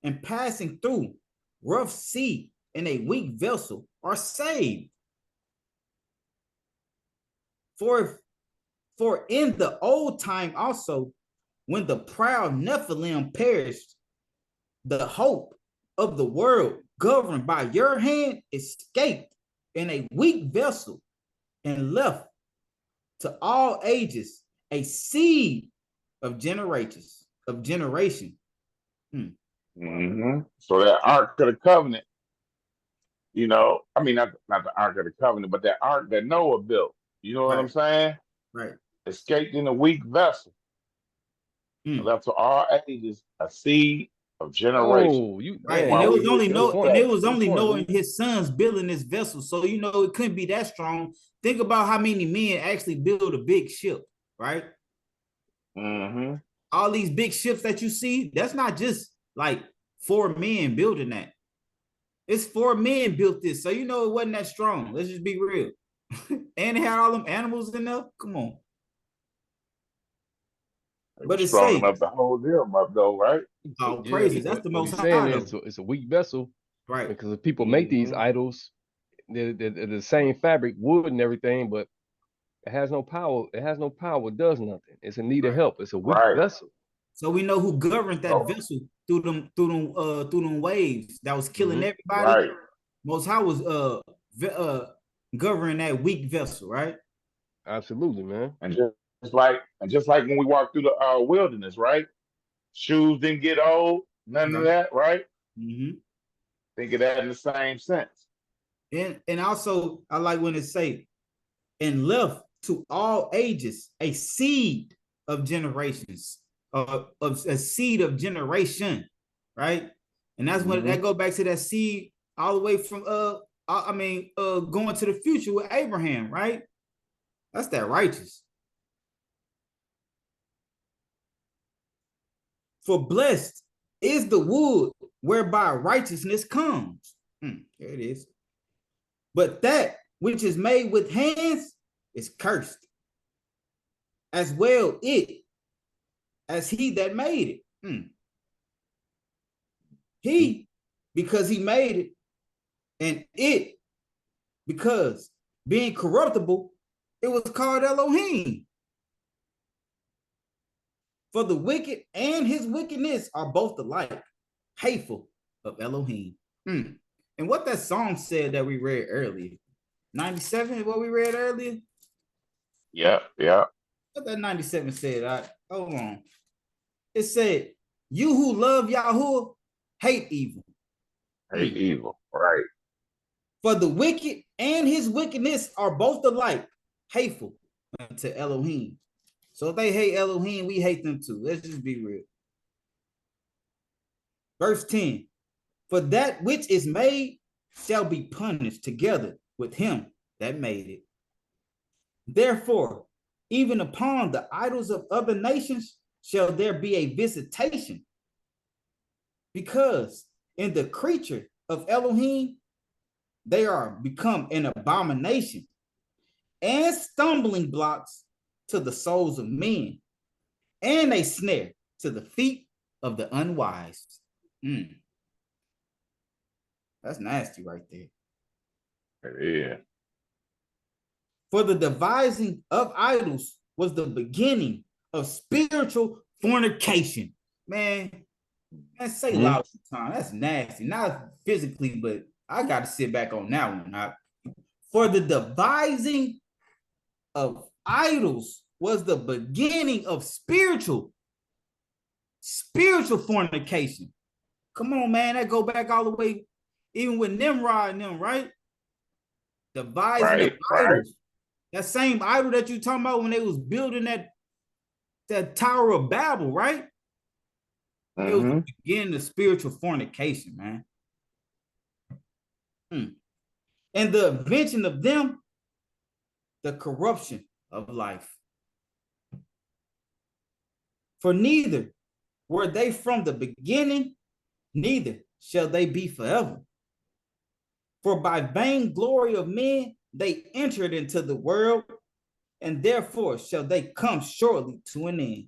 [SPEAKER 8] and passing through rough sea in a weak vessel are saved. For in the old time also, when the proud Nephilim perished, the hope of the world governed by your hand escaped in a weak vessel and left to all ages a seed of generations,
[SPEAKER 11] So that Ark of the Covenant, you know, I mean, not the Ark of the Covenant, but that Ark that Noah built. You know what I'm saying?
[SPEAKER 8] Right.
[SPEAKER 11] Escaped in a weak vessel. Left to all ages a seed of generation.
[SPEAKER 5] Oh, you
[SPEAKER 8] right.
[SPEAKER 5] man,
[SPEAKER 8] And it was only
[SPEAKER 5] good
[SPEAKER 8] Noah
[SPEAKER 5] point.
[SPEAKER 8] and his sons building this vessel. So you know it couldn't be that strong. Think about how many men actually build a big ship, right? All these big ships that you see, that's not just like 4 men building that. It's 4 men built this. So you know it wasn't that strong. Let's just be real. And it had all them animals in there. Come on. But it's
[SPEAKER 11] strong
[SPEAKER 8] safe.
[SPEAKER 11] enough to hold them up though, right?
[SPEAKER 8] Oh, praises. That's the
[SPEAKER 5] What
[SPEAKER 8] most
[SPEAKER 5] he's
[SPEAKER 8] high.
[SPEAKER 5] saying is it's a weak vessel,
[SPEAKER 8] Right.
[SPEAKER 5] Because if people make these idols, they're the same fabric, wood and everything, but it has no power. It has no power. It does nothing. It's in need of help. It's a weak vessel.
[SPEAKER 8] So we know who governed that vessel through them waves that was killing everybody.
[SPEAKER 11] Right.
[SPEAKER 8] Most High was governing that weak vessel, right?
[SPEAKER 5] Absolutely, man.
[SPEAKER 11] And just like when we walked through the wilderness, right? Shoes didn't get old, none of that, right? Think of that in the same sense.
[SPEAKER 8] And also I like when it say, and left to all ages a seed of generations, of a seed of generation, right? And that's when that go back to that seed all the way from going to the future with Abraham, right? That's that righteous. For blessed is the wood whereby righteousness comes. There it is. But that which is made with hands is cursed. As well it, as he that made it. He, because he made it, and it, because being corruptible, it was called Elohim. For the wicked and his wickedness are both alike, hateful of Elohim. And what that song said that we read earlier, 97 is what we read earlier?
[SPEAKER 11] Yeah.
[SPEAKER 8] What that 97 said, hold on. It said, you who love Yahuwah, hate evil.
[SPEAKER 11] Hate evil, right.
[SPEAKER 8] For the wicked and his wickedness are both alike, hateful unto Elohim. So if they hate Elohim, we hate them too. Let's just be real. Verse 10, for that which is made shall be punished together with him that made it. Therefore, even upon the idols of other nations shall there be a visitation, because in the creature of Elohim, they are become an abomination and stumbling blocks to the souls of men, and a snare to the feet of the unwise. That's nasty right there.
[SPEAKER 11] Yeah.
[SPEAKER 8] For the devising of idols was the beginning of spiritual fornication. Man, say loud time. That's nasty. Not physically, but I got to sit back on that one. For the devising of idols was the beginning of spiritual fornication. Come on, man. That go back all the way, even with Nimrod and them, right? Devising of idols. That same idol that you talking about when they was building that Tower of Babel, right? It was the beginning of spiritual fornication, man. And the invention of them, the corruption of life. For neither were they from the beginning, neither shall they be forever. For by vain glory of men, they entered into the world, and therefore shall they come shortly to an end.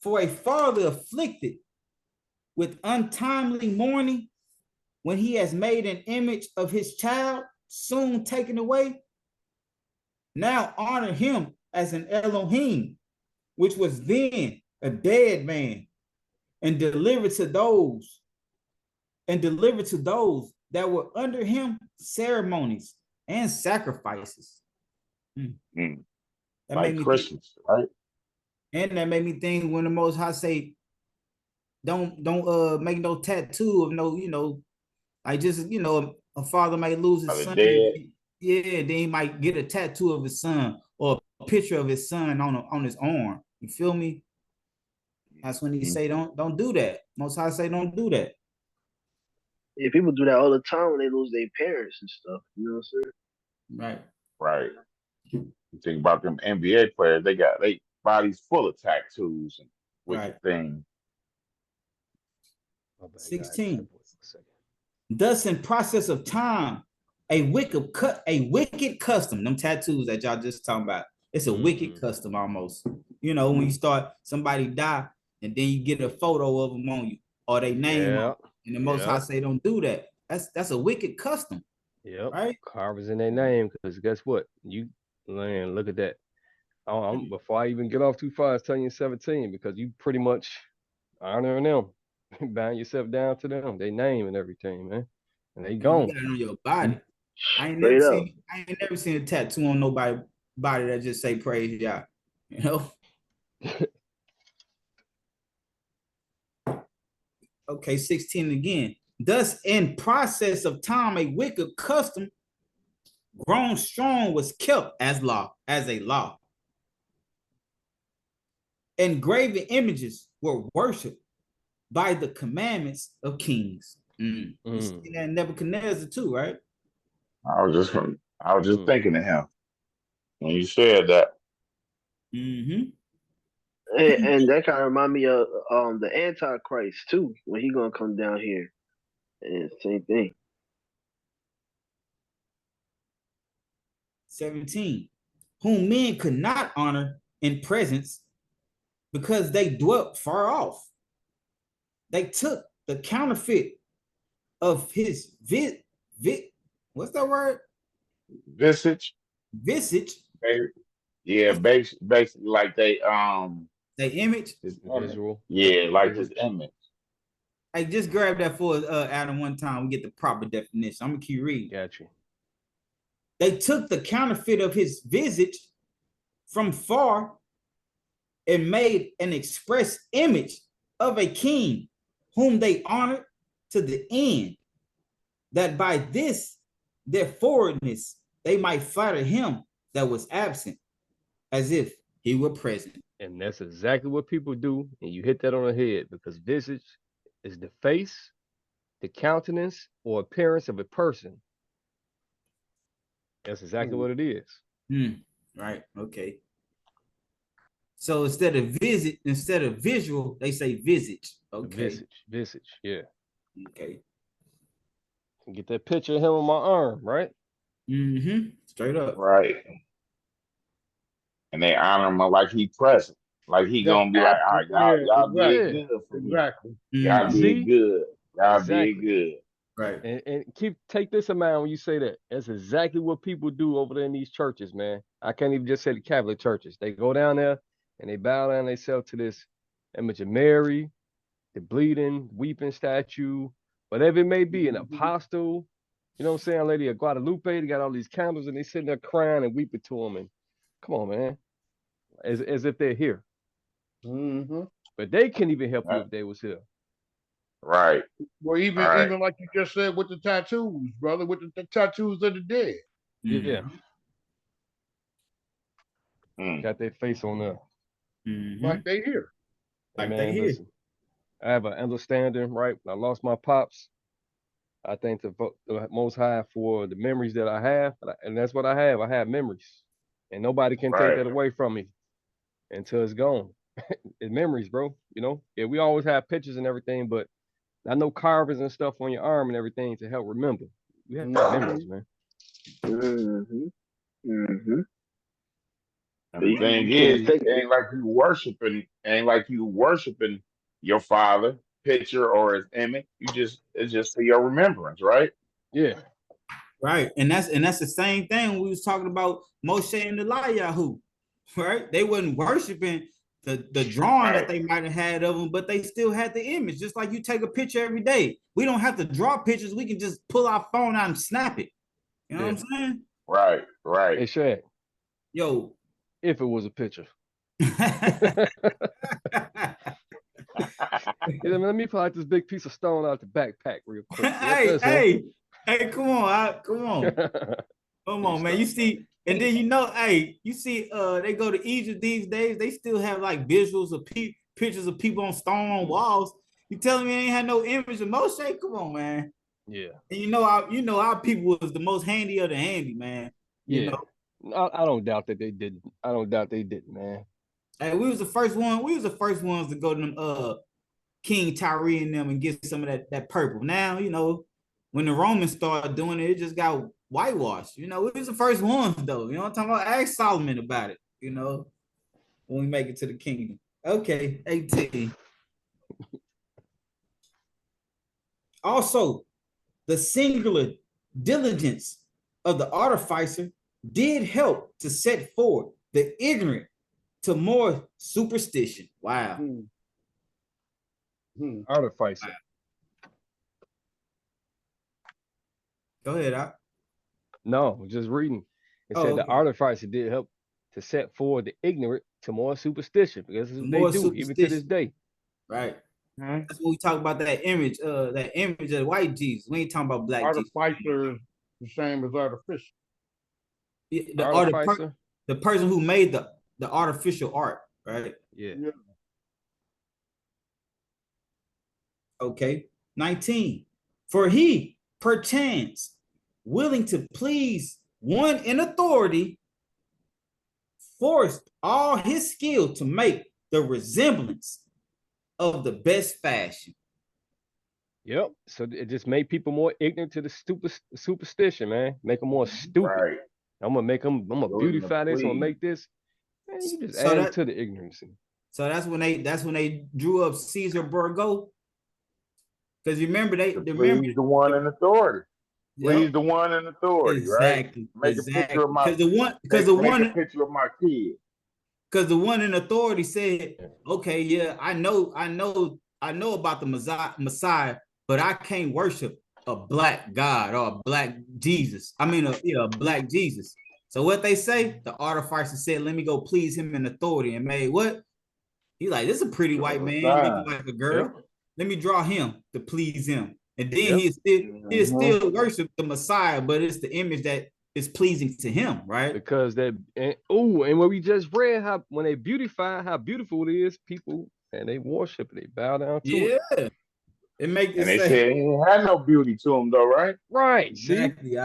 [SPEAKER 8] For a father afflicted with untimely mourning, when he has made an image of his child, soon taken away, now honor him as an Elohim, which was then a dead man, and delivered to those that were under him ceremonies and sacrifices.
[SPEAKER 11] That like Christmas, right?
[SPEAKER 8] And that made me think when the Most High say, don't make no tattoo of no, like just, a father might lose his son. Yeah, then he might get a tattoo of his son or a picture of his son on his arm. You feel me? That's when he say, don't do that. Most High say, don't do that.
[SPEAKER 6] Yeah, people do that all the time when they lose their parents and stuff. You know what I'm
[SPEAKER 8] saying?
[SPEAKER 11] Right. You think about them NBA players, they got their bodies full of tattoos and wicked things.
[SPEAKER 8] 16. Thus, in process of time, a wicked custom, them tattoos that y'all just talking about, it's a wicked custom almost. When you start, somebody die, and then you get a photo of them on you, or they name on, and the Most High say don't do that. That's a wicked custom.
[SPEAKER 5] Yep.
[SPEAKER 8] Right?
[SPEAKER 5] Carvers in their name, because guess what? Look at that. Before I even get off too far, I was telling you 17, because you pretty much honoring them, bowing yourself down to them, they name and everything, man. And they gone.
[SPEAKER 8] You got it on your body. I ain't never seen a tattoo on nobody's body that just say praise Yah. Okay, 16 again. Thus, in process of time, a wicked custom grown strong was kept as a law. And graven images were worshipped by the commandments of kings. You see that Nebuchadnezzar too, right?
[SPEAKER 11] I was just thinking of him when you said that.
[SPEAKER 6] And that kind of remind me of the Antichrist too, when he gonna come down here. And same thing.
[SPEAKER 8] 17. Whom men could not honor in presence, because they dwelt far off. They took the counterfeit of his what's that word?
[SPEAKER 11] Visage.
[SPEAKER 8] Visage.
[SPEAKER 11] Yeah, basically like they
[SPEAKER 8] image.
[SPEAKER 5] Visual.
[SPEAKER 11] Yeah, like his image.
[SPEAKER 8] Hey, just grab that for us, Adam, one time. We get the proper definition. I'm gonna keep reading.
[SPEAKER 5] Got you.
[SPEAKER 8] They took the counterfeit of his visage from far and made an express image of a king whom they honored to the end, that by this their forwardness they might flatter him that was absent, as if he were present.
[SPEAKER 5] And that's exactly what people do, and you hit that on the head, because visage is the face, the countenance, or appearance of a person. That's exactly what it is.
[SPEAKER 8] Right. Okay. So instead of visual, they say visage. Okay.
[SPEAKER 5] Visage. Yeah.
[SPEAKER 8] Okay.
[SPEAKER 5] Get that picture of him on my arm, right?
[SPEAKER 8] Straight up.
[SPEAKER 11] Right. And they honor him like he present. Like he gonna be like, all right, y'all did good for me. Y'all did good. Y'all did good.
[SPEAKER 8] Right.
[SPEAKER 5] And take this in mind when you say that. That's exactly what people do over there in these churches, man. I can't even just say the Catholic churches. They go down there and they bow down themselves to this image of Mary, the bleeding, weeping statue, whatever it may be, an apostle. You know what I'm saying? Lady of Guadalupe, they got all these candles and they sitting there crying and weeping to them. And come on, man. As if they're here. But they can't even help you if they was here.
[SPEAKER 11] Right.
[SPEAKER 10] Well, even like you just said with the tattoos, brother, with the tattoos of the dead.
[SPEAKER 5] Yeah. Got their face on there.
[SPEAKER 10] Like they here.
[SPEAKER 8] Like
[SPEAKER 5] man,
[SPEAKER 8] they here.
[SPEAKER 5] listen, I have an understanding, right? When I lost my pops, I thank the Most High for the memories that I have. And that's what I have. I have memories. And nobody can take that away from me until it's gone. It's memories, bro. You know? Yeah, we always have pictures and everything, but I know carvings and stuff on your arm and everything to help remember. We have memories, man.
[SPEAKER 11] And the thing is, it ain't like you worshiping your father picture or his image. It's just for your remembrance, right?
[SPEAKER 5] Yeah.
[SPEAKER 8] Right. And that's the same thing we was talking about Moshe and Eliyahu, right? They wasn't worshiping the drawing that they might have had of them, but they still had the image. Just like you take a picture every day. We don't have to draw pictures. We can just pull our phone out and snap it. You know what I'm saying?
[SPEAKER 11] Right.
[SPEAKER 5] Hey, Shaq.
[SPEAKER 8] Yo.
[SPEAKER 5] If it was a picture. Let me pull out this big piece of stone out the backpack real quick.
[SPEAKER 8] Hey, come on, man. You see, and then you see, they go to Egypt these days. They still have like visuals of pictures of people on stone on walls. You telling me they ain't had no image of Moshe? Come on, man.
[SPEAKER 5] Yeah.
[SPEAKER 8] And our people was the most handy of the handy, man. You know.
[SPEAKER 5] I don't doubt that they didn't. I don't doubt they didn't, man.
[SPEAKER 8] Hey, we was the first ones to go to them King Tyree and them and get some of that purple. Now, when the Romans started doing it, it just got whitewashed. We was the first ones though. You know what I'm talking about? Ask Solomon about it, when we make it to the kingdom. Okay, 18. Also, the singular diligence of the artificer did help to set forward the ignorant to more superstition. Wow.
[SPEAKER 5] Artificer.
[SPEAKER 8] Go ahead, Al.
[SPEAKER 5] No, just reading. It said the artificer did help to set forward the ignorant to more superstition, because this is what they do even to this day.
[SPEAKER 8] Right. That's when we talk about that image of the white Jesus. We ain't talking about black Jesus.
[SPEAKER 10] Artificer is the same as artificial.
[SPEAKER 8] The person who made the artificial art, right?
[SPEAKER 5] Yeah.
[SPEAKER 8] Okay. 19. For he, perchance, willing to please one in authority, forced all his skill to make the resemblance of the best fashion.
[SPEAKER 5] Yep. So it just made people more ignorant to the superstition, man. Make them more stupid.
[SPEAKER 11] Right.
[SPEAKER 5] I'm gonna beautify this. I'm gonna make this. Man, you just add to the ignorance.
[SPEAKER 8] So that's when they drew up Caesar Borgo. Because you remember
[SPEAKER 11] Please the one in authority. Please the one in authority,
[SPEAKER 8] exactly,
[SPEAKER 11] right? Make a picture of my
[SPEAKER 8] make a
[SPEAKER 11] picture of my kid.
[SPEAKER 8] Because the one in authority said, okay, yeah, I know about the Messiah, but I can't worship a black God or a black Jesus. I mean, a black Jesus. So what they say, the artificer said, let me go please him in authority, and made what? He like, this is a pretty white man looking like a girl. Yep. Let me draw him to please him. And then he still worship the Messiah, but it's the image that is pleasing to him, right?
[SPEAKER 5] Because and what we just read, how when they beautify how beautiful it is, people and they worship it, they bow down to it.
[SPEAKER 8] Yeah. It makes
[SPEAKER 11] and they said he had no beauty to him though, right?
[SPEAKER 5] Right.
[SPEAKER 8] Exactly.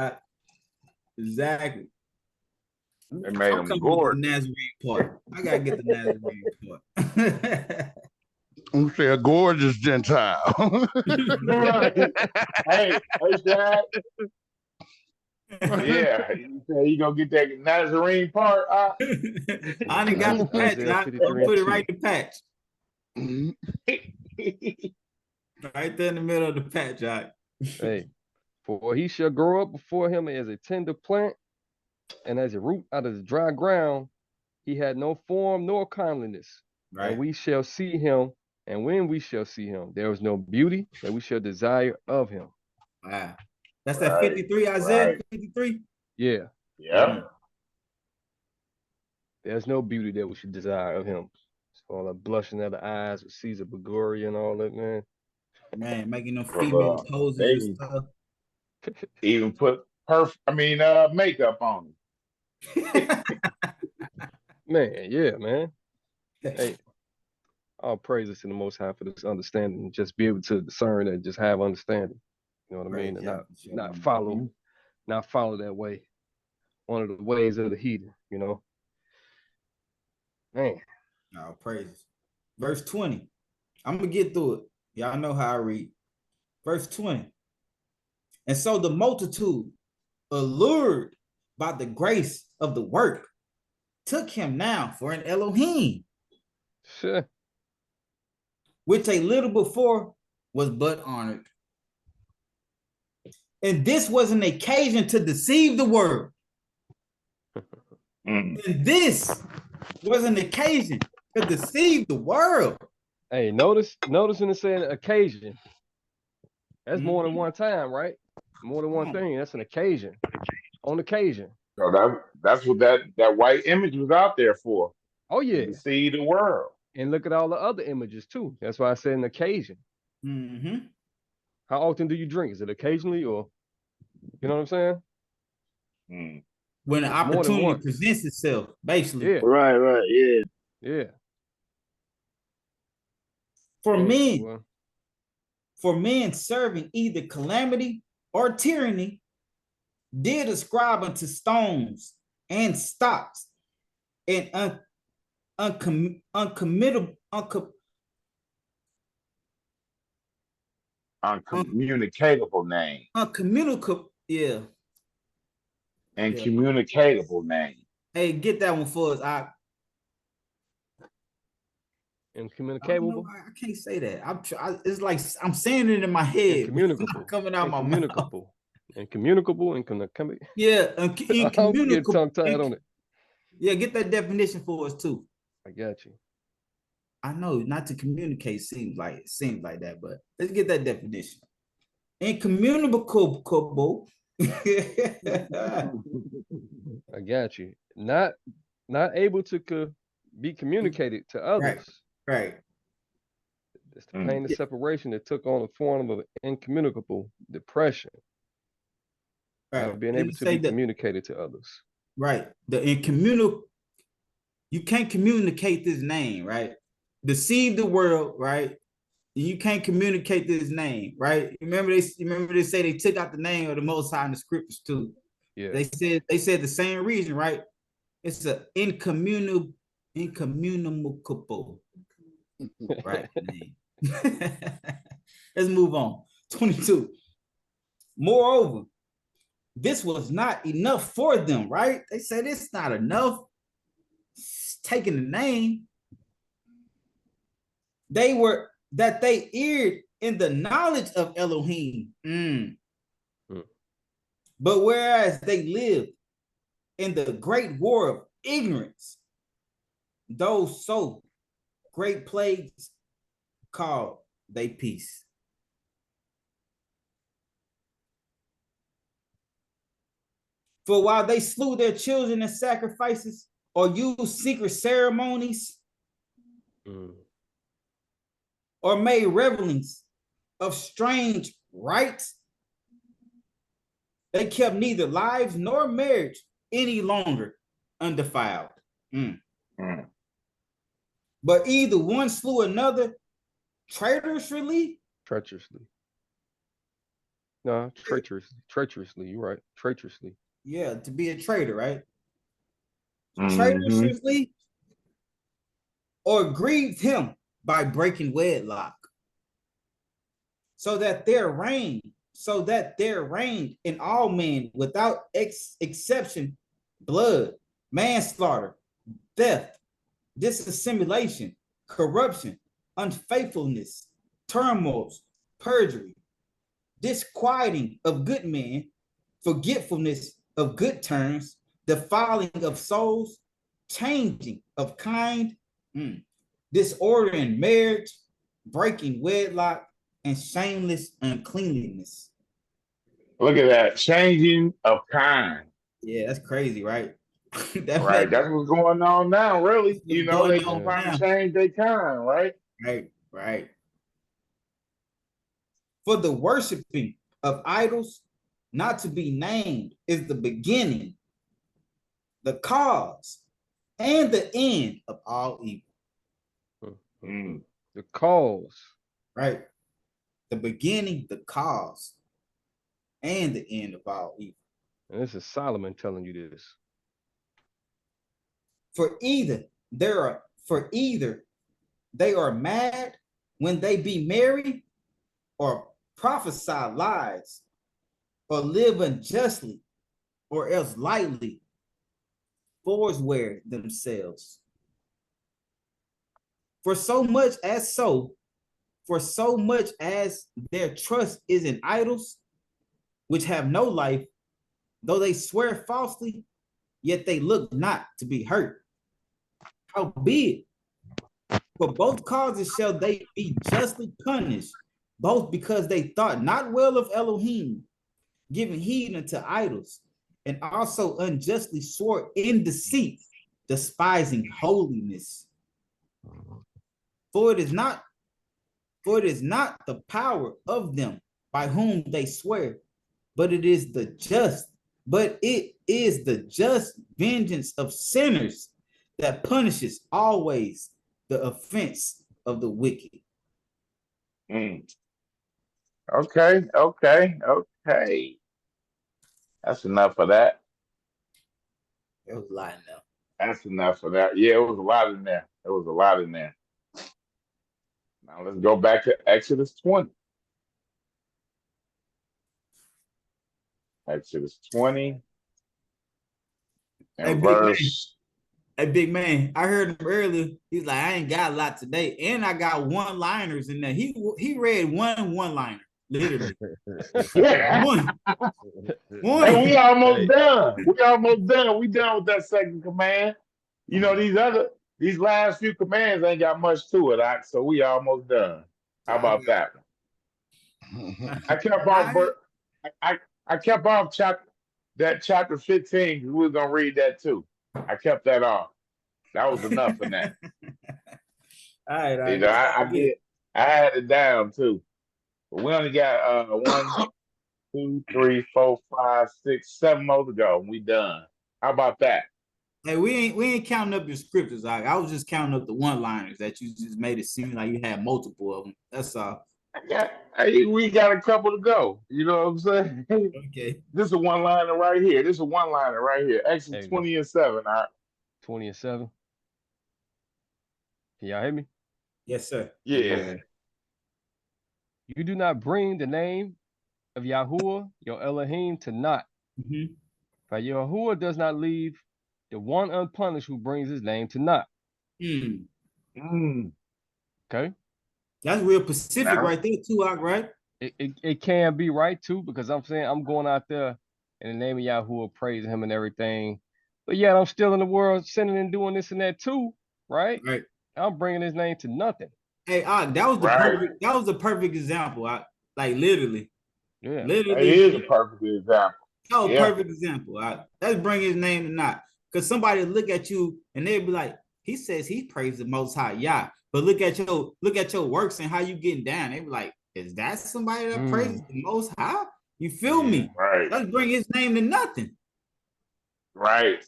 [SPEAKER 8] Exactly.
[SPEAKER 11] They made him gorgeous.
[SPEAKER 8] The Nazarene part. I gotta get the Nazarene part.
[SPEAKER 10] I'm saying a gorgeous Gentile.
[SPEAKER 11] hey, Dad. Yeah, you gonna get that Nazarene part?
[SPEAKER 8] I done got the patch. I put it right in the patch. Right there in the middle of the patch,
[SPEAKER 5] Hey, for he shall grow up before him as a tender plant, and as a root out of the dry ground. He had no form nor kindliness. Right. And we shall see him, and when we shall see him, there is no beauty that we shall desire of him.
[SPEAKER 8] Wow. That's that 53, Isaiah 53?
[SPEAKER 5] Yeah.
[SPEAKER 11] Yeah.
[SPEAKER 5] There's no beauty that we should desire of him. It's all the blushing of the eyes with Caesar Borgia and all that, man.
[SPEAKER 8] Man, making them female poses and stuff.
[SPEAKER 11] Even put makeup on him.
[SPEAKER 5] Man, yeah, man. Hey, all praises to the Most High for this understanding. Just be able to discern and just have understanding. You know what I mean? And not follow that way. One of the ways of the heathen, you know. Man.
[SPEAKER 8] All praises. Verse 20. I'm gonna get through it. Y'all know how I read. Verse 20. And so the multitude, allured by the grace of the work, took him now for an Elohim.
[SPEAKER 5] Sure.
[SPEAKER 8] Which a little before was but honored. And this was an occasion to deceive the world. And this was an occasion to deceive the world.
[SPEAKER 5] Hey, notice when it said occasion. That's more than one time, right? More than one thing. That's an occasion. On occasion.
[SPEAKER 11] So that's what that white image was out there for.
[SPEAKER 5] Oh yeah.
[SPEAKER 11] To see the world.
[SPEAKER 5] And look at all the other images too. That's why I said an occasion.
[SPEAKER 8] Mm-hmm.
[SPEAKER 5] How often do you drink? Is it occasionally or you know what I'm saying?
[SPEAKER 8] When the opportunity presents itself, basically.
[SPEAKER 5] Yeah.
[SPEAKER 6] Right, yeah.
[SPEAKER 5] Yeah.
[SPEAKER 8] For men serving either calamity or tyranny, did ascribe unto stones and stocks and uncommunicable
[SPEAKER 11] name.
[SPEAKER 8] Uncommunicable, yeah.
[SPEAKER 11] Incommunicable name.
[SPEAKER 8] Hey, get that one for us.
[SPEAKER 5] Incommunicable.
[SPEAKER 8] I can't say that. It's like I'm saying it in my head.
[SPEAKER 5] Incommunicable.
[SPEAKER 8] Coming out my mouth.
[SPEAKER 5] Incommunicable.
[SPEAKER 8] Yeah, incommunicable.
[SPEAKER 5] Get tongue-tied on it.
[SPEAKER 8] Yeah, get that definition for us too.
[SPEAKER 5] I got you.
[SPEAKER 8] I know not to communicate seems like that, but let's get that definition. Incommunicable.
[SPEAKER 5] I got you. Not able to be communicated to others.
[SPEAKER 8] Right.
[SPEAKER 5] It's the pain of separation that took on the form of incommunicable depression.
[SPEAKER 8] Right.
[SPEAKER 5] Being able to be communicated to others.
[SPEAKER 8] Right. The incommunicable. You can't communicate this name, right? Deceive the world, right? You can't communicate this name, right? Remember they say they took out the name of the Most High in the scriptures too.
[SPEAKER 5] Yeah.
[SPEAKER 8] They said the same reason, right? It's an incommunicable, right? Let's move on. 22. Moreover, this was not enough for them, right? They said it's not enough. Taking the name. they erred in the knowledge of Elohim. But whereas they lived in the great war of ignorance, those so great plagues called they peace. For while they slew their children in sacrifices or used secret ceremonies or made revelings of strange rites, they kept neither lives nor marriage any longer undefiled. But either one slew another traitorously.
[SPEAKER 5] No, treacherously. You're right. Traitorously.
[SPEAKER 8] Yeah, to be a traitor, right? Traitorously, or grieved him by breaking wedlock, so that there reigned in all men without exception blood, manslaughter, theft, dissimulation, corruption, unfaithfulness, turmoils, perjury, disquieting of good men, forgetfulness of good terms, defiling of souls, changing of kind, disorder in marriage, breaking wedlock, and shameless uncleanliness.
[SPEAKER 11] Look at that, changing of kind.
[SPEAKER 8] Yeah, that's crazy, right?
[SPEAKER 11] That's what's going on now, really. You know, they trying to change their kind, right?
[SPEAKER 8] Right. For the worshiping of idols, not to be named, is the beginning, the cause, and the end of all evil.
[SPEAKER 5] The cause.
[SPEAKER 8] Right. The beginning, the cause, and the end of all evil.
[SPEAKER 5] And this is Solomon telling you this.
[SPEAKER 8] For either they are mad when they be merry, or prophesy lies, or live unjustly, or else lightly forswear themselves. For so much as their trust is in idols, which have no life, though they swear falsely, yet they look not to be hurt. Howbeit, for both causes shall they be justly punished, both because they thought not well of Elohim, giving heed unto idols, and also unjustly swore in deceit, despising holiness. For it is not the power of them by whom they swear, but it is the just vengeance of sinners that punishes always the offense of the wicked.
[SPEAKER 11] Okay. That's enough of that.
[SPEAKER 8] It was a lot in there.
[SPEAKER 11] That's enough of that. Yeah, it was a lot in there. Now let's go back to Exodus 20. Exodus 20 and verse.
[SPEAKER 8] Hey, big man, I heard him earlier. He's like, I ain't got a lot today, and I got one-liners in there. He read one-liner, literally. one.
[SPEAKER 11] Hey, we almost done. We done with that second command. You know, these last few commands ain't got much to it, so we almost done. How about that? I kept off chapter 15 because we were gonna read that too. I kept that off. That was enough for that.
[SPEAKER 8] All right.
[SPEAKER 11] You know, I had it down too. But we only got 1, 2, 3, 4, 5, 6, 7 more to go. We done. How about that?
[SPEAKER 8] Hey, we ain't counting up your scriptures. I was just counting up the one-liners that you just made it seem like you had multiple of them. That's all.
[SPEAKER 11] We got a couple to go. You know what I'm saying?
[SPEAKER 8] Okay.
[SPEAKER 11] This is a one-liner right here. Exodus 20 and 7. All right.
[SPEAKER 5] 20 and 7. Can y'all hear me?
[SPEAKER 8] Yes, sir.
[SPEAKER 11] Yeah.
[SPEAKER 5] You do not bring the name of Yahuwah, your Elohim, to naught. For Yahuwah does not leave the one unpunished who brings his name to naught. Okay?
[SPEAKER 8] That's real Pacific
[SPEAKER 11] Now,
[SPEAKER 8] right there, too, right?
[SPEAKER 5] It can be right too, because I'm saying I'm going out there in the name of Yahuwah, praising him and everything. But yet I'm still in the world sinning and doing this and that too, right?
[SPEAKER 8] Right.
[SPEAKER 5] I'm bringing his name to nothing.
[SPEAKER 8] Hey, that was the
[SPEAKER 11] right.
[SPEAKER 8] perfect. That was the perfect example. Like literally,
[SPEAKER 5] Yeah.
[SPEAKER 11] It is a perfect example.
[SPEAKER 8] That was a
[SPEAKER 11] Yeah.
[SPEAKER 8] perfect example. Let's bring his name to not, because somebody look at you and they'd be like, he says he praised the Most High, Yah. But look at your works and how you getting down. They be like, is that somebody that praises the Most High? You feel me?
[SPEAKER 11] Right.
[SPEAKER 8] Let's bring his name to nothing.
[SPEAKER 11] Right.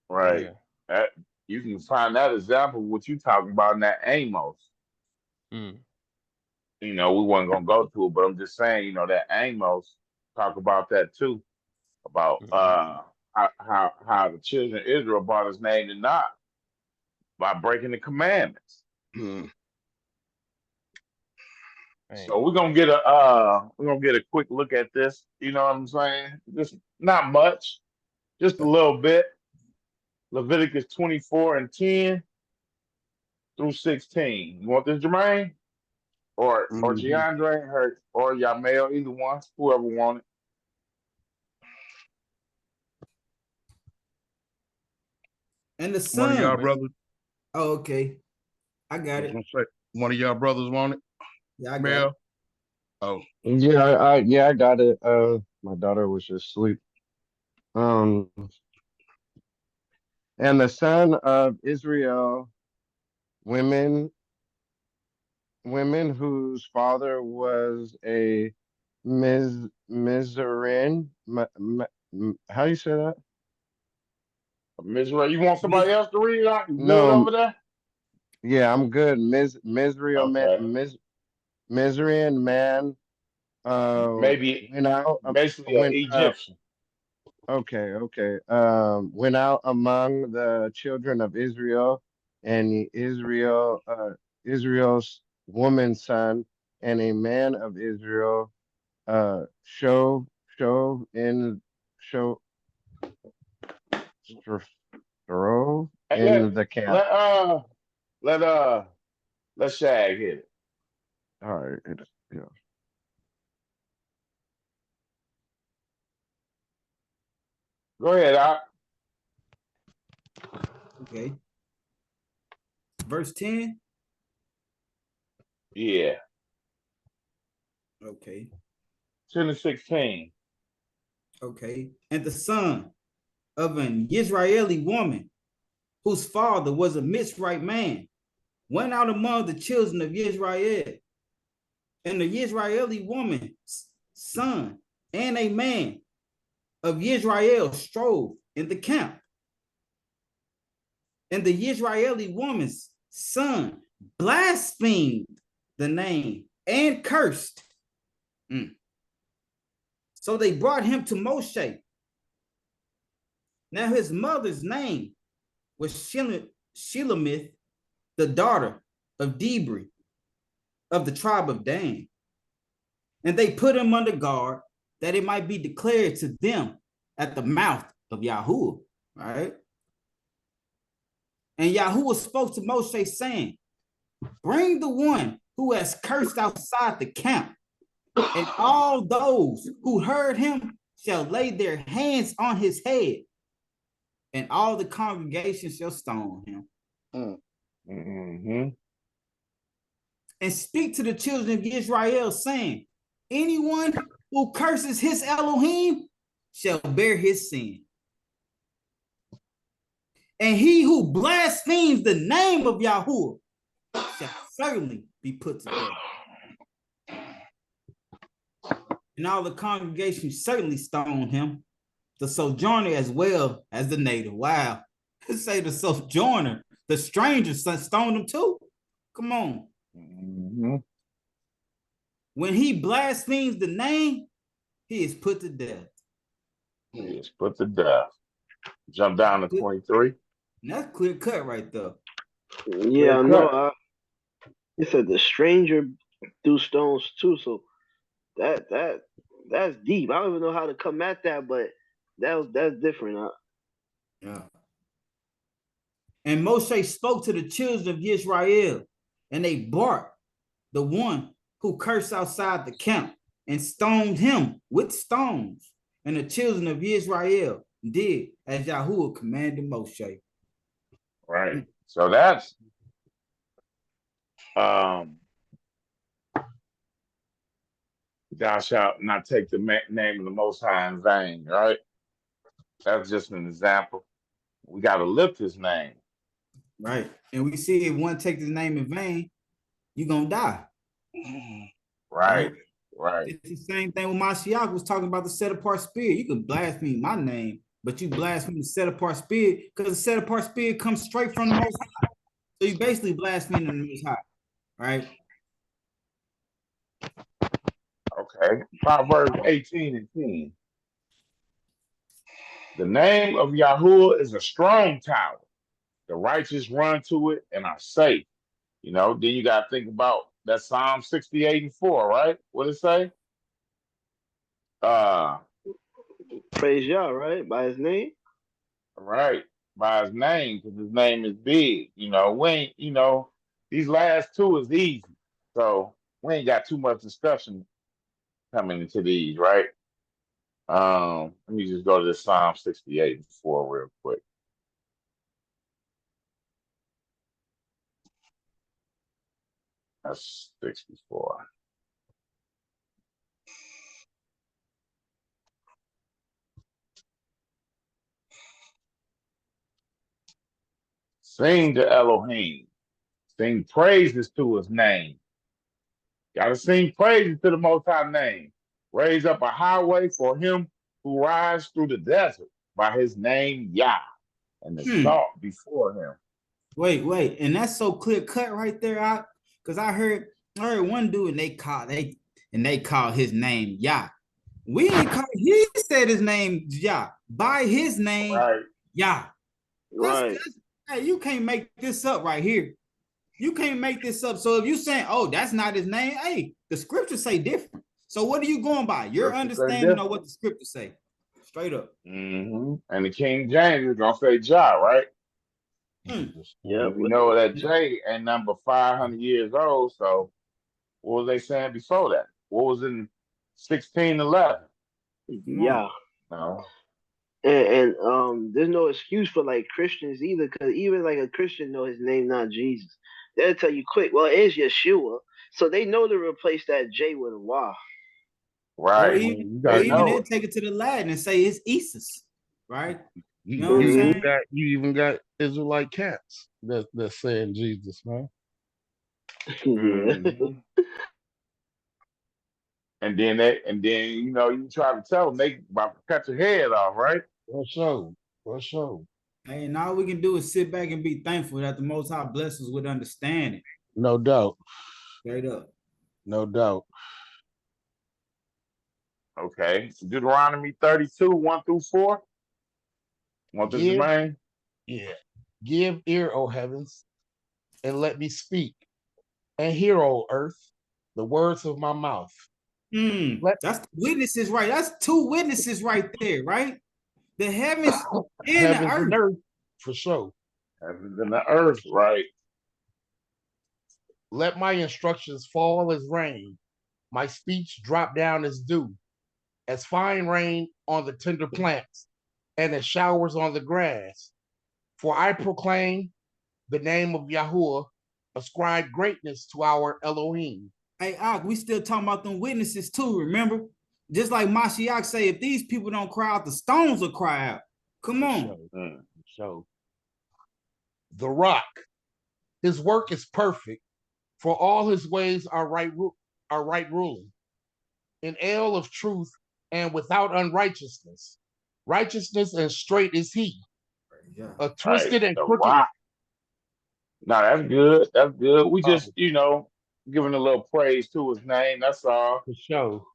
[SPEAKER 11] Right.
[SPEAKER 5] Yeah.
[SPEAKER 11] That, you can find that example what you talking about in that Amos.
[SPEAKER 5] Mm.
[SPEAKER 11] You know, we wasn't gonna go to it, but I'm just saying, you know, that Amos talk about that too, about how the children of Israel brought his name to naught by breaking the commandments. So we're gonna get a quick look at this. You know what I'm saying? Just not much, just a little bit. Leviticus 24 and 10 through 16. You want this, Jermaine? Or Giandre, or Yamel, either one, whoever want it.
[SPEAKER 8] And the son.
[SPEAKER 10] One of y'all brothers.
[SPEAKER 8] Oh, okay. I got it.
[SPEAKER 10] One of y'all brothers want it?
[SPEAKER 8] Yeah, I got it.
[SPEAKER 10] Oh.
[SPEAKER 7] Yeah, I got it. My daughter was just asleep. And the son of Israel, women whose father was a Mizraim. How do you say that?
[SPEAKER 11] Mizraim. You want somebody else to read it out? You good
[SPEAKER 7] No.
[SPEAKER 11] over there?
[SPEAKER 7] Yeah, I'm good. Mizraim man.
[SPEAKER 11] Maybe
[SPEAKER 7] went out,
[SPEAKER 11] basically an Egyptian.
[SPEAKER 7] Okay. Went out among the children of Israel, and Israel's woman's son, and a man of Israel, drove in the camp.
[SPEAKER 11] Let Shag hit it.
[SPEAKER 7] All right. Yeah.
[SPEAKER 11] Go ahead, Doc.
[SPEAKER 8] Okay. Verse 10.
[SPEAKER 11] Yeah.
[SPEAKER 8] Okay.
[SPEAKER 11] 10 to 16.
[SPEAKER 8] Okay. And the son of an Israeli woman, whose father was a Mitzrite man, went out among the children of Israel. And the Israeli woman's son and a man of Israel strove in the camp. And the Israeli woman's son blasphemed the name and cursed. So they brought him to Moshe. Now his mother's name was Shelemith, the daughter of Debri, of the tribe of Dan. And they put him under guard, that it might be declared to them at the mouth of Yahuwah, right? And Yahuwah spoke to Moshe, saying, bring the one who has cursed outside the camp, and all those who heard him shall lay their hands on his head, and all the congregation shall stone him. And speak to the children of Israel, saying, anyone who curses his Elohim shall bear his sin. And he who blasphemes the name of Yahuwah shall certainly be put to death. And all the congregation certainly stoned him, the sojourner as well as the native. Wow. Let's say the sojourner, the stranger stoned him too. Come on. When he blasphemes the name, he is put to death.
[SPEAKER 11] He is put to death. Jump down to 23.
[SPEAKER 8] And that's clear cut right there.
[SPEAKER 6] Yeah, no. He said the stranger threw stones too, so that's deep. I don't even know how to come at that, but that's different.
[SPEAKER 8] Yeah. And Moshe spoke to the children of Israel, and they barked the one who cursed outside the camp and stoned him with stones. And the children of Israel did as Yahuwah commanded Moshe.
[SPEAKER 11] Right. So that's thou shalt not take the name of the Most High in vain, right? That's just an example. We got to lift his name.
[SPEAKER 8] Right. And we see if one takes his name in vain, you're going to die.
[SPEAKER 11] Right. Right.
[SPEAKER 8] It's the same thing with Mashiach was talking about the set apart spirit. You can blaspheme my name, but you blaspheme the set apart spirit because the set apart spirit comes straight from the Most High. So you basically blaspheme the Most High. Right.
[SPEAKER 11] Okay. Proverbs 18:10. The name of Yahuwah is a strong tower. The righteous run to it and are safe. You know, then you got to think about that Psalm 68:4, right? What it say?
[SPEAKER 6] Praise Yah, right? By his name?
[SPEAKER 11] Right. By his name, because his name is big. You know, we ain't, you know, these last two is easy. So we ain't got too much discussion coming into these, right? Let me just go to this Psalm 68:4 real quick. That's 64. Sing to Elohim. Sing praises to his name. Gotta sing praises to the Most High name. Raise up a highway for him who rides through the desert by his name Yah, and the salt before him.
[SPEAKER 8] Wait, and that's so clear cut right there, because I heard one dude and they call his name Yah. We ain't call. He said his name Yah by his name Yah.
[SPEAKER 6] Right.
[SPEAKER 8] Hey, you can't make this up right here. You can't make this up. So if you saying, oh, that's not his name, hey, the scriptures say different. So what are you going by? Your understanding of what the scriptures say. Straight up.
[SPEAKER 11] And the King James is gonna say Jah, right?
[SPEAKER 6] Yeah.
[SPEAKER 11] We know that J ain't number 500 years old. So what was they saying before that? What was in 1611?
[SPEAKER 6] Yeah.
[SPEAKER 11] No.
[SPEAKER 6] And there's no excuse for like Christians either, because even like a Christian know his name not Jesus. They'll tell you quick, well, it's Yeshua. So they know to replace that J with a Y.
[SPEAKER 11] Right.
[SPEAKER 8] Or even they'll take it to the Latin and say it's Isis, right? You know what I'm saying?
[SPEAKER 10] You even got Israelite cats that's saying Jesus, man.
[SPEAKER 11] And then you know, you try to tell them they about to cut your head off, right?
[SPEAKER 10] For sure.
[SPEAKER 8] Hey, and all we can do is sit back and be thankful that the Most High blesses us with understanding.
[SPEAKER 10] No doubt.
[SPEAKER 8] Straight up.
[SPEAKER 10] No doubt.
[SPEAKER 11] Okay. Deuteronomy 32:1-4. Want this, man?
[SPEAKER 10] Yeah. Give ear, O heavens, and let me speak, and hear, O earth, the words of my mouth.
[SPEAKER 8] That's the witnesses, right? That's two witnesses right there, right? The heavens and the earth.
[SPEAKER 10] For sure.
[SPEAKER 11] Heavens and the earth, right?
[SPEAKER 10] Let my instructions fall as rain, my speech drop down as dew, as fine rain on the tender plants, and as showers on the grass. For I proclaim the name of Yahuwah, ascribe greatness to our Elohim.
[SPEAKER 8] Hey, we still talking about them witnesses too, remember? Just like Mashiach say, if these people don't cry out, the stones will cry out. Come on.
[SPEAKER 10] So, the rock, his work is perfect, for all his ways are right ruling. An ale of truth and without unrighteousness. Righteousness and straight is he. A twisted and crooked.
[SPEAKER 11] No, that's good. That's good. We just, you know, giving a little praise to his name. That's all.
[SPEAKER 10] For sure.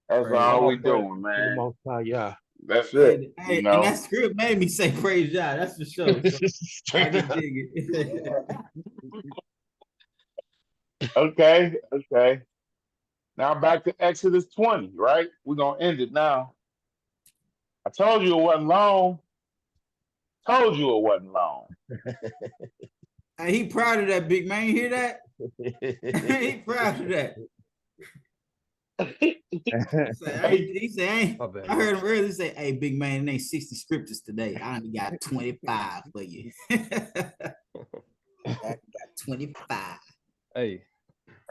[SPEAKER 11] That's all we doing, man.
[SPEAKER 10] Yeah.
[SPEAKER 11] That's it.
[SPEAKER 8] Hey,
[SPEAKER 11] you know?
[SPEAKER 8] And that script made me say praise God. That's for sure. So I can dig it.
[SPEAKER 11] Okay. Now back to Exodus 20, right? We're gonna end it now. I told you it wasn't long.
[SPEAKER 8] Hey, he proud of that big man. You hear that? He proud of that. He said, I heard him earlier say, hey, big man, it ain't 60 scriptures today. I only got 25 for you. I got 25.
[SPEAKER 5] Hey.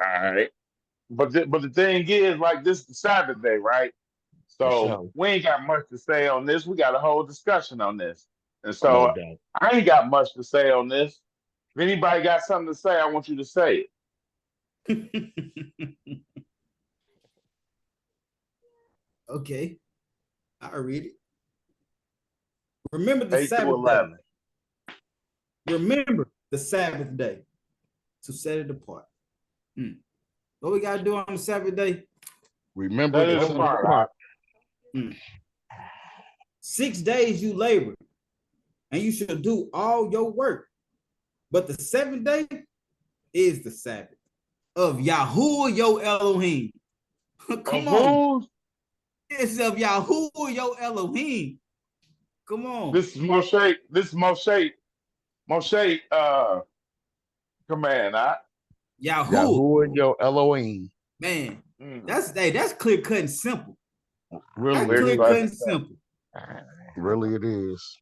[SPEAKER 11] All right. But the thing is, like, this is the Sabbath day, right? So we ain't got much to say on this. We got a whole discussion on this. And so I ain't got much to say on this. If anybody got something to say, I want you to say it.
[SPEAKER 8] Okay. I'll read it. Remember the
[SPEAKER 11] 8
[SPEAKER 8] Sabbath
[SPEAKER 11] through 11.
[SPEAKER 8] day. Remember the Sabbath day to set it apart. What we got to do on the Sabbath day?
[SPEAKER 10] Remember
[SPEAKER 11] that is apart.
[SPEAKER 8] 6 days you labor, and you shall do all your work. But the 7th day is the Sabbath of Yahuwah your Elohim. Come on. It's of Yahuwah your Elohim. Come on.
[SPEAKER 11] This is Moshe command, huh?
[SPEAKER 10] Yahuwah your Elohim.
[SPEAKER 8] Man, that's clear cut and simple.
[SPEAKER 10] Really,
[SPEAKER 8] that's clear cut and simple.
[SPEAKER 10] Really, it is.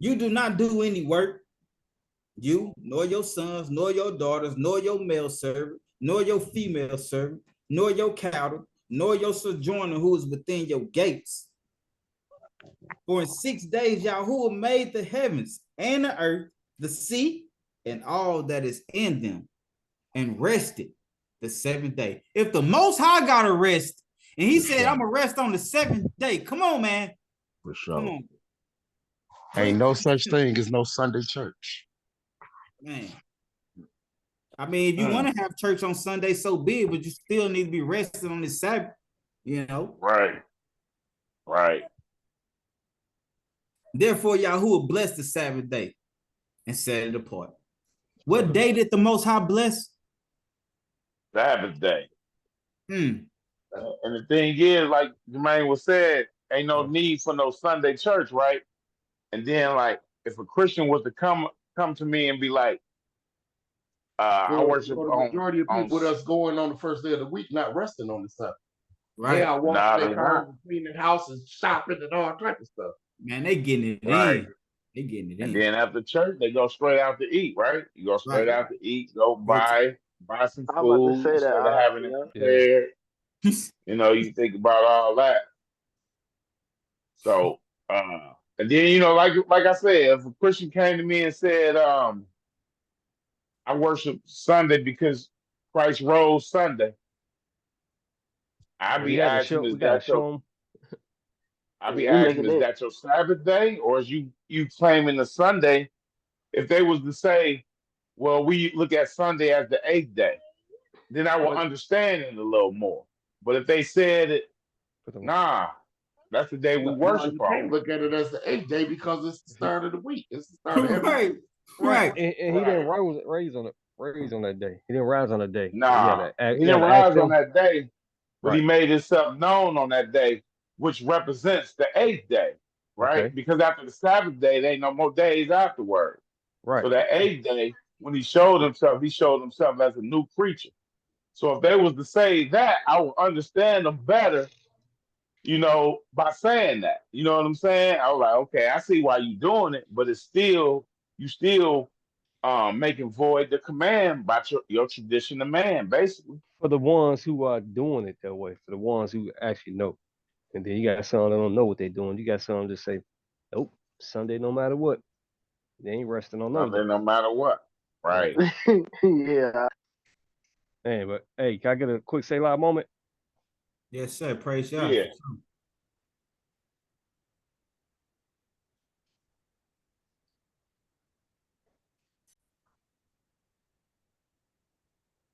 [SPEAKER 8] You do not do any work, you, nor your sons, nor your daughters, nor your male servant, nor your female servant, nor your cattle, nor your sojourner who is within your gates. For in 6 days Yahuwah made the heavens and the earth, the sea, and all that is in them, and rested the 7th day. If the Most High got to rest, and he said, I'm going to rest on the 7th day. Come on, man.
[SPEAKER 10] For sure.
[SPEAKER 8] Come on.
[SPEAKER 10] Ain't no such thing as no Sunday church.
[SPEAKER 8] Man. I mean, if you want to have church on Sunday, so be it, but you still need to be resting on the Sabbath, you know?
[SPEAKER 11] Right. Right.
[SPEAKER 8] Therefore, Yahuwah blessed the Sabbath day and set it apart. What day did the Most High bless?
[SPEAKER 11] Sabbath day. And the thing is, like Jermaine was said, ain't no need for no Sunday church, right? And then, like, if a Christian was to come to me and be like, I worship
[SPEAKER 10] the majority of people with us going on the first day of the week, not resting on the Sabbath.
[SPEAKER 8] Right.
[SPEAKER 10] They are walking their cars and cleaning houses, shopping, and all type of stuff.
[SPEAKER 8] Man, they getting it in. They getting it in.
[SPEAKER 11] And then after church, they go straight out to eat, right? You go straight out to eat, go buy some food, instead of having it prepared. You know, you think about all that. So, and then, you know, like I said, if a Christian came to me and said, I worship Sunday because Christ rose Sunday, I'd be asking, is that your Sabbath day, or is you claiming the Sunday? If they was to say, well, we look at Sunday as the 8th day, then I will understand it a little more. But if they said it, nah, that's the day we worship.
[SPEAKER 10] You can't look at it as the 8th day because it's the start of the week. It's the start of every week.
[SPEAKER 8] Right.
[SPEAKER 5] And he didn't raise on that day. He didn't rise on that day.
[SPEAKER 11] Nah, he didn't rise on that day, but he made himself known on that day, which represents the 8th day, right? Okay. Because after the Sabbath day, there ain't no more days afterward.
[SPEAKER 5] Right.
[SPEAKER 11] So that 8th day, when he showed himself as a new creature. So if they was to say that, I would understand them better, you know, by saying that. You know what I'm saying? I was like, okay, I see why you're doing it, but it's still, you still making void the command by your tradition of man, basically.
[SPEAKER 5] For the ones who are doing it that way, for the ones who actually know. And then you got some that don't know what they're doing. You got some that say, nope, Sunday no matter what. They ain't resting on
[SPEAKER 11] Sunday no matter what. Right.
[SPEAKER 3] Yeah.
[SPEAKER 5] Hey, but hey, can I get a quick Selah moment?
[SPEAKER 8] Yes, sir. Praise God.
[SPEAKER 11] Yeah.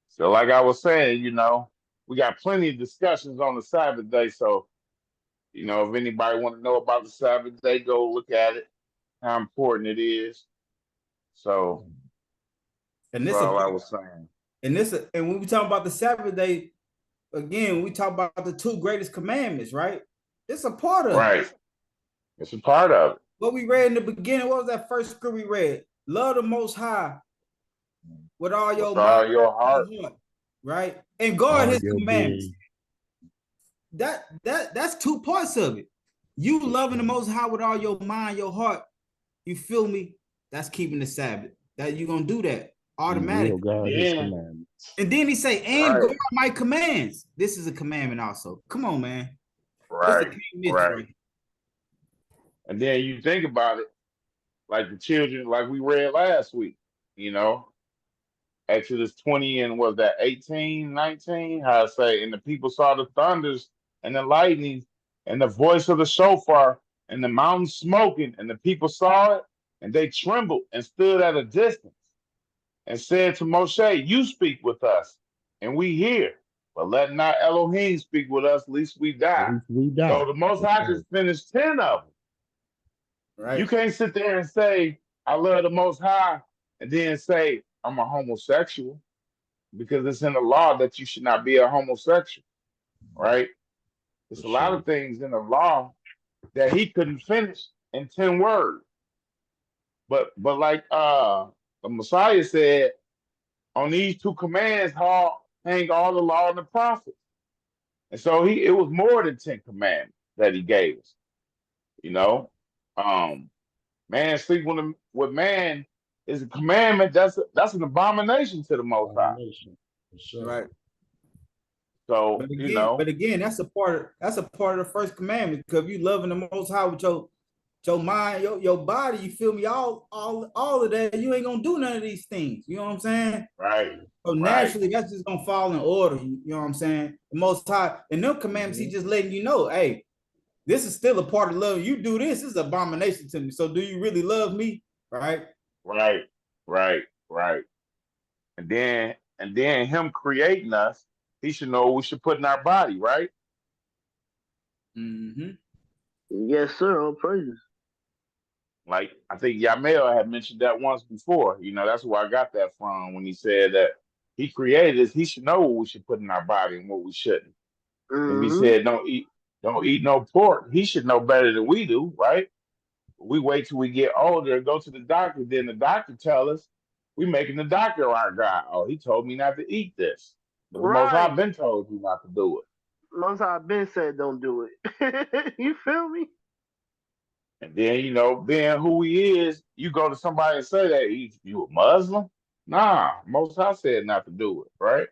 [SPEAKER 11] So like I was saying, you know, we got plenty of discussions on the Sabbath day. So, you know, if anybody want to know about the Sabbath day, go look at it, how important it is. So
[SPEAKER 8] and this
[SPEAKER 11] that's all I was saying.
[SPEAKER 8] And when we talk about the Sabbath day, again, we talk about the 2 greatest commandments, right? It's a part of it.
[SPEAKER 11] Right. It's a part of it.
[SPEAKER 8] What we read in the beginning, what was that first scripture we read? Love the Most High with all your
[SPEAKER 11] with
[SPEAKER 8] mind,
[SPEAKER 11] all your heart.
[SPEAKER 8] right? And guard
[SPEAKER 10] All
[SPEAKER 8] his
[SPEAKER 10] your
[SPEAKER 8] commandments.
[SPEAKER 10] being.
[SPEAKER 8] That's two parts of it. You loving the Most High with all your mind, your heart. You feel me? That's keeping the Sabbath. That you're gonna do that automatically.
[SPEAKER 10] You will guard his commandments.
[SPEAKER 8] And then he say, and
[SPEAKER 11] Right.
[SPEAKER 8] guard my commands. This is a commandment also. Come on, man.
[SPEAKER 11] Right.
[SPEAKER 8] This
[SPEAKER 11] Right. And then you think about it, like the children, like we read last week, you know, Exodus 20 and was that 18, 19? How I say, and the people saw the thunders and the lightning and the voice of the shofar and the mountain smoking, and the people saw it and they trembled and stood at a distance and said to Moshe, you speak with us and we hear, but let not Elohim speak with us, lest we die. So the Most High just finished 10 of them.
[SPEAKER 8] Right.
[SPEAKER 11] You can't sit there and say, I love the Most High, and then say, I'm a homosexual, because it's in the law that you should not be a homosexual, right? There's a lot of things in the law that he couldn't finish in 10 words. But like the Messiah said, on these two commands hang all the law and the prophets. And so it was more than 10 commandments that he gave us. You know, man sleeping with man is a commandment. That's an abomination to the Most High.
[SPEAKER 8] Right.
[SPEAKER 11] So
[SPEAKER 8] but again, that's a part of the first commandment. Because if you loving the Most High with your mind, your body, you feel me, all of that, you ain't gonna do none of these things. You know what I'm saying?
[SPEAKER 11] Right.
[SPEAKER 8] So naturally, that's just gonna fall in order. You know what I'm saying? The Most High, and them commandments, he just letting you know, hey, this is still a part of love. You do this is abomination to me. So do you really love me? Right.
[SPEAKER 11] And then him creating us, he should know what we should put in our body, right?
[SPEAKER 8] Mm-hmm.
[SPEAKER 6] Yes, sir. All praises.
[SPEAKER 11] Like, I think Yamel had mentioned that once before. You know, that's where I got that from, when he said that he created us. He should know what we should put in our body and what we shouldn't. If he said don't eat no pork, he should know better than we do, right? We wait till we get older and go to the doctor. Then the doctor tell us, we making the doctor our God. Oh, he told me not to eat this. But the Most High been told you not to do it.
[SPEAKER 6] Most High been said don't do it. You feel me?
[SPEAKER 11] And then, you know, being who he is, you go to somebody and say that, you a Muslim? Nah, Most High said not to do it, right?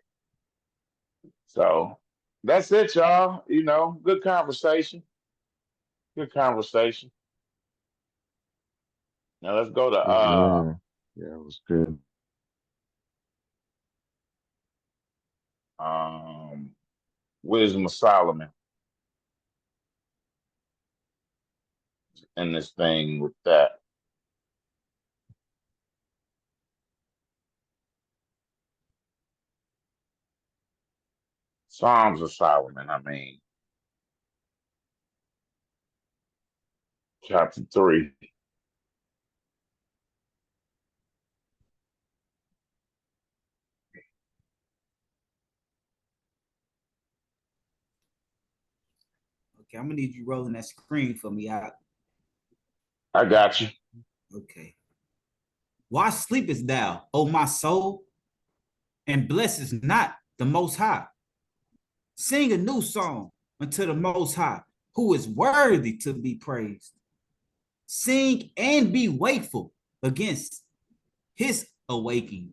[SPEAKER 11] So that's it, y'all. You know, good conversation. Good conversation. Now let's go to
[SPEAKER 9] yeah, it was good.
[SPEAKER 11] Wisdom of Solomon. In this thing with that. Psalms of Solomon, I mean. Chapter 3.
[SPEAKER 8] Okay, I'm gonna need you rolling that screen for me out.
[SPEAKER 11] I got you.
[SPEAKER 8] Okay. Why sleepest thou, O my soul, and blessest not the Most High? Sing a new song unto the Most High, who is worthy to be praised. Sing and be wakeful against his awaking.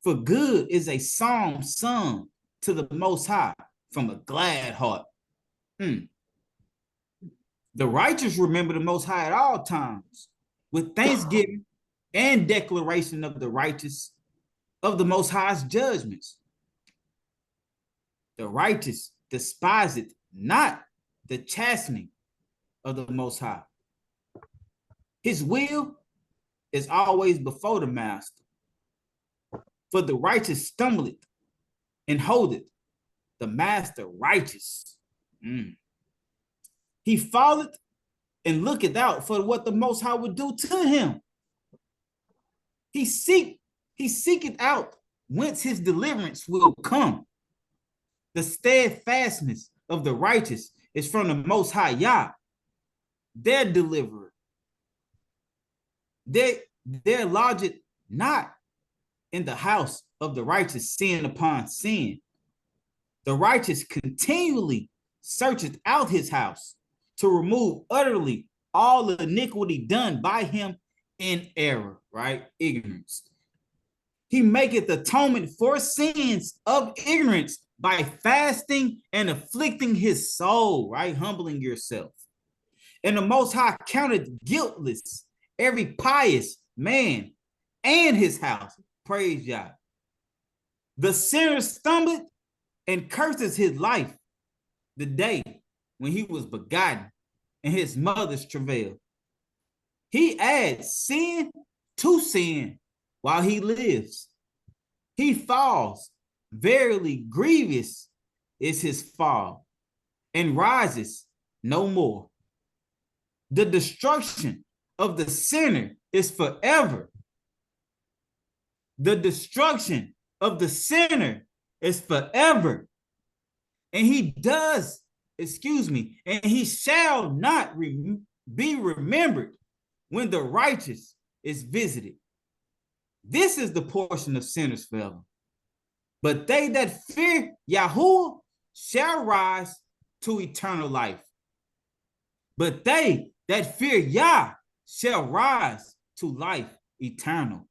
[SPEAKER 8] For good is a psalm sung to the Most High from a glad heart. The righteous remember the Most High at all times, with thanksgiving and declaration of the righteous, of the Most High's judgments. The righteous despiseth not the chastening of the Most High. His will is always before the master. For the righteous stumbleth and holdeth the master righteous. He falleth and looketh out for what the Most High would do to him. He seeketh out whence his deliverance will come. The steadfastness of the righteous is from the Most High Yah, their deliverer. There lodgeth not in the house of the righteous sin upon sin. The righteous continually searcheth out his house to remove utterly all iniquity done by him in error, right? Ignorance. He maketh atonement for sins of ignorance by fasting and afflicting his soul, right? Humbling yourself. And the Most High counted guiltless every pious man and his house. Praise Yah. The sinner stumbled and curses his life the day when he was begotten in his mother's travail. He adds sin to sin while he lives. He falls. Verily grievous is his fall, and rises no more. The destruction of the sinner is forever. The destruction of the sinner is forever. And he does, and he shall not be remembered when the righteous is visited. This is the portion of sinners forever. But they that fear Yahuwah shall rise to eternal life. But they that fear Yah shall rise to life eternal.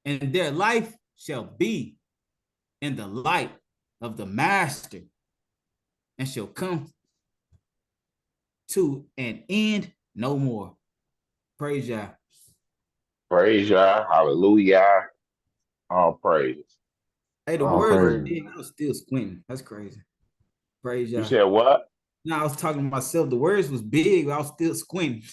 [SPEAKER 8] And their life shall be in the light of the Master, and shall come to an end no more. Praise Yah.
[SPEAKER 11] Praise Yah. Hallelujah. All praise.
[SPEAKER 8] Hey, the word, I was still squinting. That's crazy. Praise Yah.
[SPEAKER 11] You said what?
[SPEAKER 8] No, I was talking to myself. The words was big, but I was still squinting.